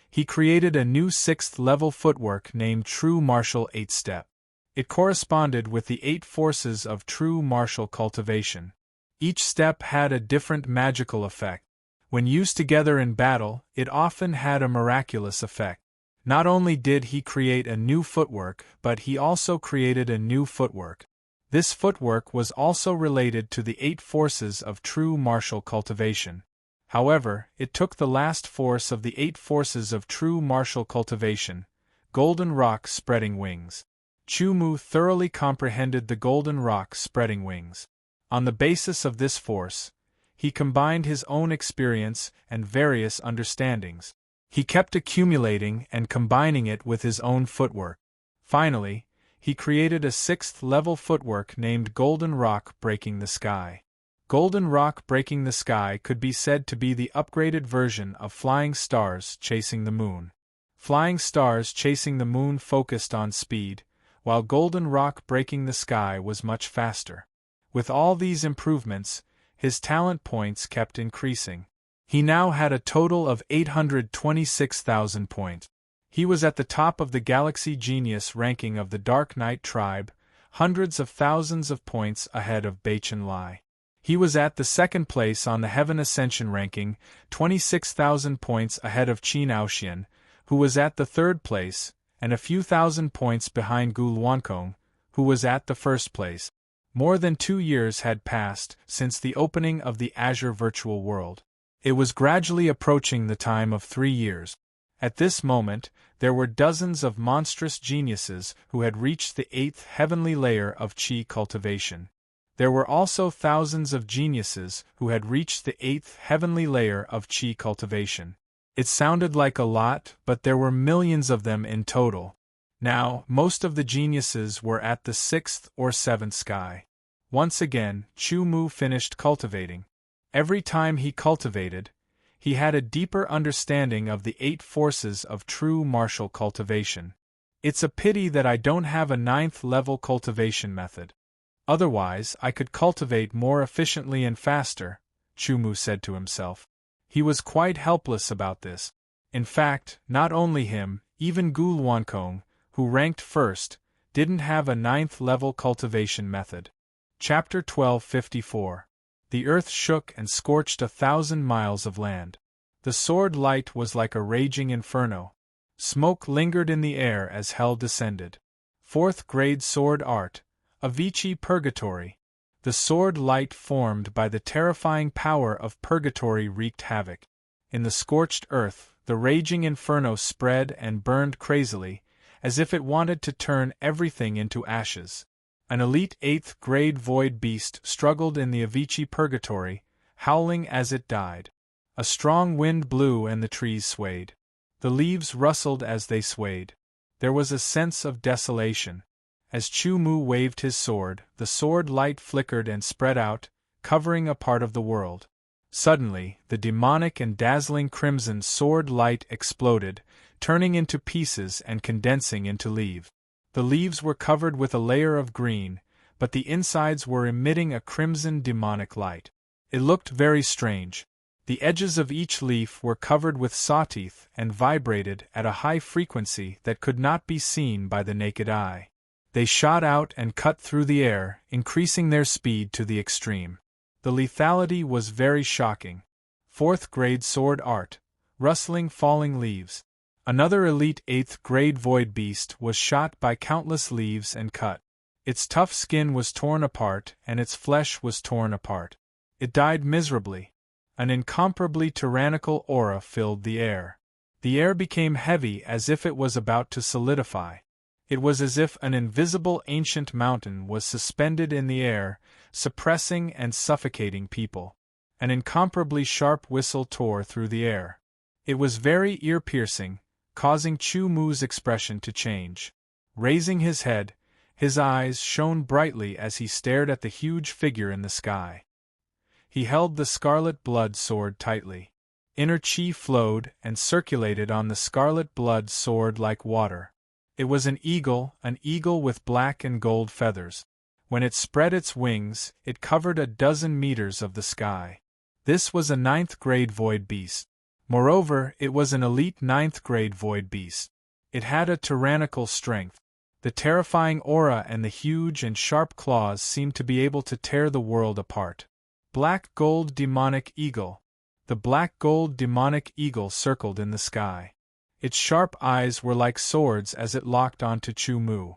Speaker 1: he created a new 6th level footwork named True Martial 8-Step. It corresponded with the 8 forces of true martial cultivation. Each step had a different magical effect. When used together in battle, it often had a miraculous effect. Not only did he create a new footwork, but he also created a new footwork. This footwork was also related to the 8 forces of true martial cultivation. However, it took the last force of the 8 forces of true martial cultivation, Golden Rock Spreading Wings. Chu Mu thoroughly comprehended the Golden Rock Spreading Wings. On the basis of this force, he combined his own experience and various understandings. He kept accumulating and combining it with his own footwork. Finally, he created a 6th level footwork named Golden Rock Breaking the Sky. Golden rock breaking the sky could be said to be the upgraded version of flying stars chasing the moon. Flying stars chasing the moon focused on speed, while golden rock breaking the sky was much faster. With all these improvements, his talent points kept increasing. He now had a total of 826,000 points. He was at the top of the Galaxy Genius ranking of the Dark Knight tribe, hundreds of thousands of points ahead of Baichen Lai. He was at the second place on the Heaven Ascension ranking, 26,000 points ahead of Qin Aoxian, who was at the third place, and a few thousand points behind Gu Luankong, who was at the first place. More than 2 years had passed since the opening of the Azure Virtual World. It was gradually approaching the time of 3 years. At this moment, there were dozens of monstrous geniuses who had reached the 8th heavenly layer of Qi cultivation. There were also thousands of geniuses who had reached the 8th heavenly layer of Qi cultivation. It sounded like a lot, but there were millions of them in total. Now, most of the geniuses were at the 6th or 7th sky. Once again, Chu Mu finished cultivating. Every time he cultivated, he had a deeper understanding of the 8 forces of true martial cultivation. It's a pity that I don't have a 9th level cultivation method. Otherwise, I could cultivate more efficiently and faster, Chu Mu said to himself. He was quite helpless about this. In fact, not only him, even Gu Luankong, who ranked first, didn't have a 9th level cultivation method. Chapter 1254. The earth shook and scorched 1,000 miles of land. The sword light was like a raging inferno. Smoke lingered in the air as hell descended. 4th grade sword art, Avicii Purgatory. The sword light formed by the terrifying power of purgatory wreaked havoc. In the scorched earth, the raging inferno spread and burned crazily, as if it wanted to turn everything into ashes. An elite 8th grade void beast struggled in the Avicii Purgatory, howling as it died. A strong wind blew and the trees swayed. The leaves rustled as they swayed. There was a sense of desolation. As Chu Mu waved his sword, the sword light flickered and spread out, covering a part of the world. Suddenly, the demonic and dazzling crimson sword light exploded, turning into pieces and condensing into leaves. The leaves were covered with a layer of green, but the insides were emitting a crimson demonic light. It looked very strange. The edges of each leaf were covered with sawteeth and vibrated at a high frequency that could not be seen by the naked eye. They shot out and cut through the air, increasing their speed to the extreme. The lethality was very shocking. 4th grade sword art, rustling falling leaves. Another elite 8th grade void beast was shot by countless leaves and cut. Its tough skin was torn apart and its flesh was torn apart. It died miserably. An incomparably tyrannical aura filled the air. The air became heavy as if it was about to solidify. It was as if an invisible ancient mountain was suspended in the air, suppressing and suffocating people. An incomparably sharp whistle tore through the air. It was very ear-piercing, causing Chu Mu's expression to change. Raising his head, his eyes shone brightly as he stared at the huge figure in the sky. He held the scarlet blood sword tightly. Inner chi flowed and circulated on the scarlet blood sword like water. It was an eagle with black and gold feathers. When it spread its wings, it covered a dozen meters of the sky. This was a 9th grade void beast. Moreover, it was an elite 9th grade void beast. It had a tyrannical strength. The terrifying aura and the huge and sharp claws seemed to be able to tear the world apart. Black gold demonic eagle. The black gold demonic eagle circled in the sky. Its sharp eyes were like swords as it locked onto Chu Mu.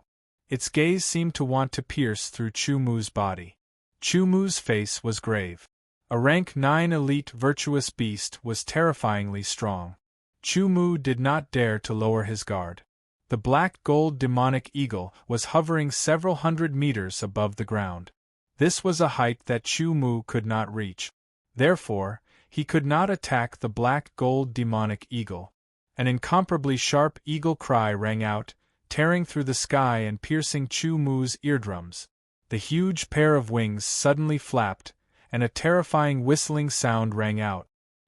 Speaker 1: Its gaze seemed to want to pierce through Chu Mu's body. Chu Mu's face was grave. A rank 9 elite virtuous beast was terrifyingly strong. Chu Mu did not dare to lower his guard. The black gold demonic eagle was hovering several hundred meters above the ground. This was a height that Chu Mu could not reach. Therefore, he could not attack the black gold demonic eagle. An incomparably sharp eagle cry rang out, tearing through the sky and piercing Chu Mu's eardrums. The huge pair of wings suddenly flapped, and a terrifying whistling sound rang out.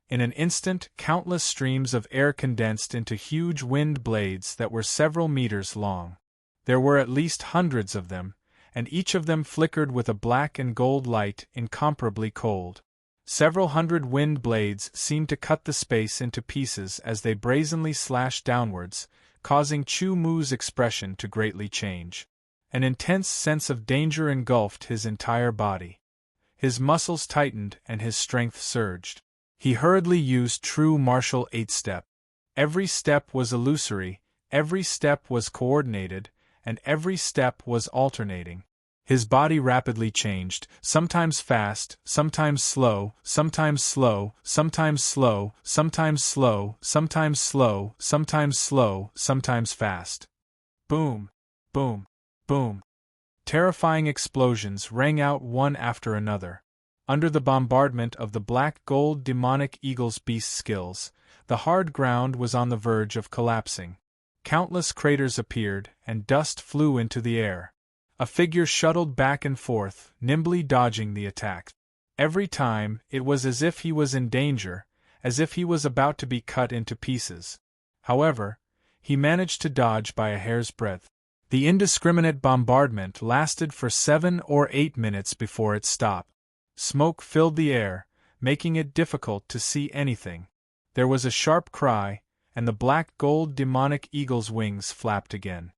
Speaker 1: In an instant, countless streams of air condensed into huge wind blades that were several meters long. There were at least hundreds of them, and each of them flickered with a black and gold light incomparably cold. Several hundred wind blades seemed to cut the space into pieces as they brazenly slashed downwards, causing Chu Mu's expression to greatly change. An intense sense of danger engulfed his entire body. His muscles tightened and his strength surged. He hurriedly used true martial 8-step. Every step was illusory, every step was coordinated, and every step was alternating. His body rapidly changed, sometimes fast, sometimes slow, sometimes slow, sometimes slow, sometimes slow, sometimes slow, sometimes slow, sometimes fast. Boom! Boom! Boom! Terrifying explosions rang out one after another. Under the bombardment of the black gold demonic eagle's beast skills, the hard ground was on the verge of collapsing. Countless craters appeared, and dust flew into the air. A figure shuttled back and forth, nimbly dodging the attack. Every time, it was as if he was in danger, as if he was about to be cut into pieces. However, he managed to dodge by a hair's breadth. The indiscriminate bombardment lasted for 7 or 8 minutes before it stopped. Smoke filled the air, making it difficult to see anything. There was a sharp cry, and the black gold demonic eagle's wings flapped again.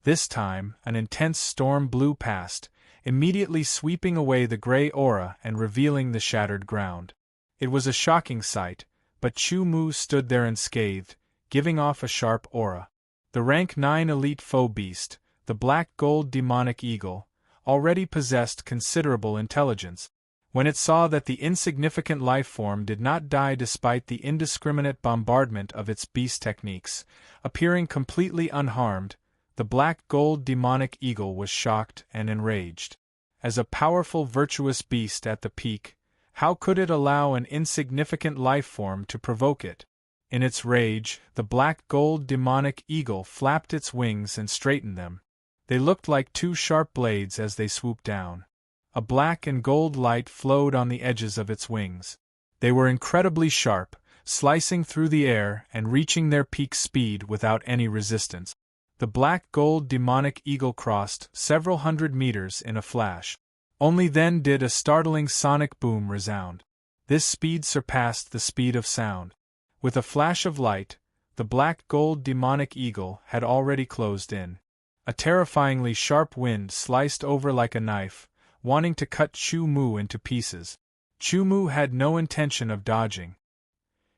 Speaker 1: This time, an intense storm blew past, immediately sweeping away the gray aura and revealing the shattered ground. It was a shocking sight, but Chu Mu stood there unscathed, giving off a sharp aura. The rank 9 elite foe beast, the black gold demonic eagle, already possessed considerable intelligence. When it saw that the insignificant life form did not die despite the indiscriminate bombardment of its beast techniques, appearing completely unharmed, the black gold demonic eagle was shocked and enraged. As a powerful virtuous beast at the peak, how could it allow an insignificant life form to provoke it? In its rage, the black gold demonic eagle flapped its wings and straightened them. They looked like 2 sharp blades as they swooped down. A black and gold light flowed on the edges of its wings. They were incredibly sharp, slicing through the air and reaching their peak speed without any resistance. The black gold demonic eagle crossed several hundred meters in a flash. Only then did a startling sonic boom resound. This speed surpassed the speed of sound. With a flash of light, the black gold demonic eagle had already closed in. A terrifyingly sharp wind sliced over like a knife, wanting to cut Chu Mu into pieces. Chu Mu had no intention of dodging.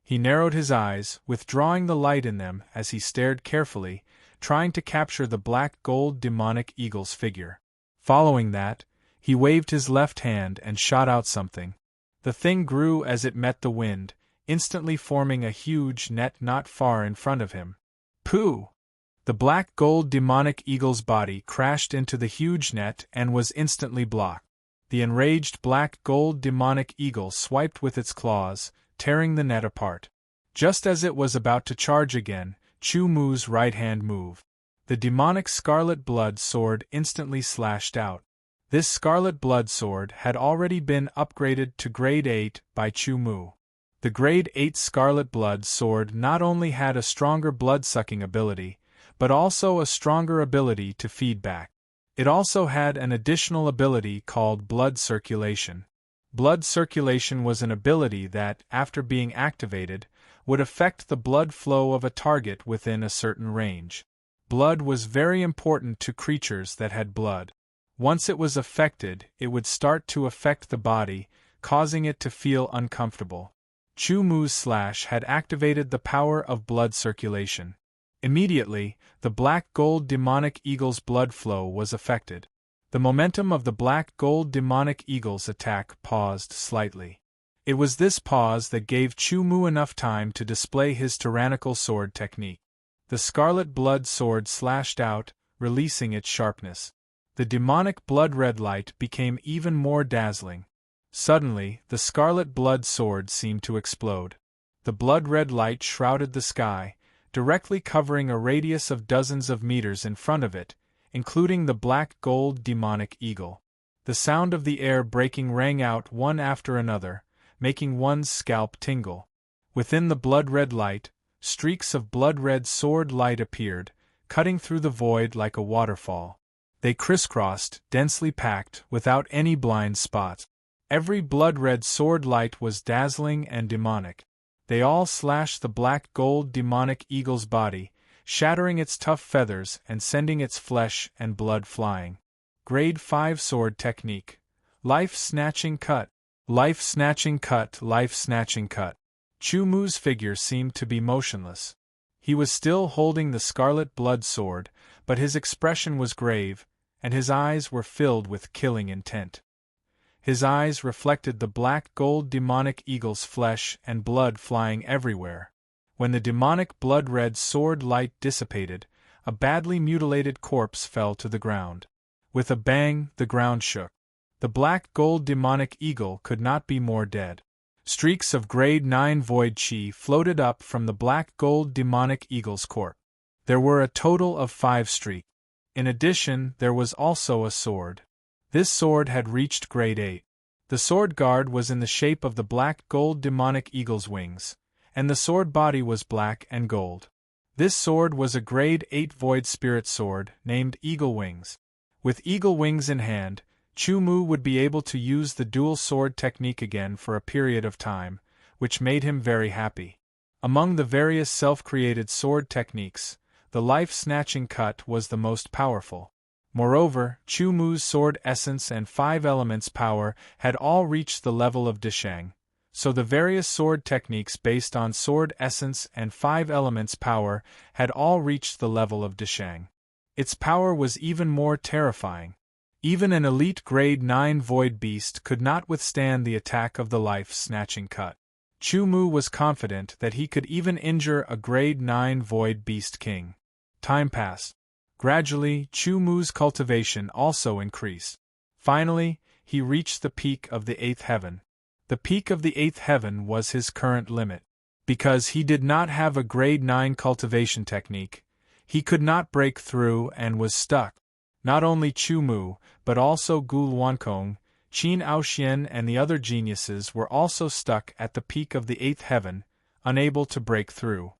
Speaker 1: He narrowed his eyes, withdrawing the light in them as he stared carefully, trying to capture the black gold demonic eagle's figure. Following that, he waved his left hand and shot out something. The thing grew as it met the wind, instantly forming a huge net not far in front of him. Pooh! The black gold demonic eagle's body crashed into the huge net and was instantly blocked. The enraged black gold demonic eagle swiped with its claws, tearing the net apart. Just as it was about to charge again, Chu Mu's right hand moved. The demonic scarlet blood sword instantly slashed out. This scarlet blood sword had already been upgraded to grade 8 by Chu Mu. The grade 8 scarlet blood sword not only had a stronger blood-sucking ability, but also a stronger ability to feed back. It also had an additional ability called blood circulation. Blood circulation was an ability that, after being activated, would affect the blood flow of a target within a certain range. Blood was very important to creatures that had blood. Once it was affected, it would start to affect the body, causing it to feel uncomfortable. Chu Mu's slash had activated the power of blood circulation. Immediately, the black gold demonic eagle's blood flow was affected. The momentum of the black gold demonic eagle's attack paused slightly. It was this pause that gave Chu Mu enough time to display his tyrannical sword technique. The scarlet blood sword slashed out, releasing its sharpness. The demonic blood-red light became even more dazzling. Suddenly, the scarlet blood sword seemed to explode. The blood-red light shrouded the sky, directly covering a radius of dozens of meters in front of it, including the black gold demonic eagle. The sound of the air breaking rang out one after another, making one's scalp tingle. Within the blood-red light, streaks of blood-red sword light appeared, cutting through the void like a waterfall. They crisscrossed, densely packed, without any blind spots. Every blood-red sword light was dazzling and demonic. They all slashed the black-gold demonic eagle's body, shattering its tough feathers and sending its flesh and blood flying. Grade 5 Sword Technique. Life-snatching cut. Life-snatching cut. Life-snatching cut. Chu Mu's figure seemed to be motionless. He was still holding the scarlet blood sword, but his expression was grave, and his eyes were filled with killing intent. His eyes reflected the black-gold demonic eagle's flesh and blood flying everywhere. When the demonic blood-red sword light dissipated, a badly mutilated corpse fell to the ground. With a bang, the ground shook. The black-gold demonic eagle could not be more dead. Streaks of grade 9 void chi floated up from the black-gold demonic eagle's corpse. There were a total of 5 streaks. In addition, there was also a sword. This sword had reached grade 8. The sword guard was in the shape of the black-gold demonic eagle's wings, and the sword body was black and gold. This sword was a grade 8 void spirit sword, named Eagle Wings. With Eagle Wings in hand, Chu Mu would be able to use the dual sword technique again for a period of time, which made him very happy. Among the various self-created sword techniques, the life-snatching cut was the most powerful. Moreover, Chu Mu's sword essence and 5 elements power had all reached the level of Dishang, so the various sword techniques based on sword essence and 5 elements power had all reached the level of Dishang. Its power was even more terrifying. Even an elite grade 9 void beast could not withstand the attack of the life-snatching cut. Chu Mu was confident that he could even injure a grade 9 void beast king. Time passed. Gradually, Chu Mu's cultivation also increased. Finally, he reached the peak of the 8th heaven. The peak of the 8th heaven was his current limit. Because he did not have a grade 9 cultivation technique, he could not break through and was stuck. Not only Chu Mu, but also Gu Luankong, Qin Aoxian and the other geniuses were also stuck at the peak of the 8th heaven, unable to break through.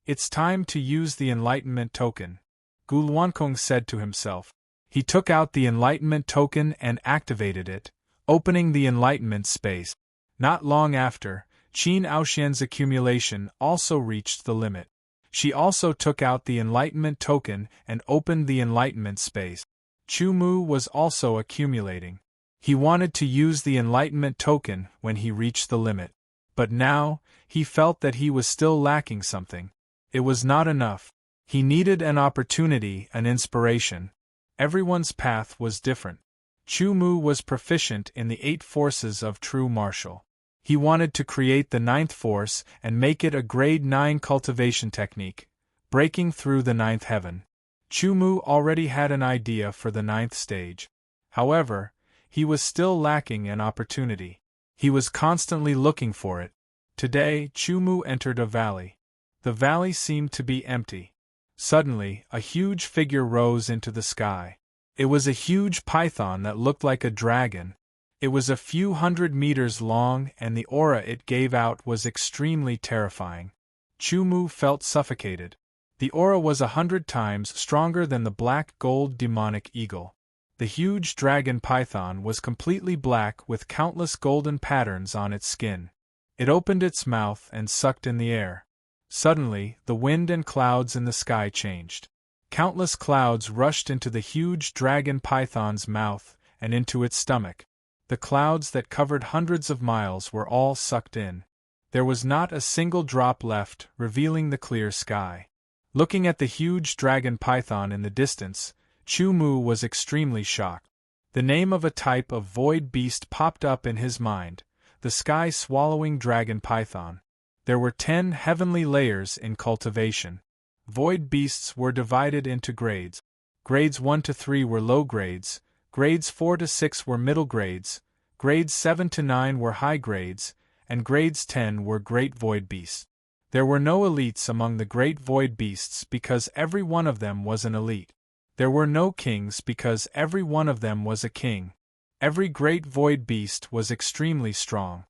Speaker 1: It's time to use the Enlightenment token, Gu Luankong said to himself. He took out the Enlightenment token and activated it, opening the Enlightenment space. Not long after, Qin Aoxian's accumulation also reached the limit. She also took out the Enlightenment token and opened the Enlightenment space. Chu Mu was also accumulating. He wanted to use the Enlightenment token when he reached the limit. But now, he felt that he was still lacking something. It was not enough. He needed an opportunity, an inspiration. Everyone's path was different. Chu Mu was proficient in the 8 forces of true martial. He wanted to create the 9th force and make it a grade 9 cultivation technique, breaking through the 9th heaven. Chu Mu already had an idea for the 9th stage. However, he was still lacking an opportunity. He was constantly looking for it. Today, Chu Mu entered a valley. The valley seemed to be empty. Suddenly, a huge figure rose into the sky. It was a huge python that looked like a dragon. It was a few hundred meters long and the aura it gave out was extremely terrifying. Chu Mu felt suffocated. The aura was 100 times stronger than the black-gold demonic eagle. The huge dragon python was completely black with countless golden patterns on its skin. It opened its mouth and sucked in the air. Suddenly, the wind and clouds in the sky changed. Countless clouds rushed into the huge dragon python's mouth and into its stomach. The clouds that covered hundreds of miles were all sucked in. There was not a single drop left, revealing the clear sky. Looking at the huge dragon python in the distance, Chu Mu was extremely shocked. The name of a type of void beast popped up in his mind, the sky-swallowing dragon python. There were 10 heavenly layers in cultivation. Void beasts were divided into grades. Grades 1 to 3 were low grades, grades 4 to 6 were middle grades, grades 7 to 9 were high grades, and grades 10 were great void beasts. There were no elites among the great void beasts because every one of them was an elite. There were no kings because every one of them was a king. Every great void beast was extremely strong.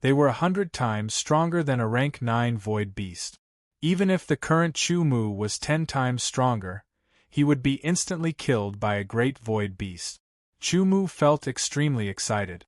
Speaker 1: They were 100 times stronger than a rank 9 void beast. Even if the current Chu Mu was 10 times stronger, he would be instantly killed by a great void beast. Chu Mu felt extremely excited.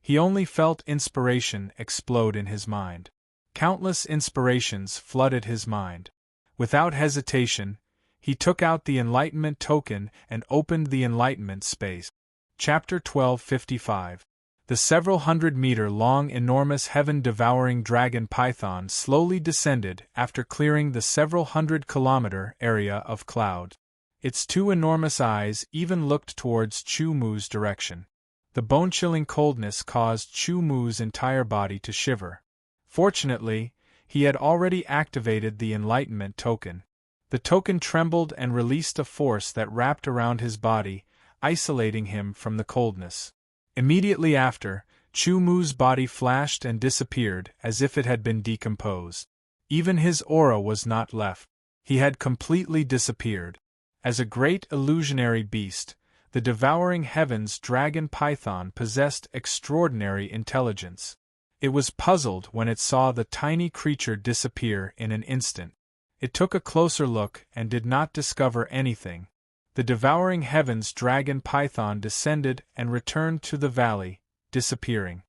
Speaker 1: He only felt inspiration explode in his mind. Countless inspirations flooded his mind. Without hesitation, he took out the enlightenment token and opened the enlightenment space. Chapter 1255. The several hundred-meter-long enormous heaven-devouring dragon python slowly descended after clearing the several hundred-kilometer area of cloud. Its 2 enormous eyes even looked towards Chu Mu's direction. The bone-chilling coldness caused Chu Mu's entire body to shiver. Fortunately, he had already activated the enlightenment token. The token trembled and released a force that wrapped around his body, isolating him from the coldness. Immediately after, Chu Mu's body flashed and disappeared as if it had been decomposed. Even his aura was not left. He had completely disappeared. As a great illusionary beast, the devouring heavens dragon python possessed extraordinary intelligence. It was puzzled when it saw the tiny creature disappear in an instant. It took a closer look and did not discover anything. The devouring heavens dragon python descended and returned to the valley, disappearing.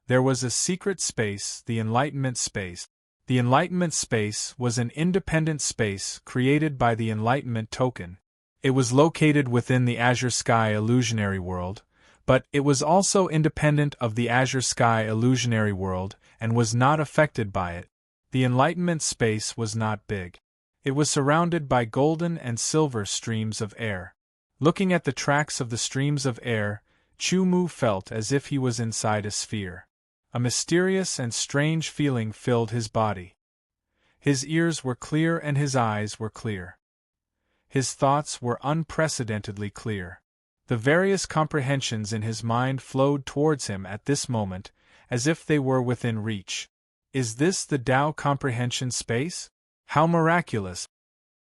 Speaker 1: There was a secret space, the enlightenment space. The enlightenment space was an independent space created by the enlightenment token. It was located within the Azure Sky illusionary world, but it was also independent of the Azure Sky illusionary world and was not affected by it. The enlightenment space was not big. It was surrounded by golden and silver streams of air. Looking at the tracks of the streams of air, Chu Mu felt as if he was inside a sphere. A mysterious and strange feeling filled his body. His ears were clear and his eyes were clear. His thoughts were unprecedentedly clear. The various comprehensions in his mind flowed towards him at this moment, as if they were within reach. Is this the Tao comprehension space? How miraculous!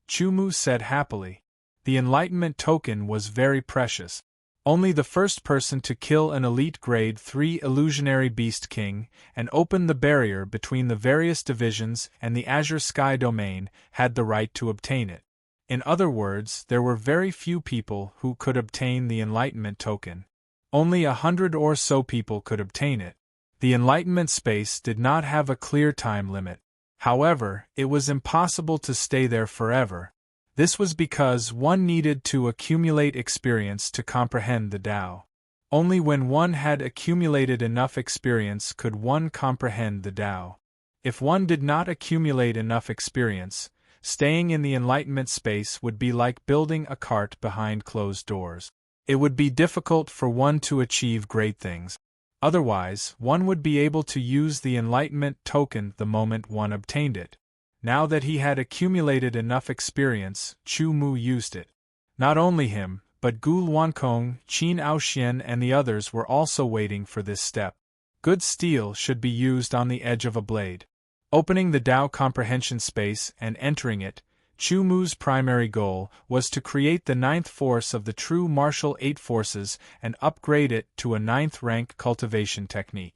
Speaker 1: Chu Mu said happily. The enlightenment token was very precious. Only the first person to kill an elite grade 3 illusionary beast king and open the barrier between the various divisions and the Azure Sky domain had the right to obtain it. In other words, there were very few people who could obtain the enlightenment token. Only 100 or so people could obtain it. The enlightenment space did not have a clear time limit. However, it was impossible to stay there forever. This was because one needed to accumulate experience to comprehend the Tao. Only when one had accumulated enough experience could one comprehend the Tao. If one did not accumulate enough experience, staying in the enlightenment space would be like building a cart behind closed doors. It would be difficult for one to achieve great things. Otherwise, one would be able to use the enlightenment token the moment one obtained it. Now that he had accumulated enough experience, Chu Mu used it. Not only him, but Gu Luankong, Qin Aoxian and the others were also waiting for this step. Good steel should be used on the edge of a blade. Opening the Tao comprehension space and entering it, Chu Mu's primary goal was to create the 9th force of the true martial 8 forces and upgrade it to a 9th rank cultivation technique.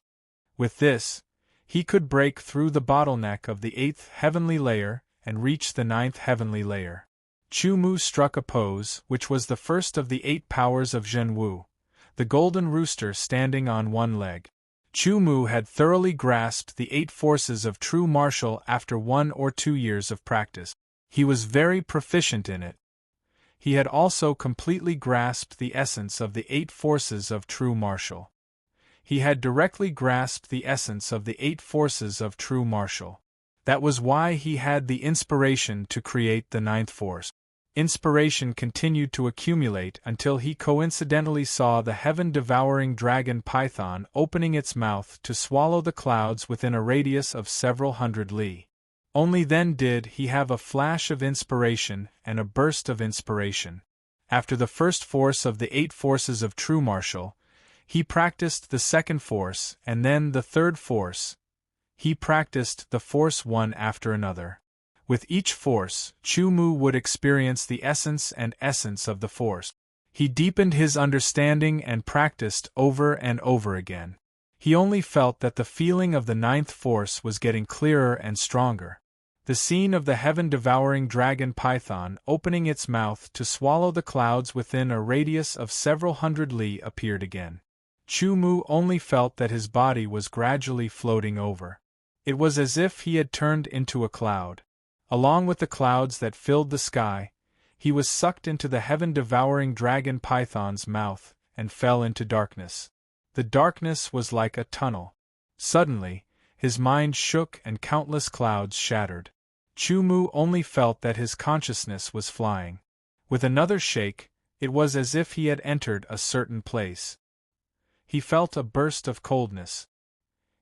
Speaker 1: With this, he could break through the bottleneck of the 8th heavenly layer and reach the 9th heavenly layer. Chu Mu struck a pose which was the first of the 8 powers of Zhenwu, the golden rooster standing on one leg. Chu Mu had thoroughly grasped the 8 forces of true martial after 1 or 2 years of practice. He was very proficient in it. He had also completely grasped the essence of the 8 forces of true martial. He had directly grasped the essence of the 8 forces of true martial. That was why he had the inspiration to create the 9th force. Inspiration continued to accumulate until he coincidentally saw the heaven-devouring dragon python opening its mouth to swallow the clouds within a radius of several hundred li. Only then did he have a flash of inspiration and a burst of inspiration. After the first force of the 8 forces of true martial, he practiced the 2nd force and then the 3rd force. He practiced the force one after another. With each force, Chu Mu would experience the essence of the force. He deepened his understanding and practiced over and over again. He only felt that the feeling of the ninth force was getting clearer and stronger. The scene of the heaven-devouring dragon python opening its mouth to swallow the clouds within a radius of several hundred li appeared again. Chu Mu only felt that his body was gradually floating over. It was as if he had turned into a cloud. Along with the clouds that filled the sky, he was sucked into the heaven-devouring dragon python's mouth and fell into darkness. The darkness was like a tunnel. Suddenly, his mind shook and countless clouds shattered. Chu Mu only felt that his consciousness was flying. With another shake, it was as if he had entered a certain place. He felt a burst of coldness.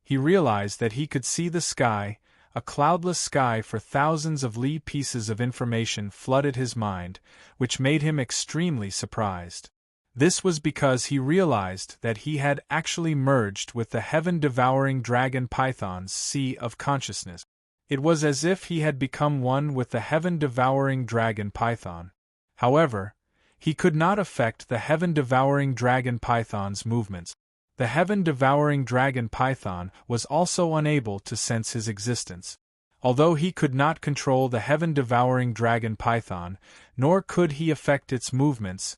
Speaker 1: He realized that he could see the sky, a cloudless sky for thousands of li. Pieces of information flooded his mind, which made him extremely surprised. This was because he realized that he had actually merged with the heaven-devouring dragon python's sea of consciousness. It was as if he had become one with the heaven-devouring dragon python. However, he could not affect the heaven-devouring dragon python's movements. The heaven-devouring dragon python was also unable to sense his existence. Although he could not control the heaven-devouring dragon python, nor could he affect its movements,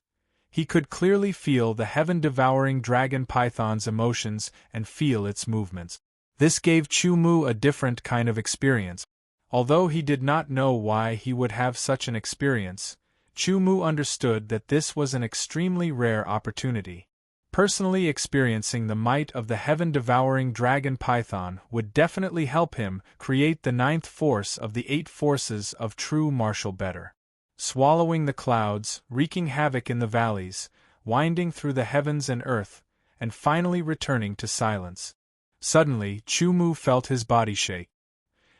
Speaker 1: he could clearly feel the heaven-devouring dragon python's emotions and feel its movements. This gave Chu Mu a different kind of experience. Although he did not know why he would have such an experience, Chu Mu understood that this was an extremely rare opportunity. Personally experiencing the might of the heaven-devouring dragon python would definitely help him create the ninth force of the 8 forces of true martial better. Swallowing the clouds, wreaking havoc in the valleys, winding through the heavens and earth, and finally returning to silence. Suddenly, Chu Mu felt his body shake.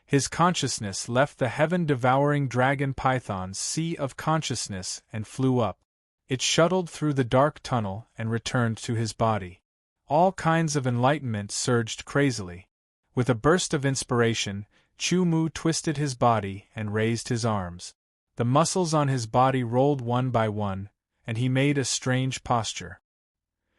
Speaker 1: His consciousness left the heaven-devouring dragon python's sea of consciousness and flew up. It shuttled through the dark tunnel and returned to his body. All kinds of enlightenment surged crazily. With a burst of inspiration, Chu Mu twisted his body and raised his arms. The muscles on his body rolled one by one, and he made a strange posture.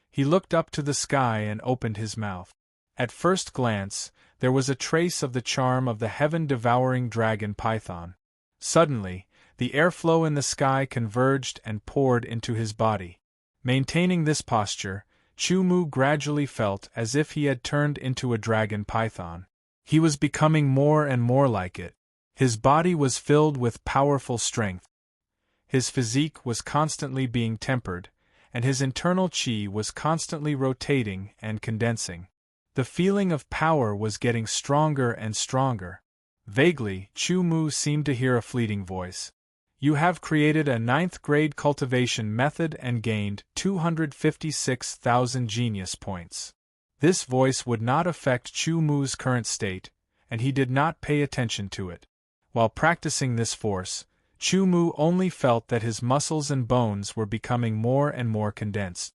Speaker 1: He looked up to the sky and opened his mouth. At first glance, there was a trace of the charm of the heaven-devouring dragon python. Suddenly, the airflow in the sky converged and poured into his body. Maintaining this posture, Chu Mu gradually felt as if he had turned into a dragon python. He was becoming more and more like it. His body was filled with powerful strength. His physique was constantly being tempered, and his internal qi was constantly rotating and condensing. The feeling of power was getting stronger and stronger. Vaguely, Chu Mu seemed to hear a fleeting voice. You have created a 9th grade cultivation method and gained 256,000 genius points. This voice would not affect Chu Mu's current state, and he did not pay attention to it. While practicing this force, Chu Mu only felt that his muscles and bones were becoming more and more condensed.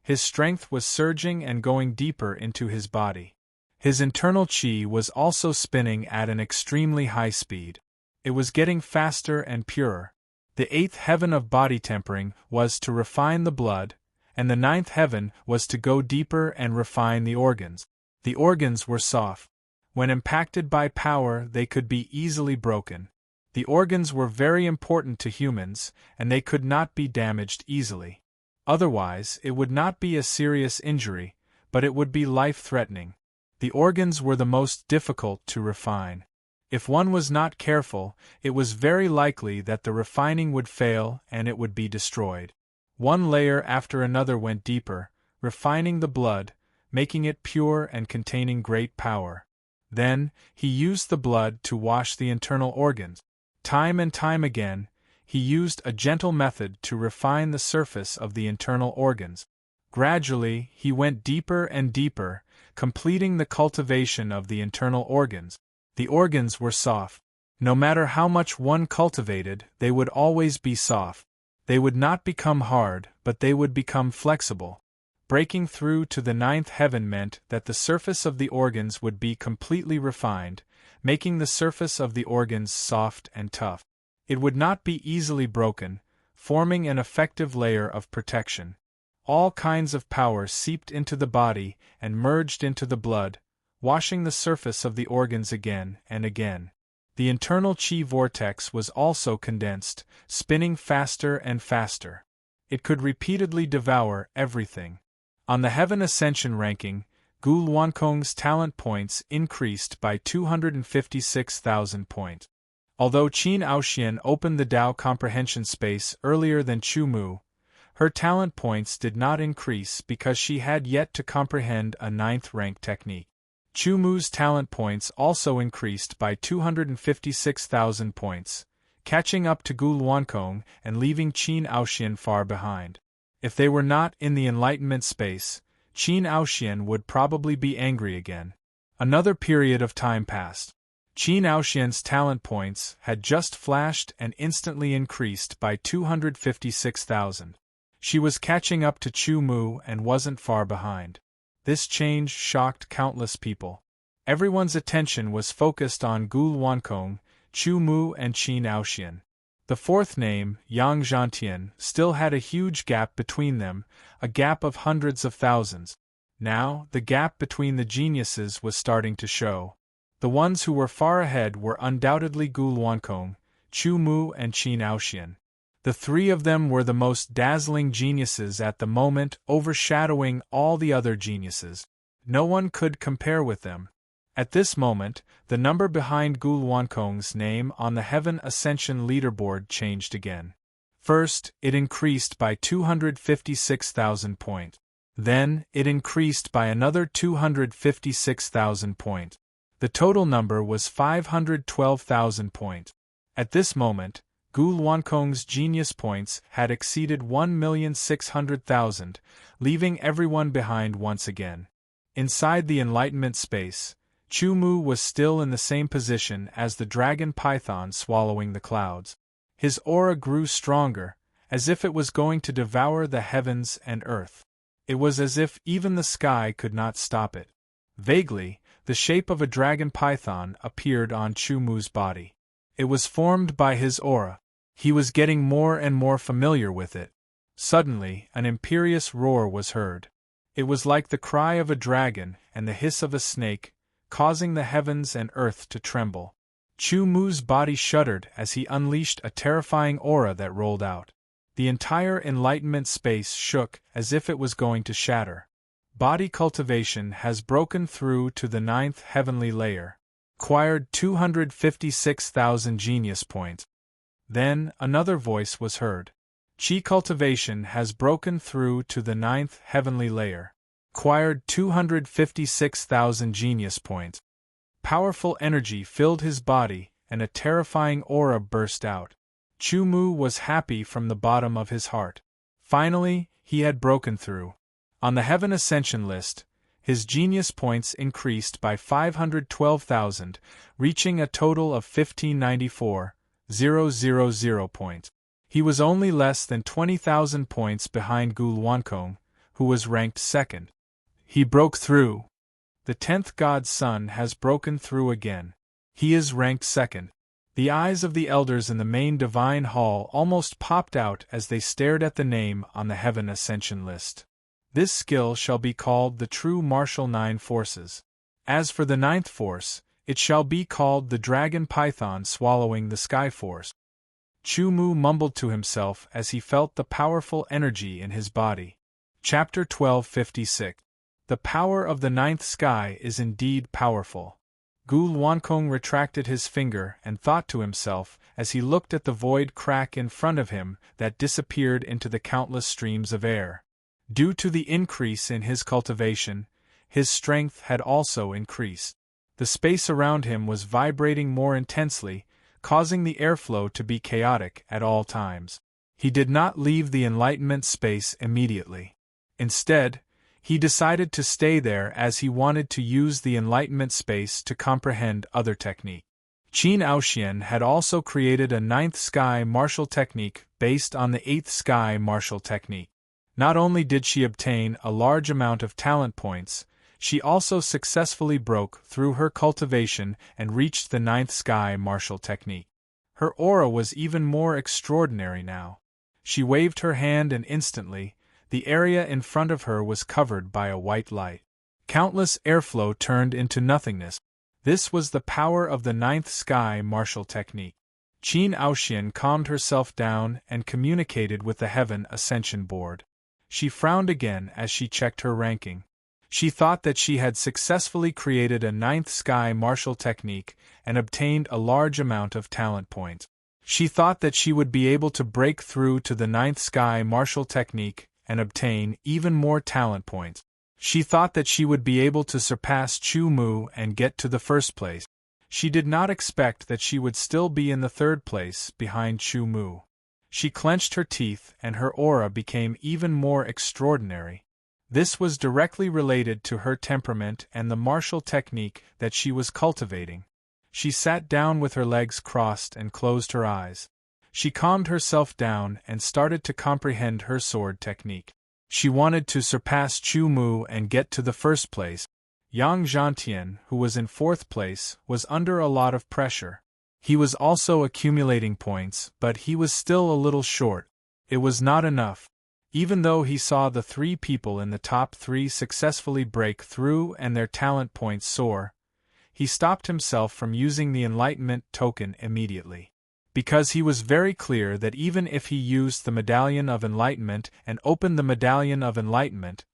Speaker 1: His strength was surging and going deeper into his body. His internal qi was also spinning at an extremely high speed. It was getting faster and purer. The 8th heaven of body tempering was to refine the blood, and the 9th heaven was to go deeper and refine the organs. The organs were soft. When impacted by power, they could be easily broken. The organs were very important to humans, and they could not be damaged easily. Otherwise, it would not be a serious injury, but it would be life-threatening. The organs were the most difficult to refine. If one was not careful, it was very likely that the refining would fail and it would be destroyed. One layer after another went deeper, refining the blood, making it pure and containing great power. Then, he used the blood to wash the internal organs. Time and time again, he used a gentle method to refine the surface of the internal organs. Gradually, he went deeper and deeper, completing the cultivation of the internal organs. The organs were soft. No matter how much one cultivated, they would always be soft. They would not become hard, but they would become flexible. Breaking through to the 9th heaven meant that the surface of the organs would be completely refined, making the surface of the organs soft and tough. It would not be easily broken, forming an effective layer of protection. All kinds of power seeped into the body and merged into the blood, washing the surface of the organs again and again. The internal chi vortex was also condensed, spinning faster and faster. It could repeatedly devour everything. On the Heaven Ascension ranking, Gu Luankong's talent points increased by 256,000 points. Although Qin Aoxian opened the Tao comprehension space earlier than Chu Mu, her talent points did not increase because she had yet to comprehend a 9th rank technique. Chu Mu's talent points also increased by 256,000 points, catching up to Gu Luankong and leaving Qin Aoxian far behind. If they were not in the enlightenment space, Qin Aoxian would probably be angry again. Another period of time passed. Qin Aoxian's talent points had just flashed and instantly increased by 256,000. She was catching up to Chu Mu and wasn't far behind. This change shocked countless people. Everyone's attention was focused on Gu Luankong, Chu Mu and Qin Aoxian. The fourth name, Yang Zhantian, still had a huge gap between them, a gap of hundreds of thousands. Now, the gap between the geniuses was starting to show. The ones who were far ahead were undoubtedly Gu Luankong, Chu Mu and Qin Aoxian. The three of them were the most dazzling geniuses at the moment, overshadowing all the other geniuses. No one could compare with them. At this moment, the number behind Gu Luankong's name on the Heaven Ascension leaderboard changed again. First, it increased by 256,000 points. Then, it increased by another 256,000 points. The total number was 512,000 points. At this moment, Gu Luankong's genius points had exceeded 1,600,000, leaving everyone behind once again. Inside the enlightenment space, Chu Mu was still in the same position as the dragon python swallowing the clouds. His aura grew stronger, as if it was going to devour the heavens and earth. It was as if even the sky could not stop it. Vaguely, the shape of a dragon python appeared on Chu Mu's body. It was formed by his aura. He was getting more and more familiar with it. Suddenly, an imperious roar was heard. It was like the cry of a dragon and the hiss of a snake, causing the heavens and earth to tremble. Chu Mu's body shuddered as he unleashed a terrifying aura that rolled out. The entire enlightenment space shook as if it was going to shatter. Body cultivation has broken through to the 9th heavenly layer. Acquired 256,000 genius points. Then, another voice was heard. Qi cultivation has broken through to the 9th heavenly layer. Acquired 256,000 genius points. Powerful energy filled his body, and a terrifying aura burst out. Chu Mu was happy from the bottom of his heart. Finally, he had broken through. On the Heaven Ascension list, his genius points increased by 512,000, reaching a total of 1594,000 points. He was only less than 20,000 points behind Gu Luankong, who was ranked second. He broke through. The 10th God's Son has broken through again. He is ranked second. The eyes of the elders in the main divine hall almost popped out as they stared at the name on the Heaven Ascension list. This skill shall be called the true martial 9 forces. As for the 9th force, it shall be called the dragon python swallowing the sky force. Chu Mu mumbled to himself as he felt the powerful energy in his body. Chapter 1256. The power of the 9th sky is indeed powerful. Gu Luankong retracted his finger and thought to himself as he looked at the void crack in front of him that disappeared into the countless streams of air. Due to the increase in his cultivation, his strength had also increased. The space around him was vibrating more intensely, causing the airflow to be chaotic at all times. He did not leave the enlightenment space immediately. Instead, he decided to stay there as he wanted to use the enlightenment space to comprehend other technique. Qin Aoxian had also created a 9th sky martial technique based on the 8th sky martial technique. Not only did she obtain a large amount of talent points, she also successfully broke through her cultivation and reached the 9th sky martial technique. Her aura was even more extraordinary now. She waved her hand and instantly, the area in front of her was covered by a white light. Countless airflow turned into nothingness. This was the power of the ninth sky martial technique. Qin Aoxian calmed herself down and communicated with the Heaven Ascension Board. She frowned again as she checked her ranking. She thought that she had successfully created a ninth sky martial technique and obtained a large amount of talent points. She thought that she would be able to break through to the ninth sky martial technique and obtain even more talent points. She thought that she would be able to surpass Chu Mu and get to the first place. She did not expect that she would still be in the third place behind Chu Mu. She clenched her teeth and her aura became even more extraordinary. This was directly related to her temperament and the martial technique that she was cultivating. She sat down with her legs crossed and closed her eyes. She calmed herself down and started to comprehend her sword technique. She wanted to surpass Chu Mu and get to the first place. Yang Zhantian, who was in fourth place, was under a lot of pressure. He was also accumulating points, but he was still a little short. It was not enough. Even though he saw the three people in the top three successfully break through and their talent points soar, he stopped himself from using the Enlightenment token immediately. Because he was very clear that even if he used the Medallion of Enlightenment and opened the Medallion of Enlightenment,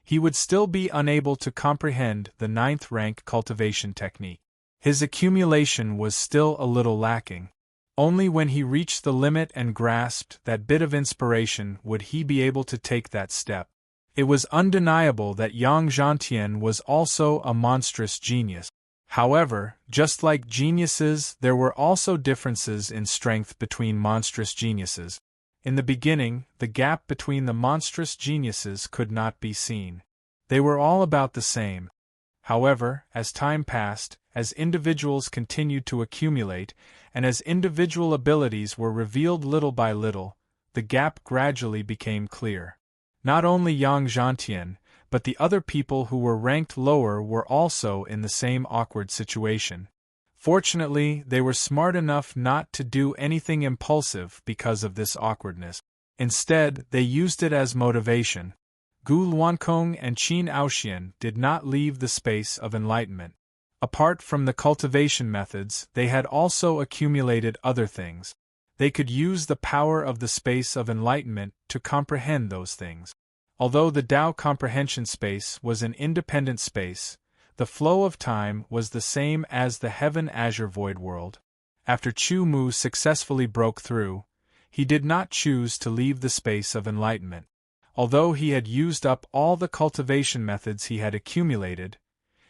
Speaker 1: he would still be unable to comprehend the ninth rank cultivation technique. His accumulation was still a little lacking. Only when he reached the limit and grasped that bit of inspiration would he be able to take that step. It was undeniable that Yang Zhantian was also a monstrous genius. However, just like geniuses, there were also differences in strength between monstrous geniuses. In the beginning, the gap between the monstrous geniuses could not be seen. They were all about the same. However, as time passed, as individuals continued to accumulate, and as individual abilities were revealed little by little, the gap gradually became clear. Not only Yang Zhantian, but the other people who were ranked lower were also in the same awkward situation. Fortunately, they were smart enough not to do anything impulsive because of this awkwardness. Instead, they used it as motivation. Gu Luankong and Qin Aoxian did not leave the space of enlightenment. Apart from the cultivation methods, they had also accumulated other things. They could use the power of the space of enlightenment to comprehend those things. Although the Tao comprehension space was an independent space, the flow of time was the same as the Heaven Azure Void World. After Chu Mu successfully broke through, he did not choose to leave the space of enlightenment. Although he had used up all the cultivation methods he had accumulated,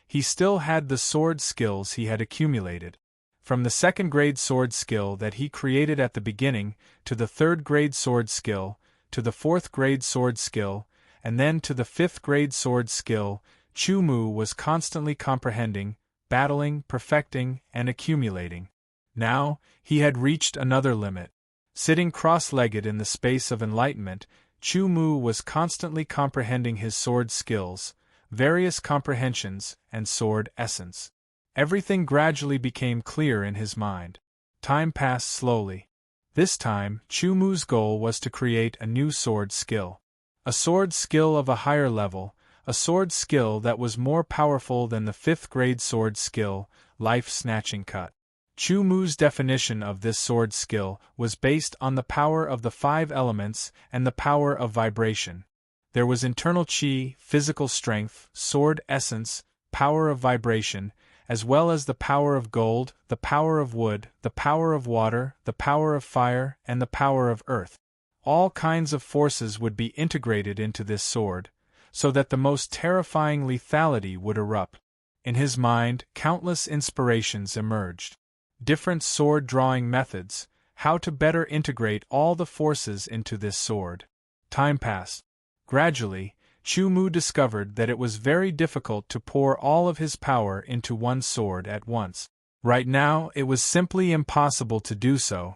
Speaker 1: he still had the sword skills he had accumulated. From the second-grade sword skill that he created at the beginning, to the third-grade sword skill, to the fourth-grade sword skill, and then to the fifth-grade sword skill, Chu Mu was constantly comprehending, battling, perfecting, and accumulating. Now, he had reached another limit. Sitting cross-legged in the space of enlightenment, Chu Mu was constantly comprehending his sword skills, various comprehensions, and sword essence. Everything gradually became clear in his mind. Time passed slowly. This time, Chu Mu's goal was to create a new sword skill. A sword skill of a higher level, a sword skill that was more powerful than the fifth-grade sword skill, life-snatching cut. Chu Mu's definition of this sword skill was based on the power of the 5 elements and the power of vibration. There was internal qi, physical strength, sword essence, power of vibration, as well as the power of gold, the power of wood, the power of water, the power of fire, and the power of earth. All kinds of forces would be integrated into this sword, so that the most terrifying lethality would erupt. In his mind, countless inspirations emerged. Different sword-drawing methods, how to better integrate all the forces into this sword. Time passed. Gradually, Chu Mu discovered that it was very difficult to pour all of his power into one sword at once. Right now, it was simply impossible to do so.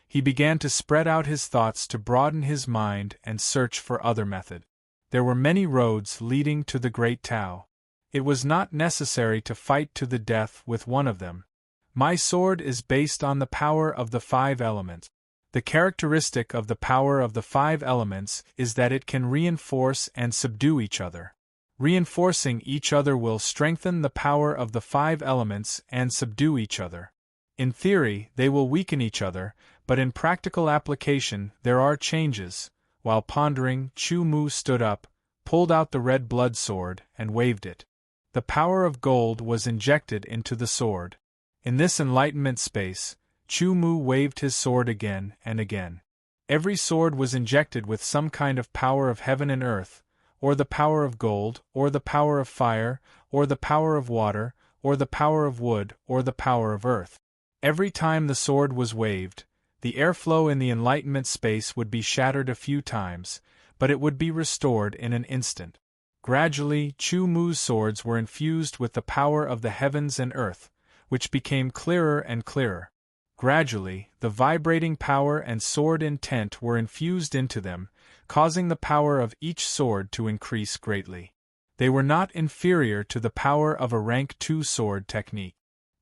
Speaker 1: He began to spread out his thoughts to broaden his mind and search for other method. There were many roads leading to the Great Tao. It was not necessary to fight to the death with one of them. My sword is based on the power of the 5 elements. The characteristic of the power of the 5 elements is that it can reinforce and subdue each other. Reinforcing each other will strengthen the power of the 5 elements and subdue each other. In theory, they will weaken each other, but in practical application there are changes. While pondering, Chu Mu stood up, pulled out the red blood sword, and waved it. The power of gold was injected into the sword. In this enlightenment space, Chu Mu waved his sword again and again. Every sword was injected with some kind of power of heaven and earth, or the power of gold, or the power of fire, or the power of water, or the power of wood, or the power of earth. Every time the sword was waved, the airflow in the enlightenment space would be shattered a few times, but it would be restored in an instant. Gradually, Chu Mu's swords were infused with the power of the heavens and earth, which became clearer and clearer. Gradually, the vibrating power and sword intent were infused into them, causing the power of each sword to increase greatly. They were not inferior to the power of a rank 2 sword technique.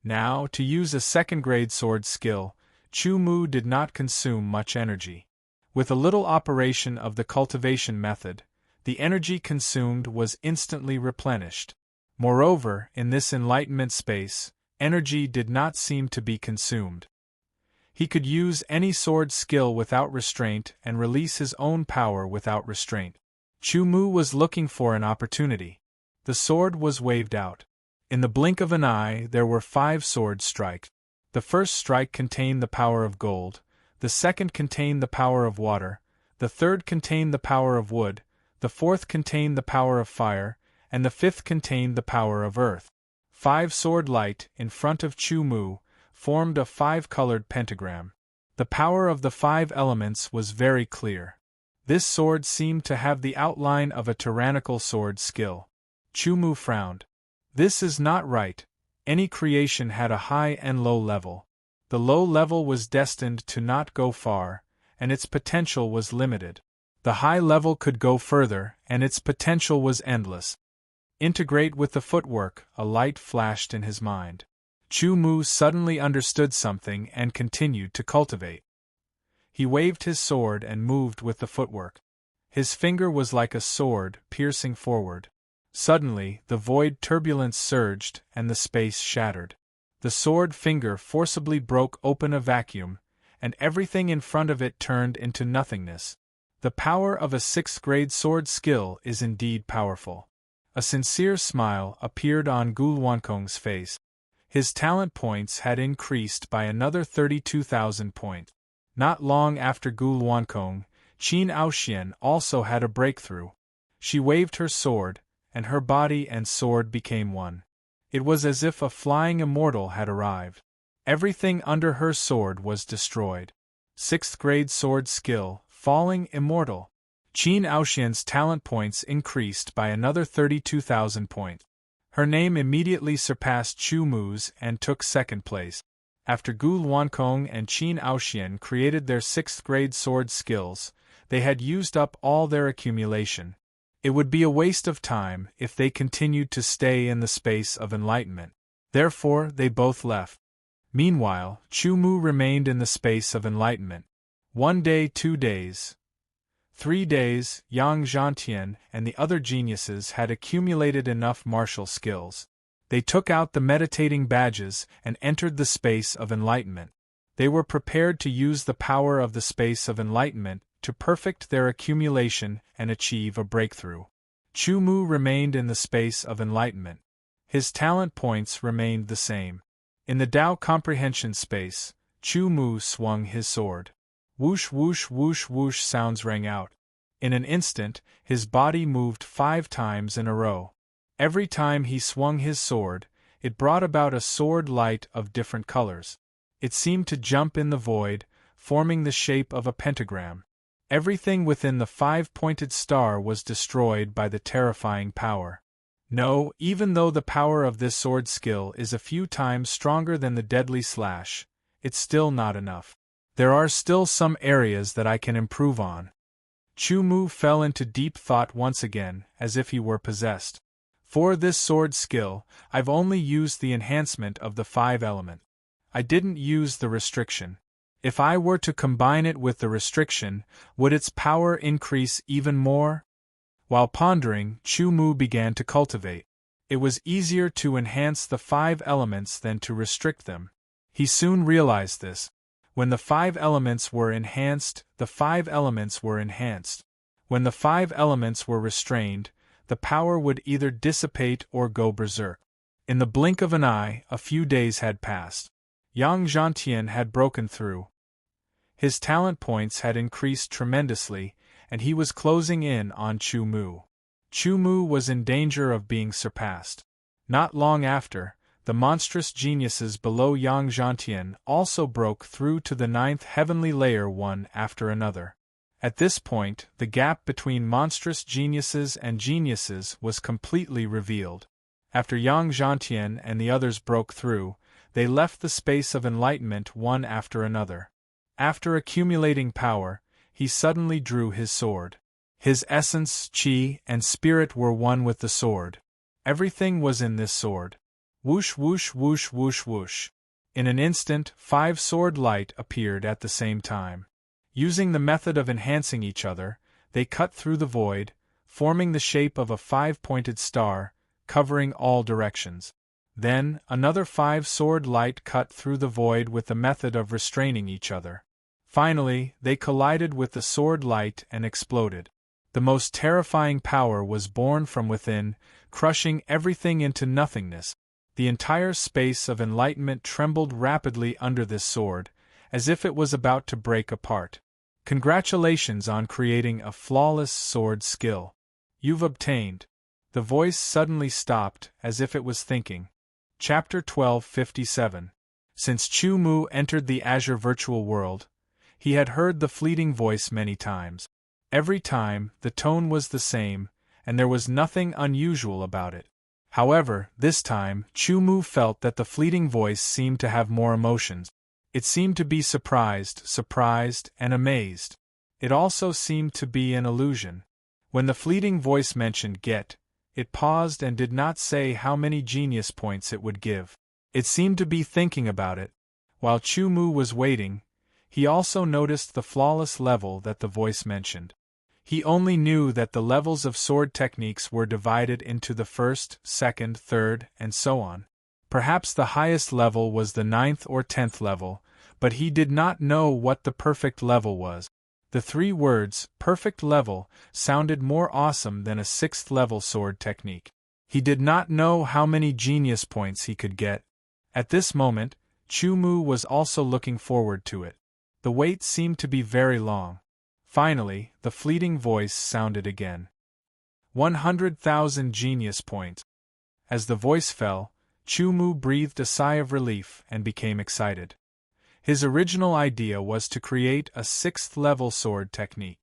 Speaker 1: Now, to use a second-grade sword skill, Chu Mu did not consume much energy. With a little operation of the cultivation method, the energy consumed was instantly replenished. Moreover, in this enlightenment space, energy did not seem to be consumed. He could use any sword skill without restraint and release his own power without restraint. Chu Mu was looking for an opportunity. The sword was waved out. In the blink of an eye there were 5 sword strikes. The first strike contained the power of gold, the second contained the power of water, the third contained the power of wood, the fourth contained the power of fire, and the fifth contained the power of earth. 5 sword light, in front of Chu Mu, formed a 5-colored pentagram. The power of the 5 elements was very clear. This sword seemed to have the outline of a tyrannical sword skill. Chu Mu frowned. This is not right. Any creation had a high and low level. The low level was destined to not go far, and its potential was limited. The high level could go further, and its potential was endless. Integrate with the footwork, a light flashed in his mind. Chu Mu suddenly understood something and continued to cultivate. He waved his sword and moved with the footwork. His finger was like a sword, piercing forward. Suddenly, the void turbulence surged and the space shattered. The sword finger forcibly broke open a vacuum, and everything in front of it turned into nothingness. The power of a 6th-grade sword skill is indeed powerful. A sincere smile appeared on Gu Luankong's face. His talent points had increased by another 32,000 points. Not long after Gu Luankong, Qin Aoxian also had a breakthrough. She waved her sword, and her body and sword became one. It was as if a flying immortal had arrived. Everything under her sword was destroyed. 6th-grade sword skill, falling immortal. Qin Aoxian's talent points increased by another 32,000 points. Her name immediately surpassed Chu Mu's and took 2nd place. After Gu Luankong and Qin Aoxian created their 6th-grade sword skills, they had used up all their accumulation. It would be a waste of time if they continued to stay in the space of enlightenment. Therefore, they both left. Meanwhile, Chu Mu remained in the space of enlightenment. 1 day, 2 days, 3 days, Yang Zhantian and the other geniuses had accumulated enough martial skills. They took out the meditating badges and entered the space of enlightenment. They were prepared to use the power of the space of enlightenment to perfect their accumulation and achieve a breakthrough. Chu Mu remained in the space of enlightenment. His talent points remained the same. In the Tao comprehension space, Chu Mu swung his sword. Whoosh whoosh whoosh whoosh sounds rang out. In an instant, his body moved 5 times in a row. Every time he swung his sword, it brought about a sword light of different colors. It seemed to jump in the void, forming the shape of a pentagram. Everything within the 5-pointed star was destroyed by the terrifying power. No, even though the power of this sword skill is a few times stronger than the deadly slash, it's still not enough. There are still some areas that I can improve on. Chu Mu fell into deep thought once again, as if he were possessed. For this sword skill, I've only used the enhancement of the 5 element. I didn't use the restriction. If I were to combine it with the restriction, would its power increase even more? While pondering, Chu Mu began to cultivate. It was easier to enhance the 5 elements than to restrict them. He soon realized this. When the 5 elements were enhanced, the 5 elements were enhanced. When the 5 elements were restrained, the power would either dissipate or go berserk. In the blink of an eye, a few days had passed. Yang Zhantian had broken through. His talent points had increased tremendously, and he was closing in on Chu Mu. Chu Mu was in danger of being surpassed. Not long after, the monstrous geniuses below Yang Zhantian also broke through to the 9th heavenly layer one after another. At this point, the gap between monstrous geniuses and geniuses was completely revealed. After Yang Zhantian and the others broke through, they left the space of enlightenment one after another. After accumulating power, he suddenly drew his sword. His essence, qi, and spirit were one with the sword. Everything was in this sword. Whoosh whoosh whoosh whoosh whoosh. In an instant, 5 sword light appeared at the same time. Using the method of enhancing each other, they cut through the void, forming the shape of a 5-pointed star, covering all directions. Then, another 5 sword light cut through the void with the method of restraining each other. Finally, they collided with the sword light and exploded. The most terrifying power was born from within, crushing everything into nothingness. The entire space of enlightenment trembled rapidly under this sword, as if it was about to break apart. Congratulations on creating a flawless sword skill. You've obtained. The voice suddenly stopped, as if it was thinking. Chapter 1257. Since Chu Mu entered the Azure virtual world, he had heard the fleeting voice many times. Every time, the tone was the same, and there was nothing unusual about it. However, this time, Chu Mu felt that the fleeting voice seemed to have more emotions. It seemed to be surprised, and amazed. It also seemed to be an illusion. When the fleeting voice mentioned get, it paused and did not say how many genius points it would give. It seemed to be thinking about it. While Chu Mu was waiting, he also noticed the flawless level that the voice mentioned. He only knew that the levels of sword techniques were divided into the 1st, 2nd, 3rd, and so on. Perhaps the highest level was the 9th or 10th level, but he did not know what the perfect level was. The 3 words, perfect level, sounded more awesome than a 6th level sword technique. He did not know how many genius points he could get. At this moment, Chu Mu was also looking forward to it. The wait seemed to be very long. Finally, the fleeting voice sounded again. 100,000 genius points. As the voice fell, Chu Mu breathed a sigh of relief and became excited. His original idea was to create a 6th-level sword technique.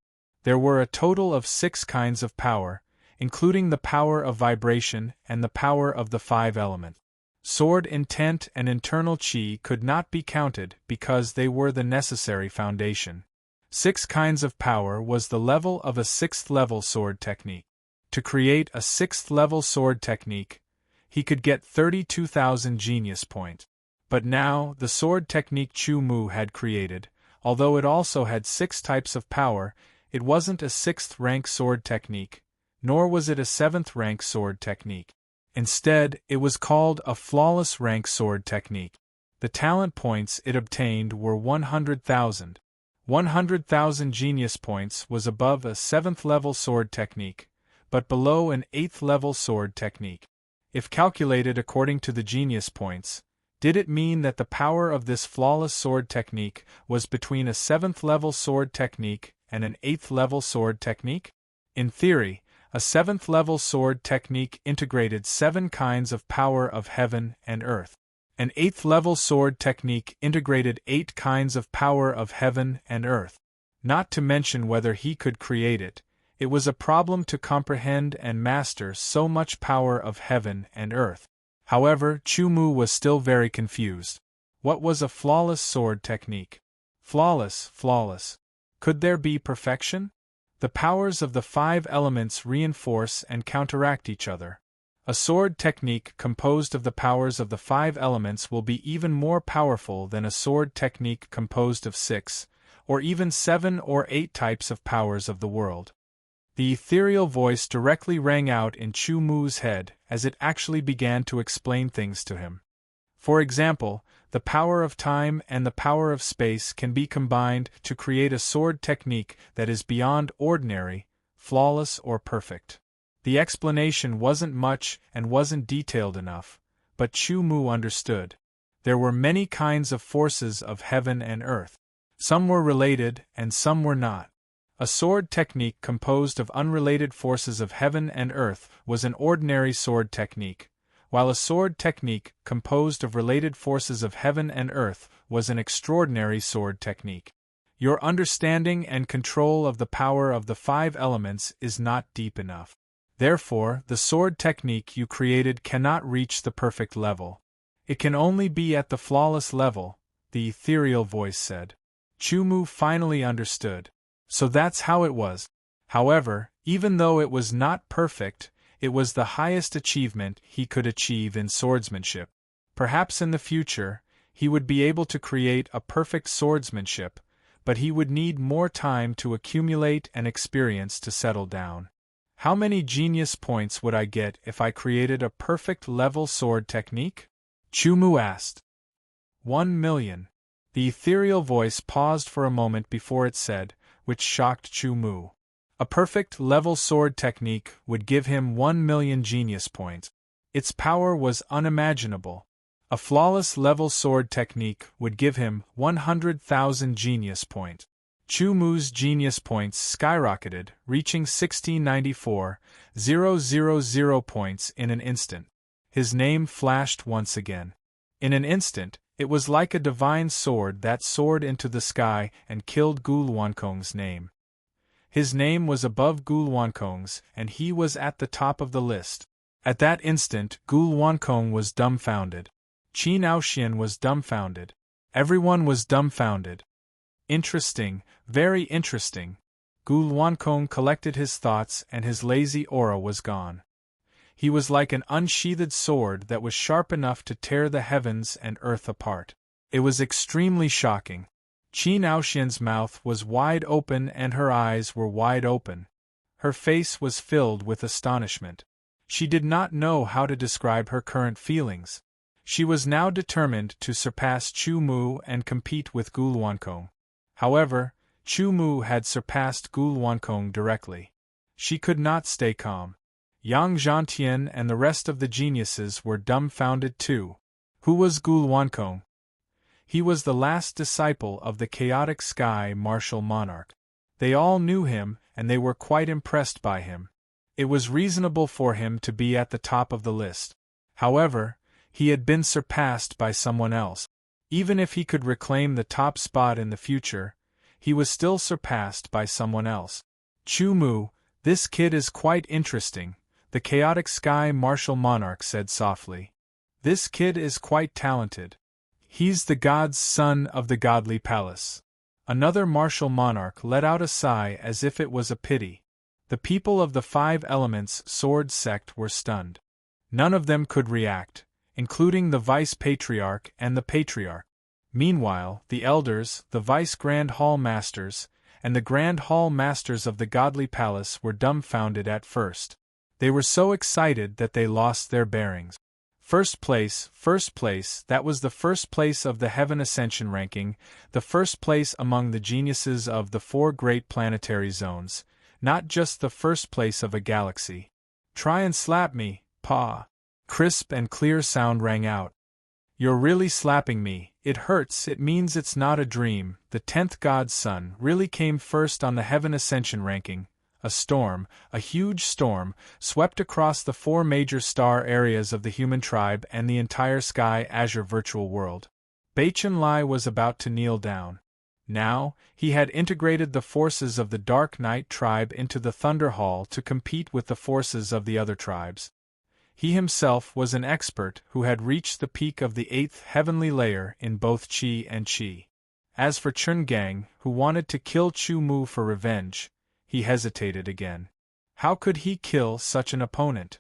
Speaker 1: There were a total of 6 kinds of power, including the power of vibration and the power of the 5 elements. Sword intent and internal qi could not be counted because they were the necessary foundation. 6 kinds of power was the level of a 6th-level sword technique. To create a 6th-level sword technique, he could get 32,000 genius points. But now, the sword technique Chu Mu had created, although it also had 6 types of power, it wasn't a 6th-rank sword technique, nor was it a 7th-rank sword technique. Instead, it was called a flawless rank sword technique. The talent points it obtained were 100,000. 100,000 genius points was above a 7th-level sword technique, but below an 8th-level sword technique. If calculated according to the genius points, did it mean that the power of this flawless sword technique was between a 7th-level sword technique and an 8th-level sword technique? In theory, a 7th-level sword technique integrated 7 kinds of power of heaven and earth. An 8th-level sword technique integrated 8 kinds of power of heaven and earth. Not to mention whether he could create it, it was a problem to comprehend and master so much power of heaven and earth. However, Chu Mu was still very confused. What was a flawless sword technique? Flawless. Could there be perfection? The powers of the 5 elements reinforce and counteract each other. A sword technique composed of the powers of the 5 elements will be even more powerful than a sword technique composed of 6, or even 7 or 8 types of powers of the world. The ethereal voice directly rang out in Chu Mu's head as it actually began to explain things to him. For example, the power of time and the power of space can be combined to create a sword technique that is beyond ordinary, flawless or perfect. The explanation wasn't much and wasn't detailed enough, but Chu Mu understood. There were many kinds of forces of heaven and earth. Some were related and some were not. A sword technique composed of unrelated forces of heaven and earth was an ordinary sword technique, while a sword technique composed of related forces of heaven and earth was an extraordinary sword technique. Your understanding and control of the power of the 5 elements is not deep enough. Therefore, the sword technique you created cannot reach the perfect level. It can only be at the flawless level, the ethereal voice said. Chu Mu finally understood. So that's how it was. However, even though it was not perfect, it was the highest achievement he could achieve in swordsmanship. Perhaps in the future, he would be able to create a perfect swordsmanship, but he would need more time to accumulate and experience to settle down. How many genius points would I get if I created a perfect level sword technique? Chu Mu asked. 1,000,000. The ethereal voice paused for a moment before it said, which shocked Chu Mu. A perfect level sword technique would give him 1,000,000 genius points. Its power was unimaginable. A flawless level sword technique would give him 100,000 genius points. Chu Mu's genius points skyrocketed, reaching 1694,000 points in an instant. His name flashed once again. In an instant, it was like a divine sword that soared into the sky and killed Gul Wankong's name. His name was above Gul Wankong's, and he was at the top of the list. At that instant, Gul Wankong was dumbfounded. Qin Aoxian was dumbfounded. Everyone was dumbfounded. Interesting, very interesting. Gul Wankong collected his thoughts and his lazy aura was gone. He was like an unsheathed sword that was sharp enough to tear the heavens and earth apart. It was extremely shocking. Qin Aoxian's mouth was wide open and her eyes were wide open. Her face was filled with astonishment. She did not know how to describe her current feelings. She was now determined to surpass Chu Mu and compete with Gul Wankong. However, Chu Mu had surpassed Gul Wankong directly. She could not stay calm. Yang Zhantian and the rest of the geniuses were dumbfounded too. Who was Gul Wankong? He was the last disciple of the chaotic sky martial monarch. They all knew him and they were quite impressed by him. It was reasonable for him to be at the top of the list. However, he had been surpassed by someone else. Even if he could reclaim the top spot in the future, he was still surpassed by someone else. Chu Mu, this kid is quite interesting, the chaotic sky martial monarch said softly. This kid is quite talented. He's the god's son of the godly palace. Another martial monarch let out a sigh as if it was a pity. The people of the 5 elements sword sect were stunned. None of them could react, including the vice-patriarch and the patriarch. Meanwhile, the elders, the vice-grand hall masters, and the grand hall masters of the godly palace were dumbfounded at first. They were so excited that they lost their bearings. First place, that was the first place of the Heaven Ascension ranking, the first place among the geniuses of the 4 great planetary zones, not just the first place of a galaxy. Try and slap me, Pa. Crisp and clear sound rang out. You're really slapping me, it hurts, it means it's not a dream. The 10th god's son really came first on the Heaven Ascension ranking. A storm, a huge storm, swept across the 4 major star areas of the human tribe and the entire Sky Azure virtual world. Baichen Lai was about to kneel down. Now, he had integrated the forces of the Dark Knight tribe into the Thunder Hall to compete with the forces of the other tribes. He himself was an expert who had reached the peak of the 8th heavenly layer in both Qi and Qi. As for Chun Gang, who wanted to kill Chu Mu for revenge, he hesitated again. How could he kill such an opponent?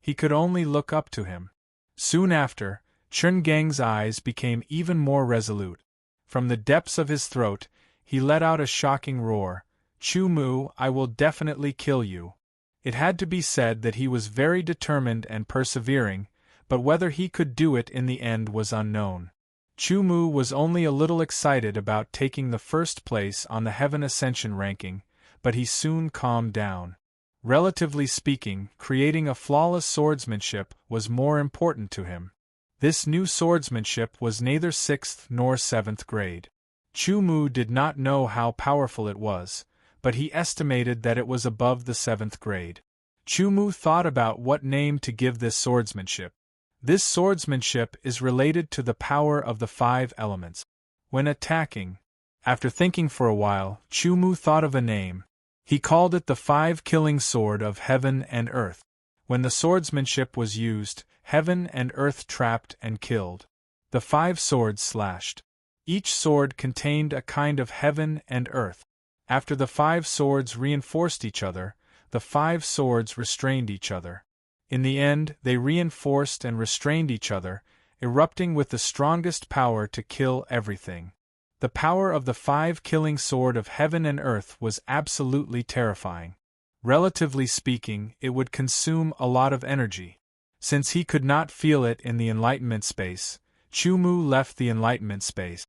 Speaker 1: He could only look up to him. Soon after, Chun Gang's eyes became even more resolute. From the depths of his throat, he let out a shocking roar. "Chu Mu, I will definitely kill you." It had to be said that he was very determined and persevering, but whether he could do it in the end was unknown. Chu Mu was only a little excited about taking the first place on the Heaven Ascension ranking, but he soon calmed down. Relatively speaking, creating a flawless swordsmanship was more important to him. This new swordsmanship was neither 6th nor 7th grade. Chu Mu did not know how powerful it was, but he estimated that it was above the 7th grade. Chu Mu thought about what name to give this swordsmanship. This swordsmanship is related to the power of the 5 elements. When attacking, after thinking for a while, Chu Mu thought of a name. He called it the 5-killing sword of heaven and earth. When the swordsmanship was used, heaven and earth trapped and killed. The 5 swords slashed. Each sword contained a kind of heaven and earth. After the 5 swords reinforced each other, the 5 swords restrained each other. In the end, they reinforced and restrained each other, erupting with the strongest power to kill everything. The power of the 5-killing sword of heaven and earth was absolutely terrifying. Relatively speaking, it would consume a lot of energy. Since he could not feel it in the enlightenment space, Chu Mu left the enlightenment space.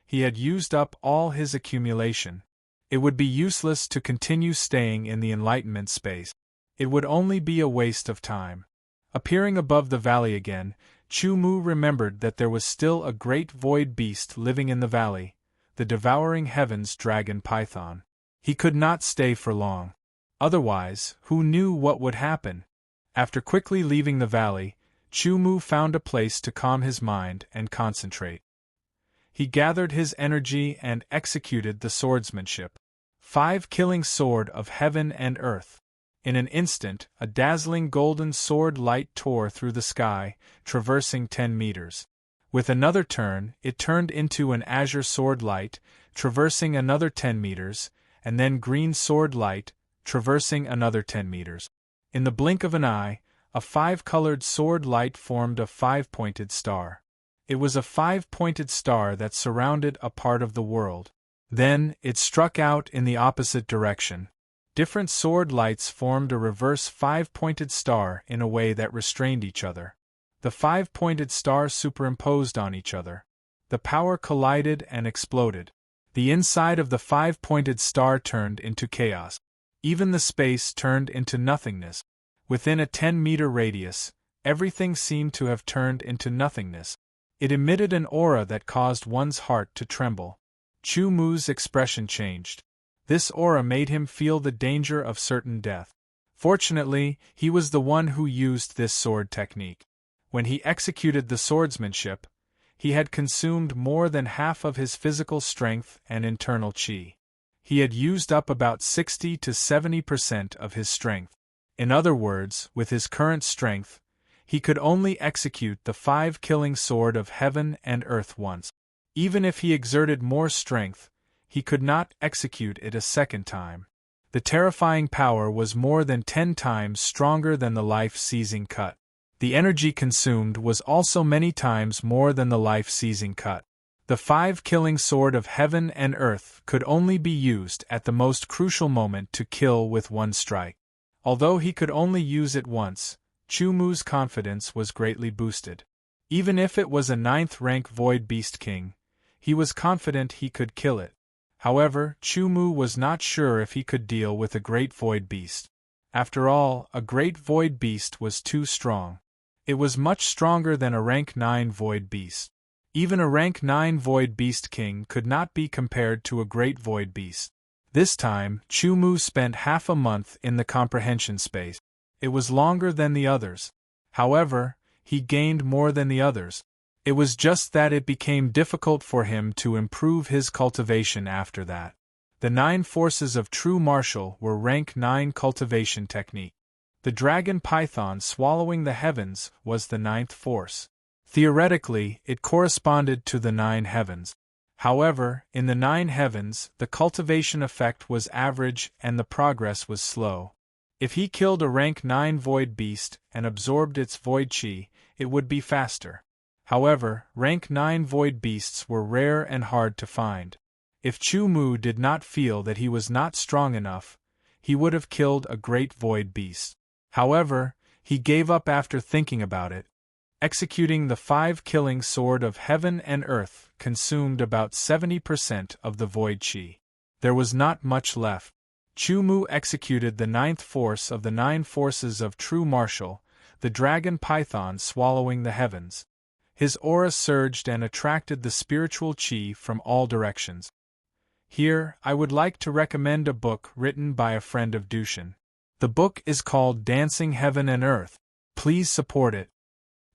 Speaker 1: He had used up all his accumulation. It would be useless to continue staying in the enlightenment space. It would only be a waste of time. Appearing above the valley again, Chu Mu remembered that there was still a great void beast living in the valley, the devouring heavens dragon python. He could not stay for long. Otherwise, who knew what would happen? After quickly leaving the valley, Chu Mu found a place to calm his mind and concentrate. He gathered his energy and executed the swordsmanship. 5-killing sword of heaven and earth. In an instant, a dazzling golden sword light tore through the sky, traversing 10 meters. With another turn, it turned into an azure sword light, traversing another 10 meters, and then green sword light, traversing another 10 meters. In the blink of an eye, a 5-colored sword light formed a 5-pointed star. It was a 5-pointed star that surrounded a part of the world. Then, it struck out in the opposite direction. Different sword lights formed a reverse 5-pointed star in a way that restrained each other. The 5-pointed stars superimposed on each other. The power collided and exploded. The inside of the 5-pointed star turned into chaos. Even the space turned into nothingness. Within a 10-meter radius, everything seemed to have turned into nothingness. It emitted an aura that caused one's heart to tremble. Chu Mu's expression changed. This aura made him feel the danger of certain death. Fortunately, he was the one who used this sword technique. When he executed the swordsmanship, he had consumed more than half of his physical strength and internal qi. He had used up about 60 to 70% of his strength. In other words, with his current strength, he could only execute the 5-killing sword of heaven and earth once. Even if he exerted more strength, he could not execute it a second time. The terrifying power was more than 10 times stronger than the life-seizing cut. The energy consumed was also many times more than the life-seizing cut. The 5-killing sword of heaven and earth could only be used at the most crucial moment to kill with one strike. Although he could only use it once, Chu Mu's confidence was greatly boosted. Even if it was a 9th-rank Void Beast King, he was confident he could kill it. However, Chu Mu was not sure if he could deal with a great void beast. After all, a great void beast was too strong. It was much stronger than a rank 9 void beast. Even a rank 9 void beast king could not be compared to a great void beast. This time, Chu Mu spent half a month in the comprehension space. It was longer than the others. However, he gained more than the others. It was just that it became difficult for him to improve his cultivation after that. The 9 forces of true martial were rank 9 cultivation technique. The dragon python swallowing the heavens was the 9th force. Theoretically, it corresponded to the 9 heavens. However, in the 9 heavens, the cultivation effect was average and the progress was slow. If he killed a rank 9 void beast and absorbed its void chi, it would be faster. However, rank 9 void beasts were rare and hard to find. If Chu Mu did not feel that he was not strong enough, he would have killed a great void beast. However, he gave up after thinking about it. Executing the 5-killing sword of heaven and earth consumed about 70% of the void chi. There was not much left. Chu Mu executed the 9th force of the 9 forces of true martial, the dragon python swallowing the heavens. His aura surged and attracted the spiritual chi from all directions. Here, I would like to recommend a book written by a friend of Dushan. The book is called Dancing Heaven and Earth. Please support it.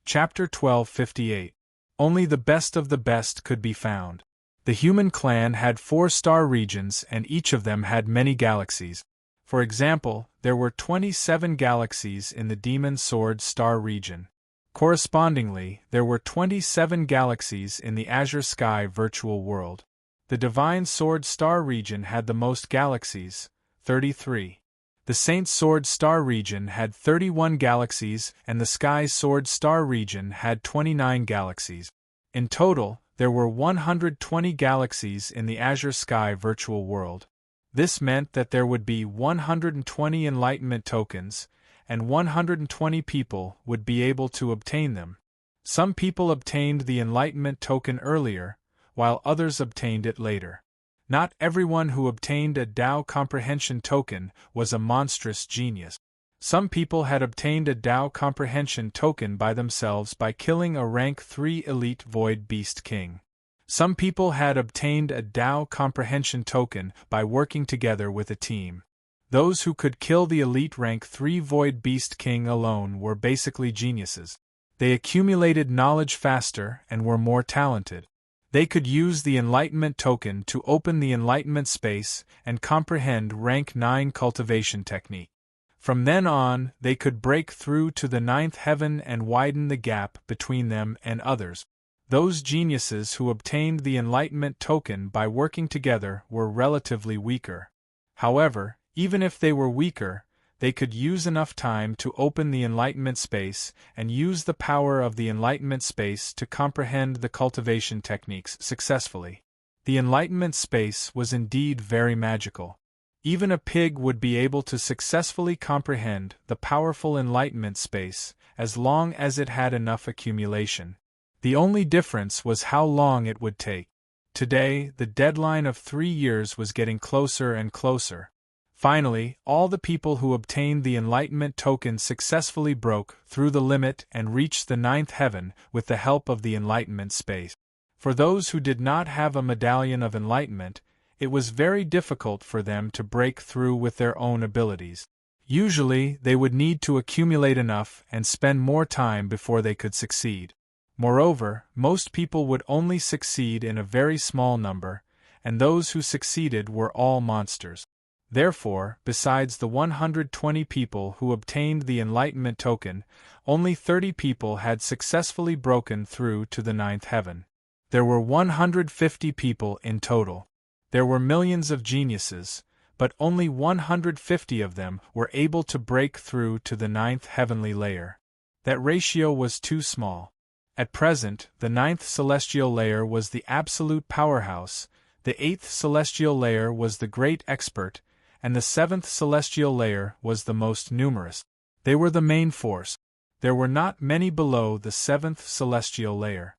Speaker 1: Chapter 1258. Only the best of the best could be found. The human clan had 4 star regions and each of them had many galaxies. For example, there were 27 galaxies in the Demon Sword Star region. Correspondingly, there were 27 galaxies in the Azure Sky virtual world. The Divine Sword Star region had the most galaxies, 33. The Saint Sword Star region had 31 galaxies and the Sky Sword Star region had 29 galaxies. In total, there were 120 galaxies in the Azure Sky virtual world. This meant that there would be 120 enlightenment tokens, and 120 people would be able to obtain them. Some people obtained the enlightenment token earlier, while others obtained it later. Not everyone who obtained a Tao comprehension token was a monstrous genius. Some people had obtained a Tao comprehension token by themselves by killing a rank 3 elite void beast king. Some people had obtained a Tao comprehension token by working together with a team. Those who could kill the elite rank 3 void beast king alone were basically geniuses. They accumulated knowledge faster and were more talented. They could use the enlightenment token to open the enlightenment space and comprehend rank 9 cultivation technique. From then on, they could break through to the 9th heaven and widen the gap between them and others. Those geniuses who obtained the enlightenment token by working together were relatively weaker. However, even if they were weaker, they could use enough time to open the enlightenment space and use the power of the enlightenment space to comprehend the cultivation techniques successfully. The enlightenment space was indeed very magical. Even a pig would be able to successfully comprehend the powerful enlightenment space as long as it had enough accumulation. The only difference was how long it would take. Today, the deadline of 3 years was getting closer and closer. Finally, all the people who obtained the enlightenment token successfully broke through the limit and reached the 9th heaven with the help of the enlightenment space. For those who did not have a medallion of enlightenment, it was very difficult for them to break through with their own abilities. Usually, they would need to accumulate enough and spend more time before they could succeed. Moreover, most people would only succeed in a very small number, and those who succeeded were all monsters. Therefore, besides the 120 people who obtained the enlightenment token, only 30 people had successfully broken through to the 9th heaven. There were 150 people in total. There were millions of geniuses, but only 150 of them were able to break through to the 9th heavenly layer. That ratio was too small. At present, the 9th celestial layer was the absolute powerhouse, the 8th celestial layer was the great expert, and the 7th celestial layer was the most numerous. They were the main force. There were not many below the 7th celestial layer.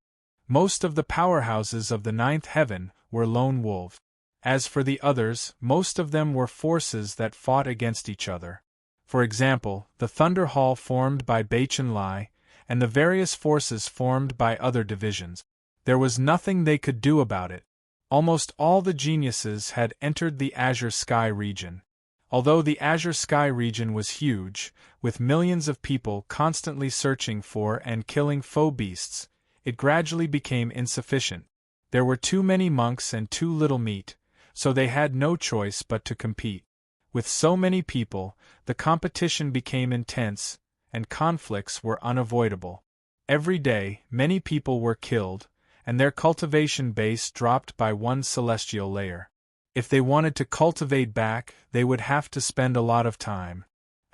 Speaker 1: Most of the powerhouses of the 9th heaven were lone wolves. As for the others, most of them were forces that fought against each other. For example, the Thunder Hall formed by Baichen Lai, and the various forces formed by other divisions. There was nothing they could do about it. Almost all the geniuses had entered the Azure Sky region. Although the Azure Sky region was huge, with millions of people constantly searching for and killing foe beasts, it gradually became insufficient. There were too many monks and too little meat, so they had no choice but to compete. With so many people, the competition became intense, and conflicts were unavoidable. Every day, many people were killed, and their cultivation base dropped by 1 celestial layer. If they wanted to cultivate back, they would have to spend a lot of time.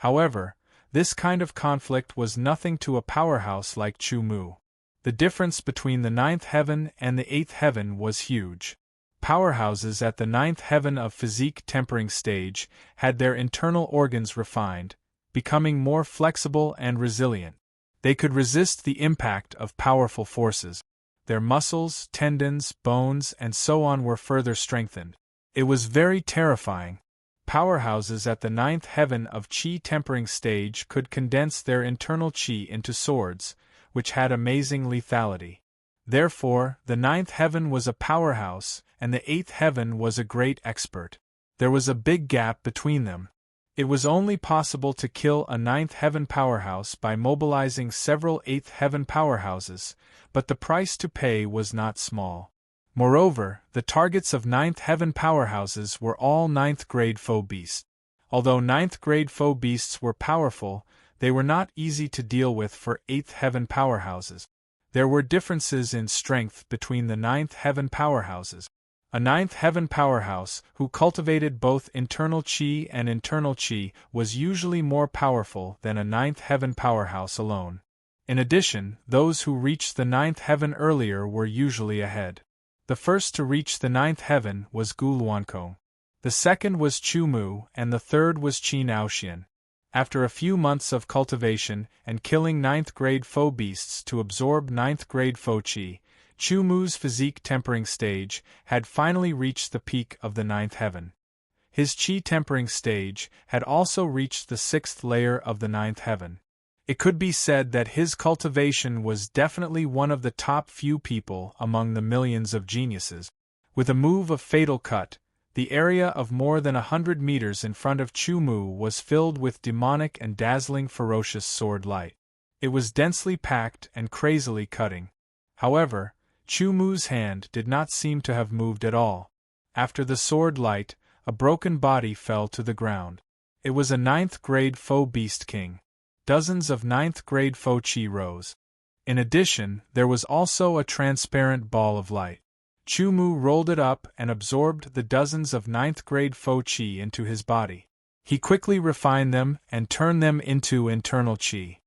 Speaker 1: However, this kind of conflict was nothing to a powerhouse like Chu Mu. The difference between the ninth heaven and the eighth heaven was huge. Powerhouses at the ninth heaven of physique tempering stage had their internal organs refined, becoming more flexible and resilient. They could resist the impact of powerful forces. Their muscles, tendons, bones, and so on were further strengthened. It was very terrifying. Powerhouses at the ninth heaven of qi tempering stage could condense their internal qi into swords, which had amazing lethality. Therefore, the ninth heaven was a powerhouse, and the eighth heaven was a great expert. There was a big gap between them. It was only possible to kill a ninth heaven powerhouse by mobilizing several eighth heaven powerhouses, but the price to pay was not small. Moreover, the targets of ninth heaven powerhouses were all ninth-grade foe beasts. Although ninth-grade foe beasts were powerful, they were not easy to deal with for eighth heaven powerhouses. There were differences in strength between the ninth heaven powerhouses. A ninth heaven powerhouse, who cultivated both internal qi and internal qi, was usually more powerful than a ninth heaven powerhouse alone. In addition, those who reached the ninth heaven earlier were usually ahead. The first to reach the ninth heaven was Gu Luankong. The second was Chu Mu, and the third was Qi Naoxian. After a few months of cultivation and killing ninth-grade foe beasts to absorb ninth-grade foe qi, Chu Mu's physique tempering stage had finally reached the peak of the ninth heaven. His qi tempering stage had also reached the sixth layer of the ninth heaven. It could be said that his cultivation was definitely one of the top few people among the millions of geniuses. With a move of fatal cut, the area of more than 100 meters in front of Chu Mu was filled with demonic and dazzling ferocious sword light. It was densely packed and crazily cutting. However, Chu Mu's hand did not seem to have moved at all. After the sword light, a broken body fell to the ground. It was a ninth-grade foe beast king. Dozens of ninth-grade foe qi rose. In addition, there was also a transparent ball of light. Chu Mu rolled it up and absorbed the dozens of ninth-grade foe qi into his body. He quickly refined them and turned them into internal qi.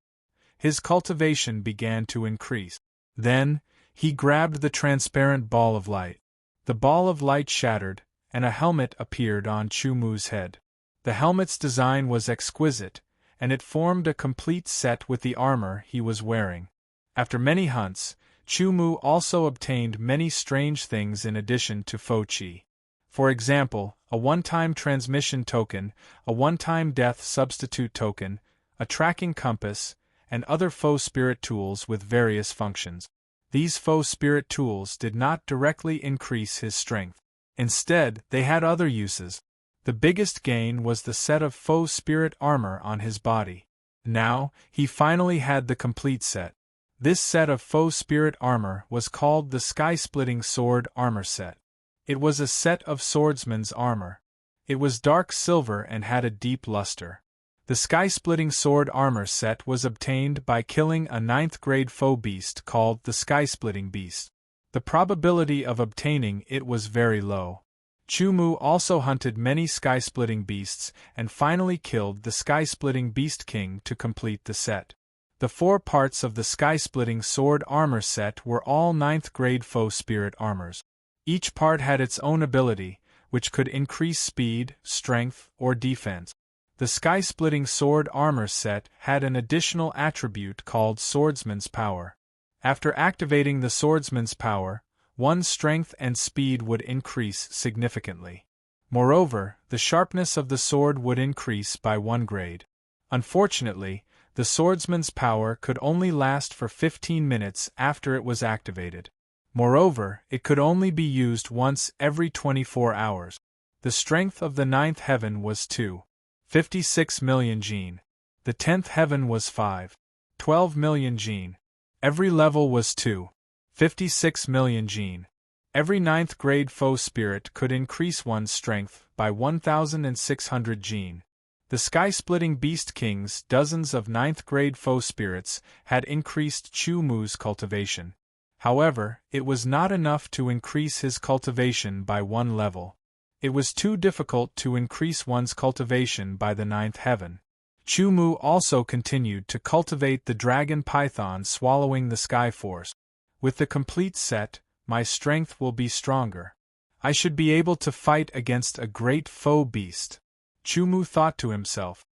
Speaker 1: His cultivation began to increase. Then, he grabbed the transparent ball of light. The ball of light shattered, and a helmet appeared on Chu Mu's head. The helmet's design was exquisite, and it formed a complete set with the armor he was wearing. After many hunts, Chu Mu also obtained many strange things in addition to foe qi. For example, a one-time transmission token, a one-time death substitute token, a tracking compass, and other foe spirit tools with various functions. These foe spirit tools did not directly increase his strength. Instead, they had other uses. The biggest gain was the set of foe spirit armor on his body. Now, he finally had the complete set. This set of foe spirit armor was called the Sky-Splitting Sword Armor Set. It was a set of swordsman's armor. It was dark silver and had a deep luster. The Sky-Splitting Sword Armor Set was obtained by killing a ninth-grade foe beast called the Sky-Splitting Beast. The probability of obtaining it was very low. Chu Mu also hunted many sky-splitting beasts and finally killed the Sky-Splitting Beast King to complete the set. The 4 parts of the Sky-Splitting Sword Armor Set were all ninth-grade foe spirit armors. Each part had its own ability, which could increase speed, strength, or defense. The Sky-Splitting Sword Armor Set had an additional attribute called Swordsman's Power. After activating the Swordsman's Power, one's strength and speed would increase significantly. Moreover, the sharpness of the sword would increase by 1 grade. Unfortunately, the Swordsman's Power could only last for 15 minutes after it was activated. Moreover, it could only be used once every 24 hours. The strength of the 9th heaven was 2.56 million gene. The 10th heaven was 5.12 million gene. Every level was 2.56 million gene. Every 9th grade foe spirit could increase one's strength by 1,600 gene. The Sky-Splitting Beast King's dozens of 9th grade foe spirits had increased Chu Mu's cultivation. However, it was not enough to increase his cultivation by 1 level. It was too difficult to increase one's cultivation by the 9th heaven. Chu Mu also continued to cultivate the dragon python swallowing the sky force. With the complete set, my strength will be stronger. I should be able to fight against a great foe beast, Chu Mu thought to himself.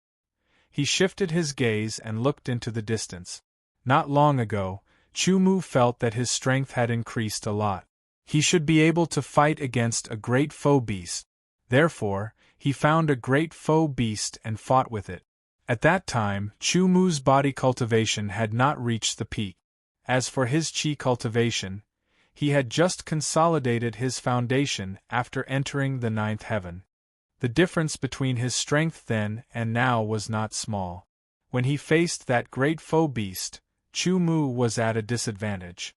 Speaker 1: He shifted his gaze and looked into the distance. Not long ago, Chu Mu felt that his strength had increased a lot. He should be able to fight against a great foe beast. Therefore, he found a great foe beast and fought with it. At that time, Chu Mu's body cultivation had not reached the peak. As for his chi cultivation, he had just consolidated his foundation after entering the 9th heaven. The difference between his strength then and now was not small. When he faced that great foe beast, Chu Mu was at a disadvantage.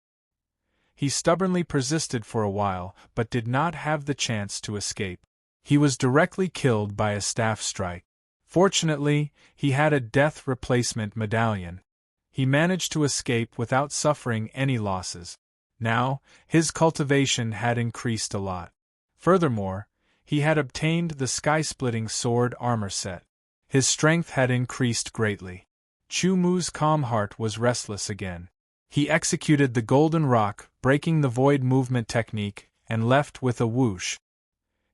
Speaker 1: He stubbornly persisted for a while, but did not have the chance to escape. He was directly killed by a staff strike. Fortunately, he had a death replacement medallion. He managed to escape without suffering any losses. Now, his cultivation had increased a lot. Furthermore, he had obtained the sky-splitting sword armor set. His strength had increased greatly. Chu Mu's calm heart was restless again. He executed the golden rock, breaking the void movement technique, and left with a whoosh.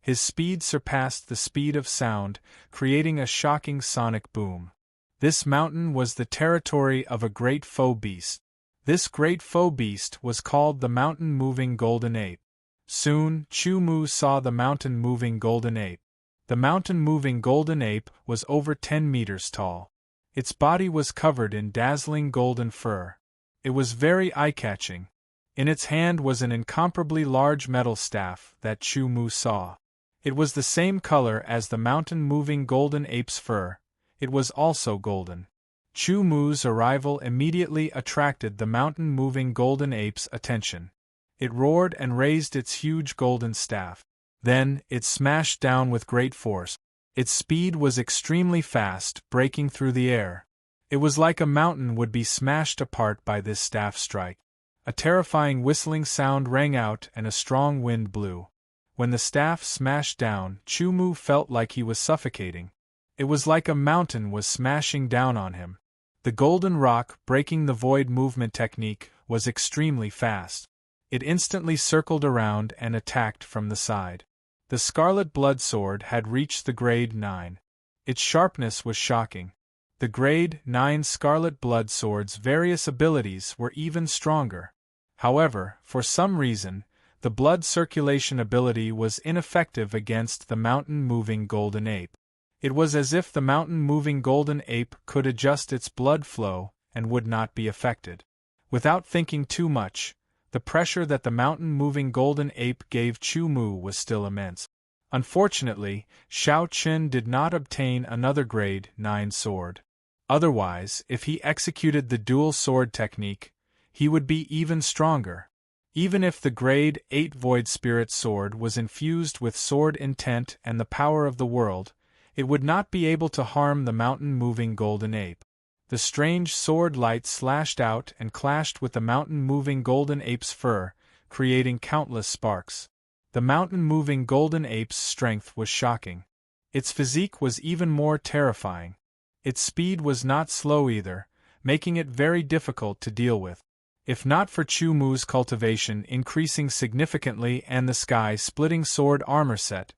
Speaker 1: His speed surpassed the speed of sound, creating a shocking sonic boom. This mountain was the territory of a great foe beast. This great foe beast was called the mountain-moving golden ape. Soon, Chu Mu saw the mountain-moving golden ape. The mountain-moving golden ape was over 10 meters tall. Its body was covered in dazzling golden fur. It was very eye-catching. In its hand was an incomparably large metal staff that Chu Mu saw. It was the same color as the mountain-moving golden ape's fur. It was also golden. Chu Mu's arrival immediately attracted the mountain-moving golden ape's attention. It roared and raised its huge golden staff. Then, it smashed down with great force. Its speed was extremely fast, breaking through the air. It was like a mountain would be smashed apart by this staff strike. A terrifying whistling sound rang out and a strong wind blew. When the staff smashed down, Chu Mu felt like he was suffocating. It was like a mountain was smashing down on him. The golden rock, breaking the void movement technique, was extremely fast. It instantly circled around and attacked from the side. The scarlet blood sword had reached the grade 9. Its sharpness was shocking. The grade 9 scarlet blood sword's various abilities were even stronger. However, for some reason, the blood circulation ability was ineffective against the mountain-moving golden ape. It was as if the mountain-moving golden ape could adjust its blood flow and would not be affected. Without thinking too much, the pressure that the mountain-moving golden ape gave Chu Mu was still immense. Unfortunately, Shao Qin did not obtain another grade 9 sword. Otherwise, if he executed the dual sword technique, he would be even stronger. Even if the grade 8 void spirit sword was infused with sword intent and the power of the world, it would not be able to harm the mountain-moving golden ape. The strange sword light slashed out and clashed with the mountain-moving golden ape's fur, creating countless sparks. The mountain-moving golden ape's strength was shocking. Its physique was even more terrifying. Its speed was not slow either, making it very difficult to deal with. If not for Chu Mu's cultivation increasing significantly and the sky-splitting sword armor set,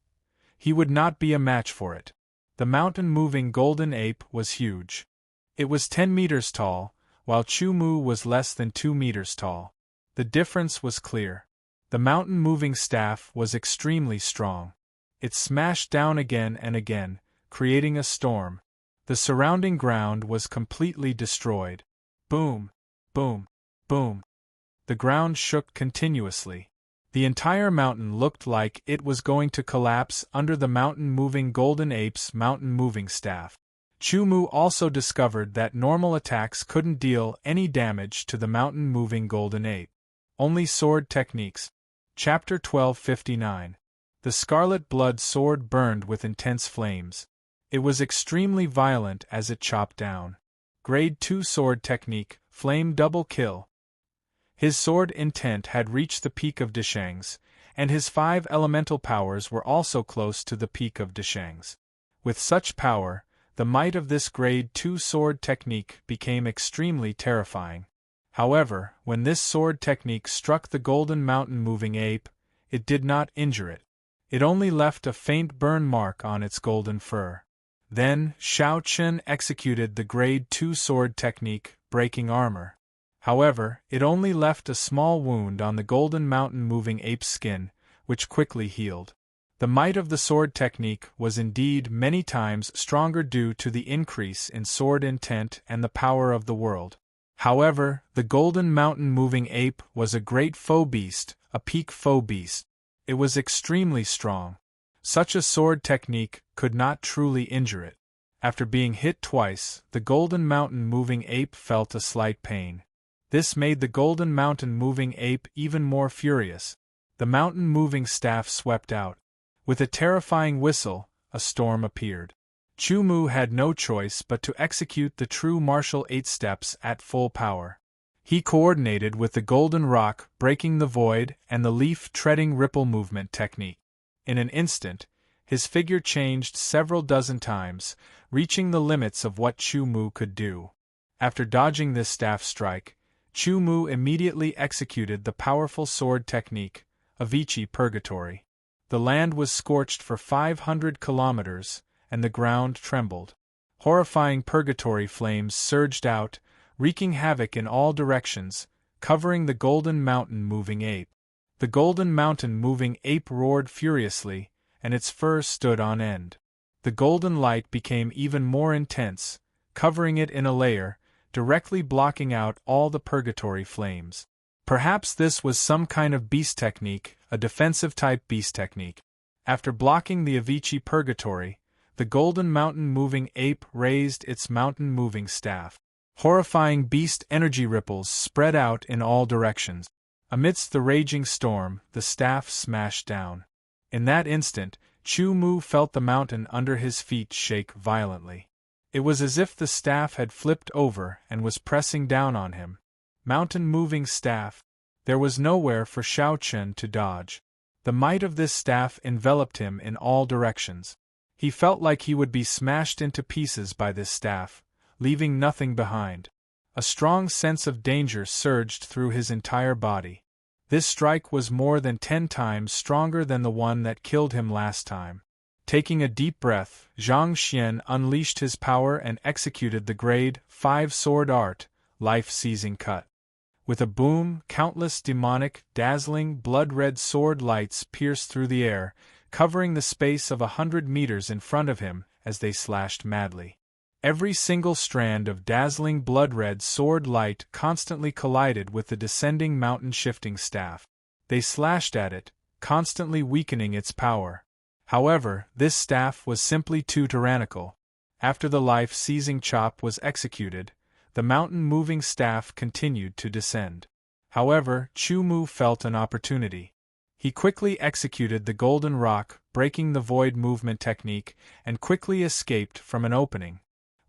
Speaker 1: he would not be a match for it. The mountain-moving golden ape was huge. It was 10 meters tall, while Chu Mu was less than 2 meters tall. The difference was clear. The mountain-moving staff was extremely strong. It smashed down again and again, creating a storm. The surrounding ground was completely destroyed. Boom, boom, boom. The ground shook continuously. The entire mountain looked like it was going to collapse under the mountain-moving golden ape's mountain-moving staff. Chu Mu also discovered that normal attacks couldn't deal any damage to the mountain-moving golden ape. Only sword techniques. Chapter 1259. The scarlet blood sword burned with intense flames. It was extremely violent as it chopped down. Grade 2 sword technique, flame double kill. His sword intent had reached the peak of Deshang's, and his 5 elemental powers were also close to the peak of Deshang's. With such power, The might of this grade 2 sword technique became extremely terrifying. However, when this sword technique struck the golden mountain moving ape, it did not injure it. It only left a faint burn mark on its golden fur. Then, Xiao Chen executed the grade 2 sword technique, breaking armor. However, it only left a small wound on the golden mountain moving ape's skin, which quickly healed. The might of the sword technique was indeed many times stronger due to the increase in sword intent and the power of the world. However, the golden mountain moving ape was a great foe beast, a peak foe beast. It was extremely strong. Such a sword technique could not truly injure it. After being hit twice, the golden mountain moving ape felt a slight pain. This made the golden mountain moving ape even more furious. The mountain moving staff swept out. With a terrifying whistle, a storm appeared. Chu Mu had no choice but to execute the true martial 8 steps at full power. He coordinated with the golden rock, breaking the void, and the leaf treading ripple movement technique. In an instant, his figure changed several dozen times, reaching the limits of what Chu Mu could do. After dodging this staff strike, Chu Mu immediately executed the powerful sword technique, Avicii Purgatory. The land was scorched for 500 kilometers, and the ground trembled. Horrifying purgatory flames surged out, wreaking havoc in all directions, covering the golden mountain moving ape. The golden mountain moving ape roared furiously, and its fur stood on end. The golden light became even more intense, covering it in a layer, directly blocking out all the purgatory flames. Perhaps this was some kind of beast technique, a defensive-type beast technique. After blocking the Avicii Purgatory, the golden mountain moving ape raised its mountain moving staff. Horrifying beast energy ripples spread out in all directions. Amidst the raging storm, the staff smashed down. In that instant, Chu Mu felt the mountain under his feet shake violently. It was as if the staff had flipped over and was pressing down on him. Mountain moving staff. There was nowhere for Xiao Chen to dodge. The might of this staff enveloped him in all directions. He felt like he would be smashed into pieces by this staff, leaving nothing behind. A strong sense of danger surged through his entire body. This strike was more than 10 times stronger than the one that killed him last time. Taking a deep breath, Zhang Xian unleashed his power and executed the grade 5 sword art, life-seizing cut. With a boom, countless demonic, dazzling, blood-red sword lights pierced through the air, covering the space of 100 meters in front of him as they slashed madly. Every single strand of dazzling blood-red sword light constantly collided with the descending mountain-shifting staff. They slashed at it, constantly weakening its power. However, this staff was simply too tyrannical. After the life-seizing chop was executed, the mountain-moving staff continued to descend. However, Chu Mu felt an opportunity. He quickly executed the golden rock, breaking the void movement technique, and quickly escaped from an opening.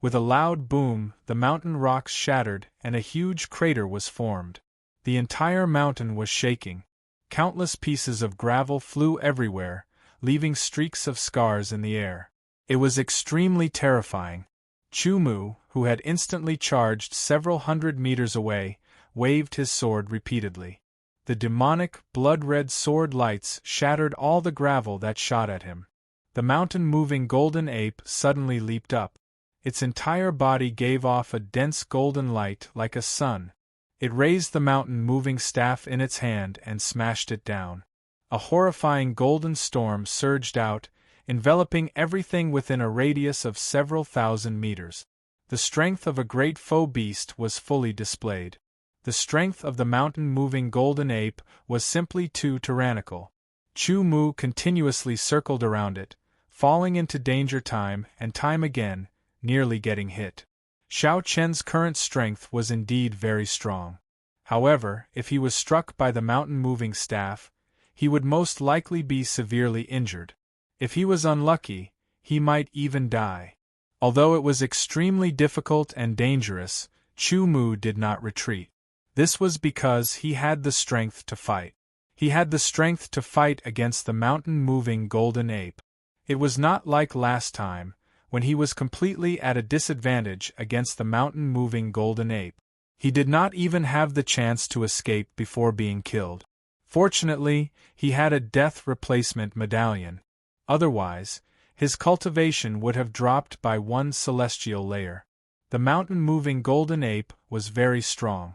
Speaker 1: With a loud boom, the mountain rocks shattered and a huge crater was formed. The entire mountain was shaking. Countless pieces of gravel flew everywhere, leaving streaks of scars in the air. It was extremely terrifying. Chu Mu, who had instantly charged several hundred meters away, waved his sword repeatedly. The demonic, blood-red sword lights shattered all the gravel that shot at him. The mountain-moving golden ape suddenly leaped up. Its entire body gave off a dense golden light like a sun. It raised the mountain-moving staff in its hand and smashed it down. A horrifying golden storm surged out, enveloping everything within a radius of several thousand meters. The strength of a great foe beast was fully displayed. The strength of the mountain-moving golden ape was simply too tyrannical. Chu Mu continuously circled around it, falling into danger time and time again, nearly getting hit. Xiao Chen's current strength was indeed very strong. However, if he was struck by the mountain-moving staff, he would most likely be severely injured. If he was unlucky, he might even die. Although it was extremely difficult and dangerous, Chu Mu did not retreat. This was because he had the strength to fight. He had the strength to fight against the mountain-moving golden ape. It was not like last time, when he was completely at a disadvantage against the mountain-moving golden ape. He did not even have the chance to escape before being killed. Fortunately, he had a death replacement medallion. Otherwise, his cultivation would have dropped by 1 celestial layer. The mountain-moving golden ape was very strong.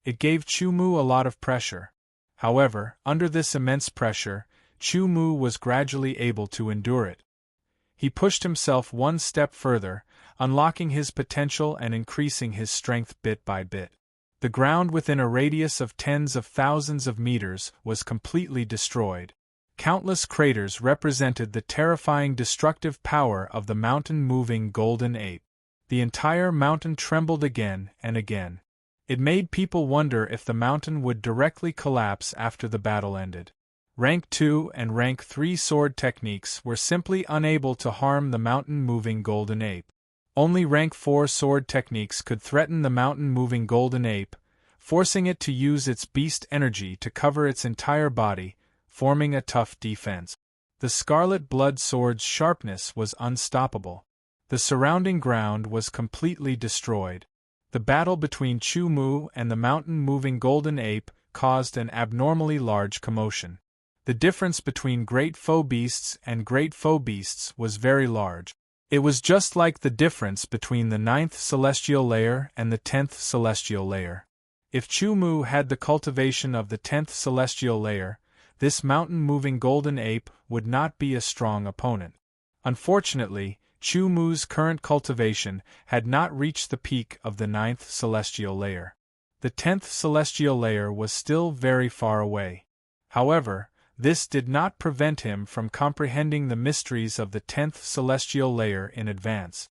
Speaker 1: It gave Chu-Mu a lot of pressure. However, under this immense pressure, Chu-Mu was gradually able to endure it. He pushed himself one step further, unlocking his potential and increasing his strength bit by bit. The ground within a radius of tens of thousands of meters was completely destroyed. Countless craters represented the terrifying destructive power of the mountain-moving golden ape. The entire mountain trembled again and again. It made people wonder if the mountain would directly collapse after the battle ended. Rank 2 and Rank 3 sword techniques were simply unable to harm the mountain-moving golden ape. Only Rank 4 sword techniques could threaten the mountain-moving golden ape, forcing it to use its beast energy to cover its entire body, forming a tough defense. The scarlet blood sword's sharpness was unstoppable. The surrounding ground was completely destroyed. The battle between Chu-Mu and the mountain-moving golden ape caused an abnormally large commotion. The difference between great foe beasts and great foe beasts was very large. It was just like the difference between the 9th celestial layer and the 10th celestial layer. If Chu-Mu had the cultivation of the 10th celestial layer, this mountain-moving golden ape would not be a strong opponent. Unfortunately, Chu-Mu's current cultivation had not reached the peak of the 9th celestial layer. The 10th celestial layer was still very far away. However, this did not prevent him from comprehending the mysteries of the 10th celestial layer in advance.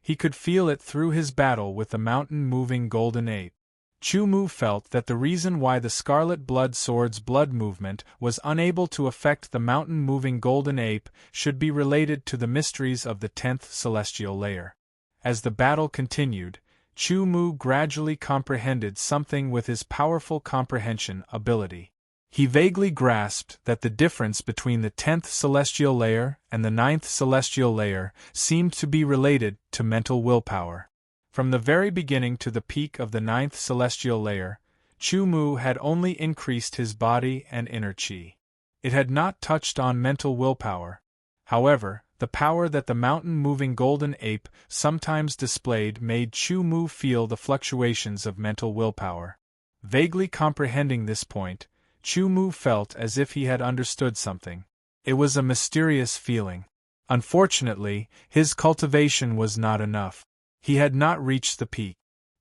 Speaker 1: He could feel it through his battle with the mountain-moving golden ape. Chu-Mu felt that the reason why the scarlet blood sword's blood movement was unable to affect the mountain-moving golden ape should be related to the mysteries of the 10th celestial layer. As the battle continued, Chu-Mu gradually comprehended something with his powerful comprehension ability. He vaguely grasped that the difference between the 10th celestial layer and the 9th celestial layer seemed to be related to mental willpower. From the very beginning to the peak of the 9th celestial layer, Chu-Mu had only increased his body and inner chi. It had not touched on mental willpower. However, the power that the mountain-moving golden ape sometimes displayed made Chu-Mu feel the fluctuations of mental willpower. Vaguely comprehending this point, Chu-Mu felt as if he had understood something. It was a mysterious feeling. Unfortunately, his cultivation was not enough. He had not reached the peak.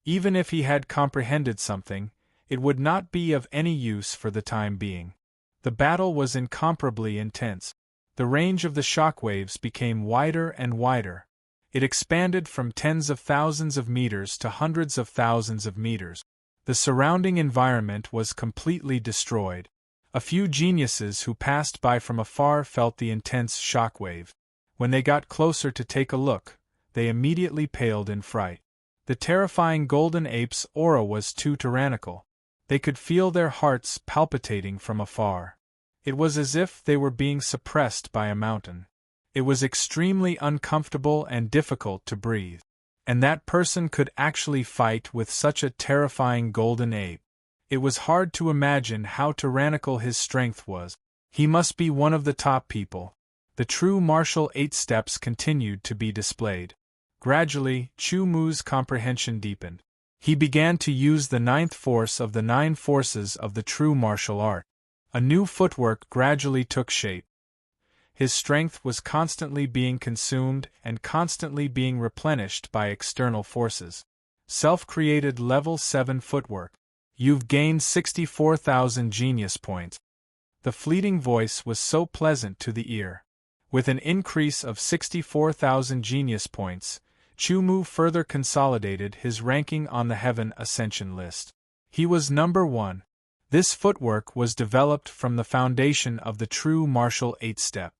Speaker 1: Even if he had comprehended something, it would not be of any use for the time being. The battle was incomparably intense. The range of the shockwaves became wider and wider. It expanded from tens of thousands of meters to hundreds of thousands of meters. The surrounding environment was completely destroyed. A few geniuses who passed by from afar felt the intense shockwave. When they got closer to take a look, they immediately paled in fright. The terrifying golden ape's aura was too tyrannical. They could feel their hearts palpitating from afar. It was as if they were being suppressed by a mountain. It was extremely uncomfortable and difficult to breathe. And that person could actually fight with such a terrifying golden ape. It was hard to imagine how tyrannical his strength was. He must be one of the top people. The true martial 8 steps continued to be displayed. Gradually, Chu-Mu's comprehension deepened. He began to use the 9th force of the 9 forces of the true martial art. A new footwork gradually took shape. His strength was constantly being consumed and constantly being replenished by external forces. Self-created level 7 footwork. You've gained 64,000 genius points. The fleeting voice was so pleasant to the ear. With an increase of 64,000 genius points, Chu-Mu further consolidated his ranking on the Heaven Ascension list. He was number 1. This footwork was developed from the foundation of the true martial 8-step.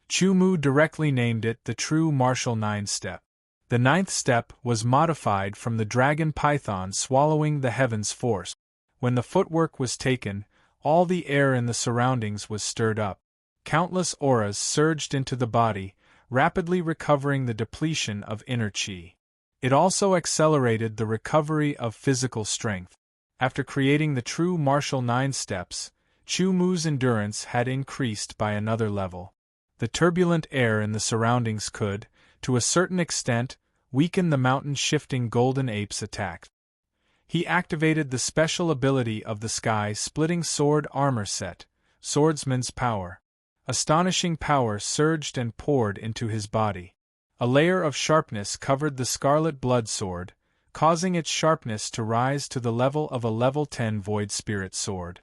Speaker 1: Chu-Mu directly named it the true martial 9-step. The 9th step was modified from the dragon python swallowing the heaven's force. When the footwork was taken, all the air in the surroundings was stirred up. Countless auras surged into the body, rapidly recovering the depletion of inner qi. It also accelerated the recovery of physical strength. After creating the true martial 9 steps, Chu Mu's endurance had increased by another level. The turbulent air in the surroundings could, to a certain extent, weaken the mountain-shifting golden ape's attack. He activated the special ability of the sky-splitting sword armor set, Swordsman's Power. Astonishing power surged and poured into his body. A layer of sharpness covered the scarlet blood sword, causing its sharpness to rise to the level of a level 10 void spirit sword.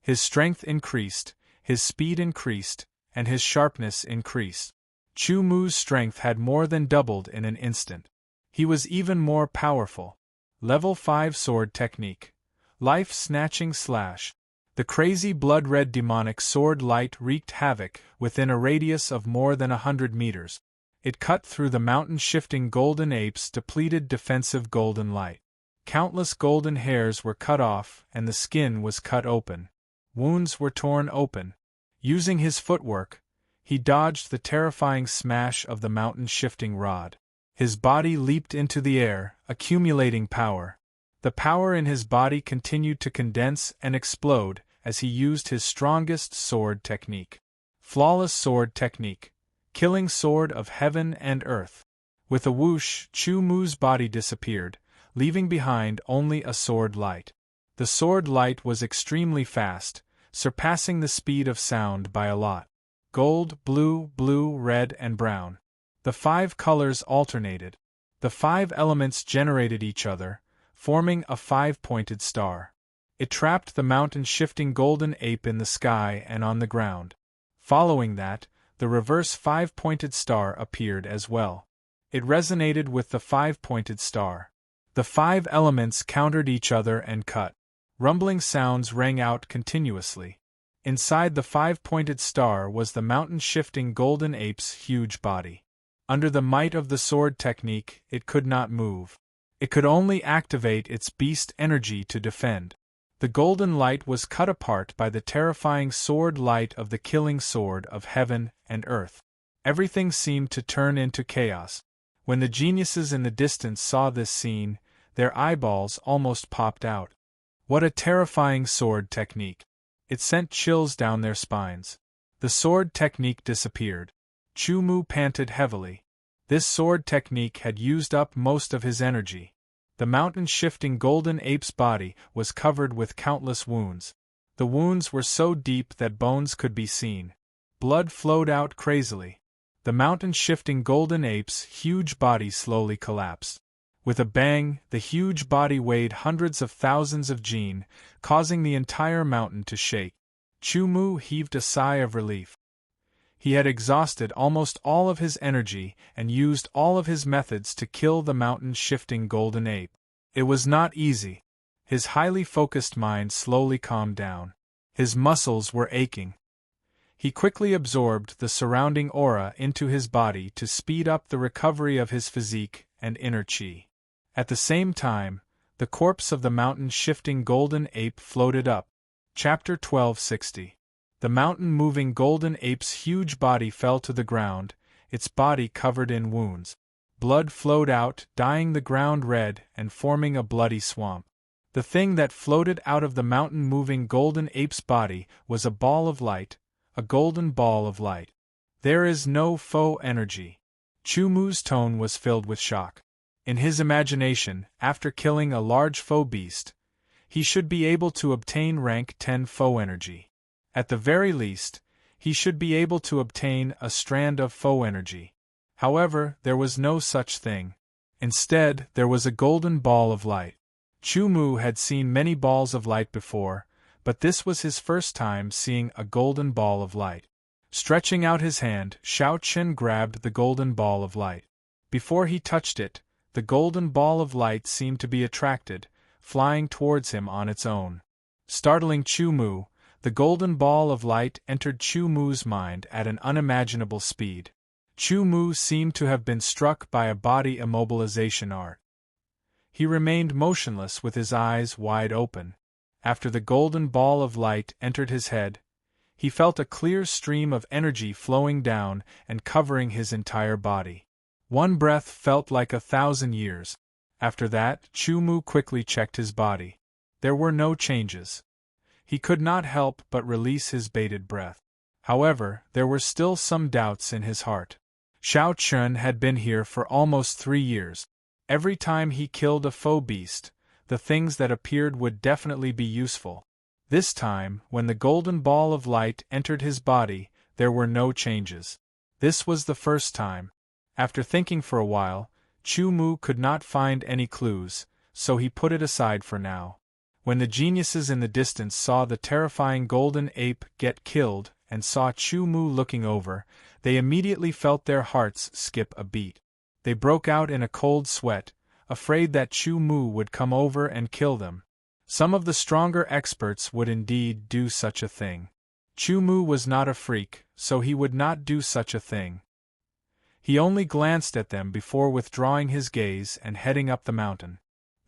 Speaker 1: His strength increased, his speed increased, and his sharpness increased. Chu Mu's strength had more than doubled in an instant. He was even more powerful. Level 5 sword technique. Life-snatching slash. The crazy blood-red demonic sword light wreaked havoc within a radius of more than 100 meters. It cut through the mountain-shifting golden ape's depleted defensive golden light. Countless golden hairs were cut off and the skin was cut open. Wounds were torn open. Using his footwork, he dodged the terrifying smash of the mountain-shifting rod. His body leaped into the air, accumulating power. The power in his body continued to condense and explode as he used his strongest sword technique. Flawless sword technique. Killing sword of heaven and earth. With a whoosh, Chu Mu's body disappeared, leaving behind only a sword light. The sword light was extremely fast, surpassing the speed of sound by a lot. Gold, blue, red, and brown. The 5 colors alternated. The 5 elements generated each other, forming a 5-pointed star. It trapped the mountain-shifting golden ape in the sky and on the ground. Following that, the reverse 5-pointed star appeared as well. It resonated with the 5-pointed star. The 5 elements countered each other and cut. Rumbling sounds rang out continuously. Inside the 5-pointed star was the mountain-shifting golden ape's huge body. Under the might of the sword technique, it could not move. It could only activate its beast energy to defend. The golden light was cut apart by the terrifying sword light of the killing sword of heaven and earth. Everything seemed to turn into chaos. When the geniuses in the distance saw this scene, their eyeballs almost popped out. What a terrifying sword technique! It sent chills down their spines. The sword technique disappeared. Chu Mu panted heavily. This sword technique had used up most of his energy. The mountain-shifting golden ape's body was covered with countless wounds. The wounds were so deep that bones could be seen. Blood flowed out crazily. The mountain-shifting golden ape's huge body slowly collapsed. With a bang, the huge body weighed hundreds of thousands of jin, causing the entire mountain to shake. Chu Mu heaved a sigh of relief. He had exhausted almost all of his energy and used all of his methods to kill the mountain-shifting golden ape. It was not easy. His highly focused mind slowly calmed down. His muscles were aching. He quickly absorbed the surrounding aura into his body to speed up the recovery of his physique and inner qi. At the same time, the corpse of the mountain-shifting golden ape floated up. Chapter 1260. The mountain-moving golden ape's huge body fell to the ground, its body covered in wounds. Blood flowed out, dyeing the ground red and forming a bloody swamp. The thing that floated out of the mountain-moving golden ape's body was a ball of light, a golden ball of light. There is no foe energy. Chu Mu's tone was filled with shock. In his imagination, after killing a large foe beast, he should be able to obtain rank 10 foe energy. At the very least, he should be able to obtain a strand of foe energy. However, there was no such thing. Instead, there was a golden ball of light. Chu Mu had seen many balls of light before, but this was his first time seeing a golden ball of light. Stretching out his hand, Xiao Chen grabbed the golden ball of light. Before he touched it, the golden ball of light seemed to be attracted, flying towards him on its own. Startling Chu Mu, the golden ball of light entered Chu Mu's mind at an unimaginable speed. Chu Mu seemed to have been struck by a body immobilization art. He remained motionless with his eyes wide open. After the golden ball of light entered his head, He felt a clear stream of energy flowing down and covering his entire body. One breath felt like 1,000 years. After that, Chu Mu quickly checked his body. There were no changes. He could not help but release his bated breath. However, there were still some doubts in his heart. Xiao Chun had been here for almost 3 years. Every time he killed a foe beast, the things that appeared would definitely be useful. This time, when the golden ball of light entered his body, there were no changes. This was the first time. After thinking for a while, Chu Mu could not find any clues, so he put it aside for now. When the geniuses in the distance saw the terrifying golden ape get killed and saw Chu Mu looking over, they immediately felt their hearts skip a beat. They broke out in a cold sweat, afraid that Chu Mu would come over and kill them. Some of the stronger experts would indeed do such a thing. Chu Mu was not a freak, so he would not do such a thing. He only glanced at them before withdrawing his gaze and heading up the mountain.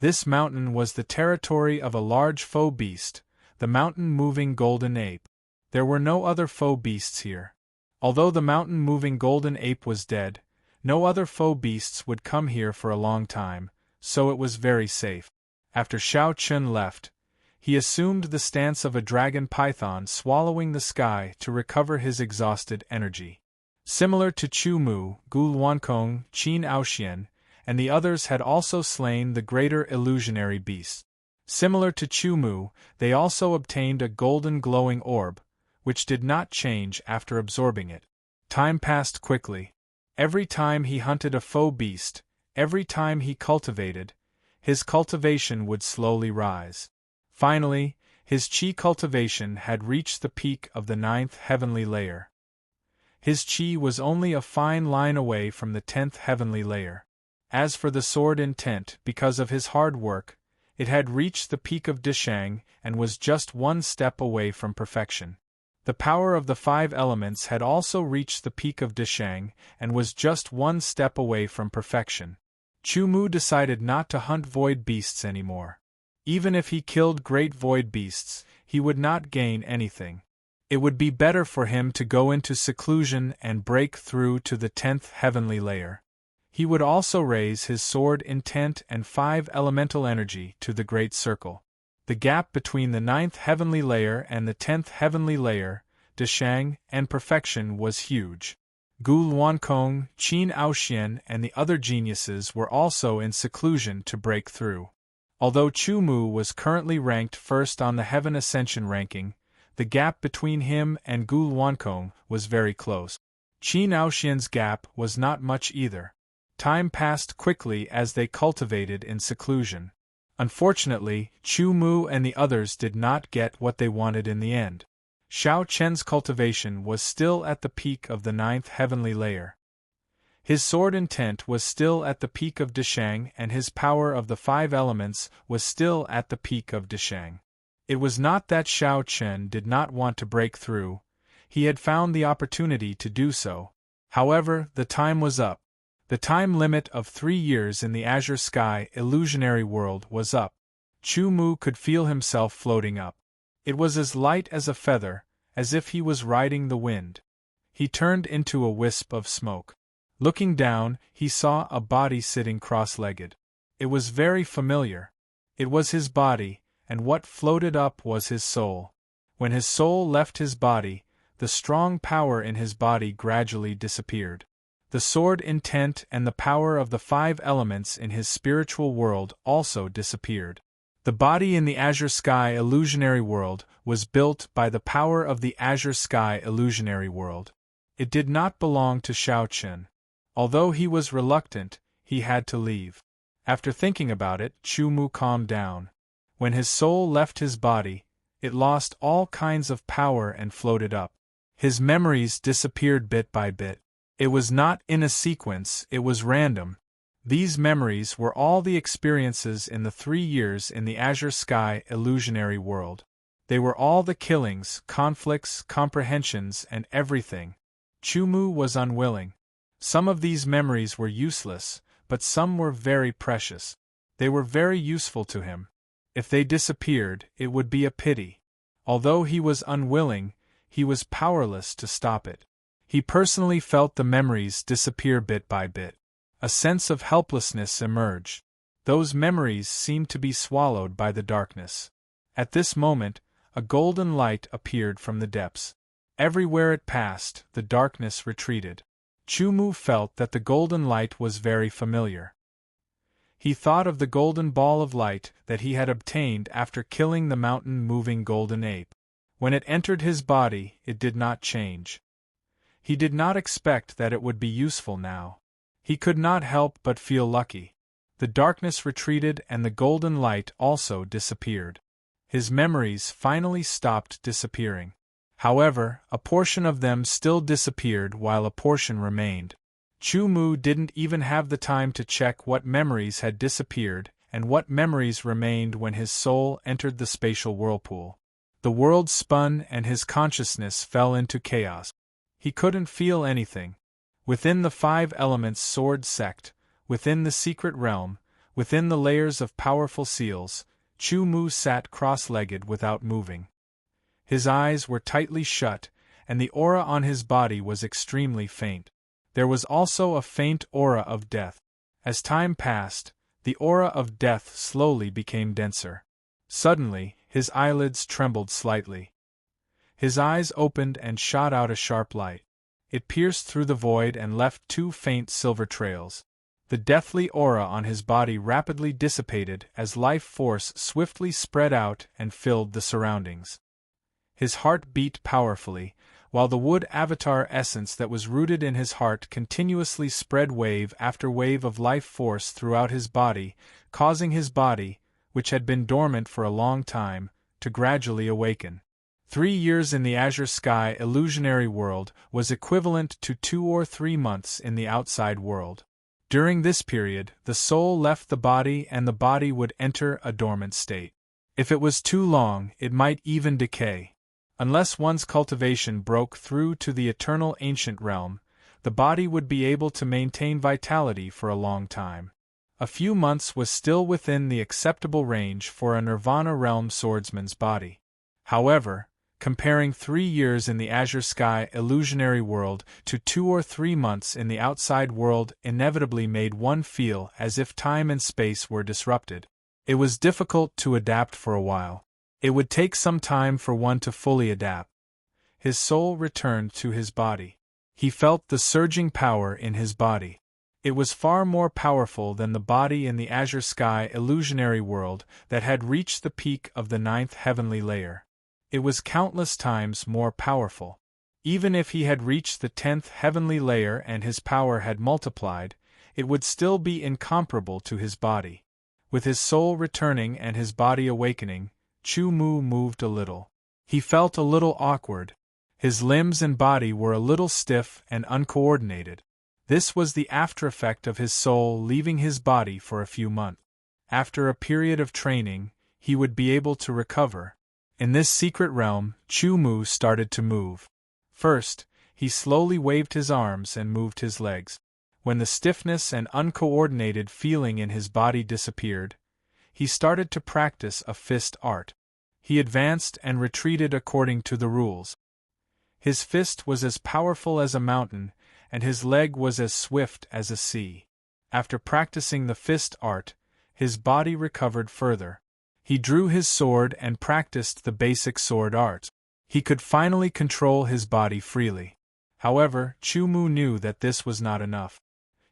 Speaker 1: This mountain was the territory of a large foe beast, the mountain-moving golden ape. There were no other foe beasts here. Although the mountain-moving golden ape was dead, no other foe beasts would come here for a long time, so it was very safe. After Xiao Chun left, he assumed the stance of a dragon python swallowing the sky to recover his exhausted energy. Similar to Chu Mu, Gu Luankong, Qin Aoxian, and the others had also slain the greater illusionary beast. Similar to Chu Mu, they also obtained a golden glowing orb, which did not change after absorbing it. Time passed quickly. Every time he hunted a foe beast, every time he cultivated, his cultivation would slowly rise. Finally, his qi cultivation had reached the peak of the 9th heavenly layer. His qi was only a fine line away from the 10th heavenly layer. As for the sword intent, because of his hard work, it had reached the peak of Dishang and was just one step away from perfection. The power of the 5 elements had also reached the peak of Dishang and was just one step away from perfection. Chu Mu decided not to hunt void beasts anymore. Even if he killed great void beasts, he would not gain anything. It would be better for him to go into seclusion and break through to the 10th heavenly layer. He would also raise his sword intent and 5 elemental energy to the Great Circle. The gap between the 9th heavenly layer and the 10th heavenly layer, Dishang, and perfection was huge. Gu Luankong, Qin Aoxian, and the other geniuses were also in seclusion to break through. Although Chu Mu was currently ranked first on the Heaven Ascension ranking, the gap between him and Gu Luankong was very close. Qin Aoxian's gap was not much either. Time passed quickly as they cultivated in seclusion. Unfortunately, Chu Mu and the others did not get what they wanted in the end. Xiao Chen's cultivation was still at the peak of the 9th heavenly layer. His sword intent was still at the peak of Dishang and his power of the 5 elements was still at the peak of Dishang. It was not that Xiao Chen did not want to break through, he had found the opportunity to do so. However, the time was up. The time limit of 3 years in the azure sky illusionary world was up. Chu Mu could feel himself floating up. It was as light as a feather, as if he was riding the wind. He turned into a wisp of smoke. Looking down, he saw a body sitting cross-legged. It was very familiar. It was his body, and what floated up was his soul. When his soul left his body, the strong power in his body gradually disappeared. The sword intent and the power of the 5 elements in his spiritual world also disappeared. The body in the azure sky illusionary world was built by the power of the azure sky illusionary world. It did not belong to Xiao Chen. Although he was reluctant, he had to leave. After thinking about it, Chu Mu calmed down. When his soul left his body, it lost all kinds of power and floated up. His memories disappeared bit by bit. It was not in a sequence, it was random. These memories were all the experiences in the 3 years in the azure sky illusionary world. They were all the killings, conflicts, comprehensions, and everything. Chu Mu was unwilling. Some of these memories were useless, but some were very precious. They were very useful to him. If they disappeared, it would be a pity. Although he was unwilling, he was powerless to stop it. He personally felt the memories disappear bit by bit. A sense of helplessness emerged. Those memories seemed to be swallowed by the darkness. At this moment, a golden light appeared from the depths. Everywhere it passed, the darkness retreated. Chu-Mu felt that the golden light was very familiar. He thought of the golden ball of light that he had obtained after killing the mountain-moving golden ape. When it entered his body, it did not change. He did not expect that it would be useful now. He could not help but feel lucky. The darkness retreated and the golden light also disappeared. His memories finally stopped disappearing. However, a portion of them still disappeared while a portion remained. Chu-Mu didn't even have the time to check what memories had disappeared and what memories remained when his soul entered the spatial whirlpool. The world spun and his consciousness fell into chaos. He couldn't feel anything. Within the 5 elements sword sect, within the secret realm, within the layers of powerful seals, Chu-Mu sat cross-legged without moving. His eyes were tightly shut, and the aura on his body was extremely faint. There was also a faint aura of death. As time passed, the aura of death slowly became denser. Suddenly, his eyelids trembled slightly. His eyes opened and shot out a sharp light. It pierced through the void and left 2 faint silver trails. The deathly aura on his body rapidly dissipated as life force swiftly spread out and filled the surroundings. His heart beat powerfully, while the wood avatar essence that was rooted in his heart continuously spread wave after wave of life force throughout his body, causing his body, which had been dormant for a long time, to gradually awaken. 3 years in the azure sky illusionary world was equivalent to 2 or 3 months in the outside world. During this period, the soul left the body and the body would enter a dormant state. If it was too long, it might even decay. Unless one's cultivation broke through to the eternal ancient realm, the body would be able to maintain vitality for a long time. A few months was still within the acceptable range for a nirvana realm swordsman's body. However, comparing 3 years in the azure sky illusionary world to 2 or 3 months in the outside world inevitably made one feel as if time and space were disrupted. It was difficult to adapt for a while. It would take some time for one to fully adapt. His soul returned to his body. He felt the surging power in his body. It was far more powerful than the body in the azure sky illusionary world that had reached the peak of the 9th heavenly layer. It was countless times more powerful. Even if he had reached the 10th heavenly layer and his power had multiplied, it would still be incomparable to his body. With his soul returning and his body awakening, Chu-Mu moved a little. He felt a little awkward. His limbs and body were a little stiff and uncoordinated. This was the aftereffect of his soul leaving his body for a few months. After a period of training, he would be able to recover. In this secret realm, Chu-Mu started to move. First, he slowly waved his arms and moved his legs. When the stiffness and uncoordinated feeling in his body disappeared, he started to practice a fist art. He advanced and retreated according to the rules. His fist was as powerful as a mountain, and his leg was as swift as a sea. After practicing the fist art, his body recovered further. He drew his sword and practiced the basic sword arts. He could finally control his body freely. However, Chu-Mu knew that this was not enough.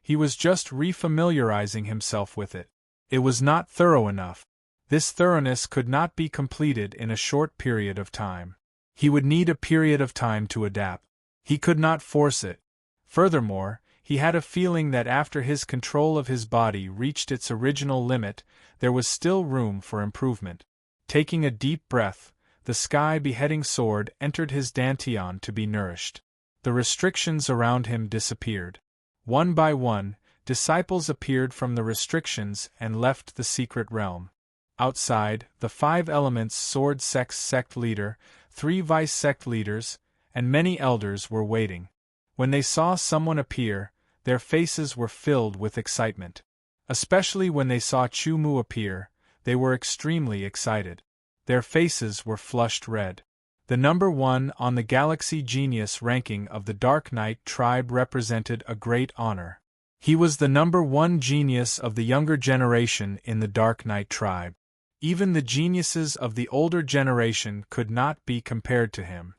Speaker 1: He was just refamiliarizing himself with it. It was not thorough enough. This thoroughness could not be completed in a short period of time. He would need a period of time to adapt. He could not force it. Furthermore, he had a feeling that after his control of his body reached its original limit, there was still room for improvement. Taking a deep breath, the sky-beheading sword entered his dantian to be nourished. The restrictions around him disappeared. One by one, disciples appeared from the restrictions and left the secret realm. Outside, the 5 elements sword sect leader, 3 vice sect leaders, and many elders were waiting. When they saw someone appear, their faces were filled with excitement. Especially when they saw Chu-Mu appear, they were extremely excited. Their faces were flushed red. The number 1 on the Galaxy Genius ranking of the Dark Knight tribe represented a great honor. He was the number 1 genius of the younger generation in the Dark Knight tribe. Even the geniuses of the older generation could not be compared to him.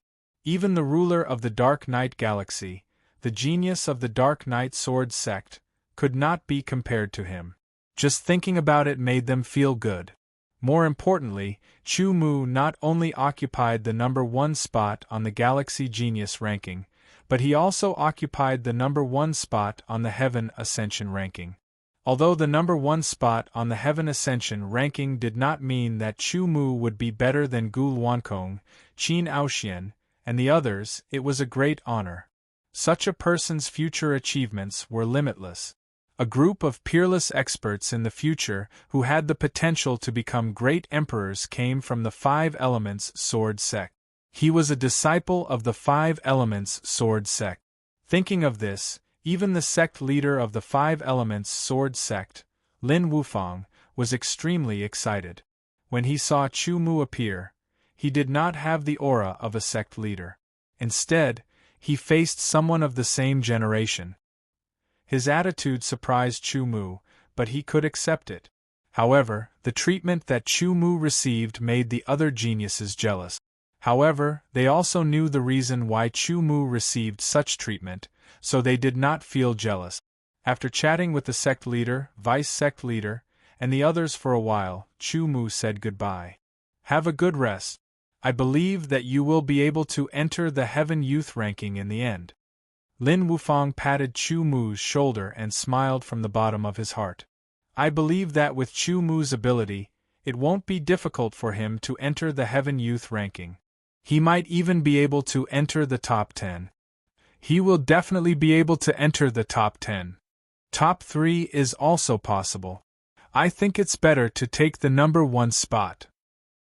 Speaker 1: Even the ruler of the Dark Knight Galaxy, the genius of the Dark Knight Sword Sect, could not be compared to him. Just thinking about it made them feel good. More importantly, Chu Mu not only occupied the number 1 spot on the Galaxy Genius ranking, but he also occupied the number 1 spot on the Heaven Ascension ranking. Although the number 1 spot on the Heaven Ascension ranking did not mean that Chu Mu would be better than Gu Luankong, Qin Aoxian, and the others, it was a great honor. Such a person's future achievements were limitless. A group of peerless experts in the future who had the potential to become great emperors came from the 5 Elements Sword Sect. He was a disciple of the 5 Elements Sword Sect. Thinking of this, even the sect leader of the 5 Elements Sword Sect, Lin Wufang, was extremely excited. When he saw Chu Mu appear, he did not have the aura of a sect leader. Instead, he faced someone of the same generation. His attitude surprised Chu Mu, but he could accept it. However, the treatment that Chu Mu received made the other geniuses jealous. However, they also knew the reason why Chu Mu received such treatment, so they did not feel jealous. After chatting with the sect leader, vice sect leader, and the others for a while, Chu Mu said goodbye. Have a good rest. I believe that you will be able to enter the Heaven Youth ranking in the end. Lin Wufang patted Chu Mu's shoulder and smiled from the bottom of his heart. I believe that with Chu Mu's ability, it won't be difficult for him to enter the Heaven Youth ranking. He might even be able to enter the top 10. He will definitely be able to enter the top 10. Top 3 is also possible. I think it's better to take the number 1 spot.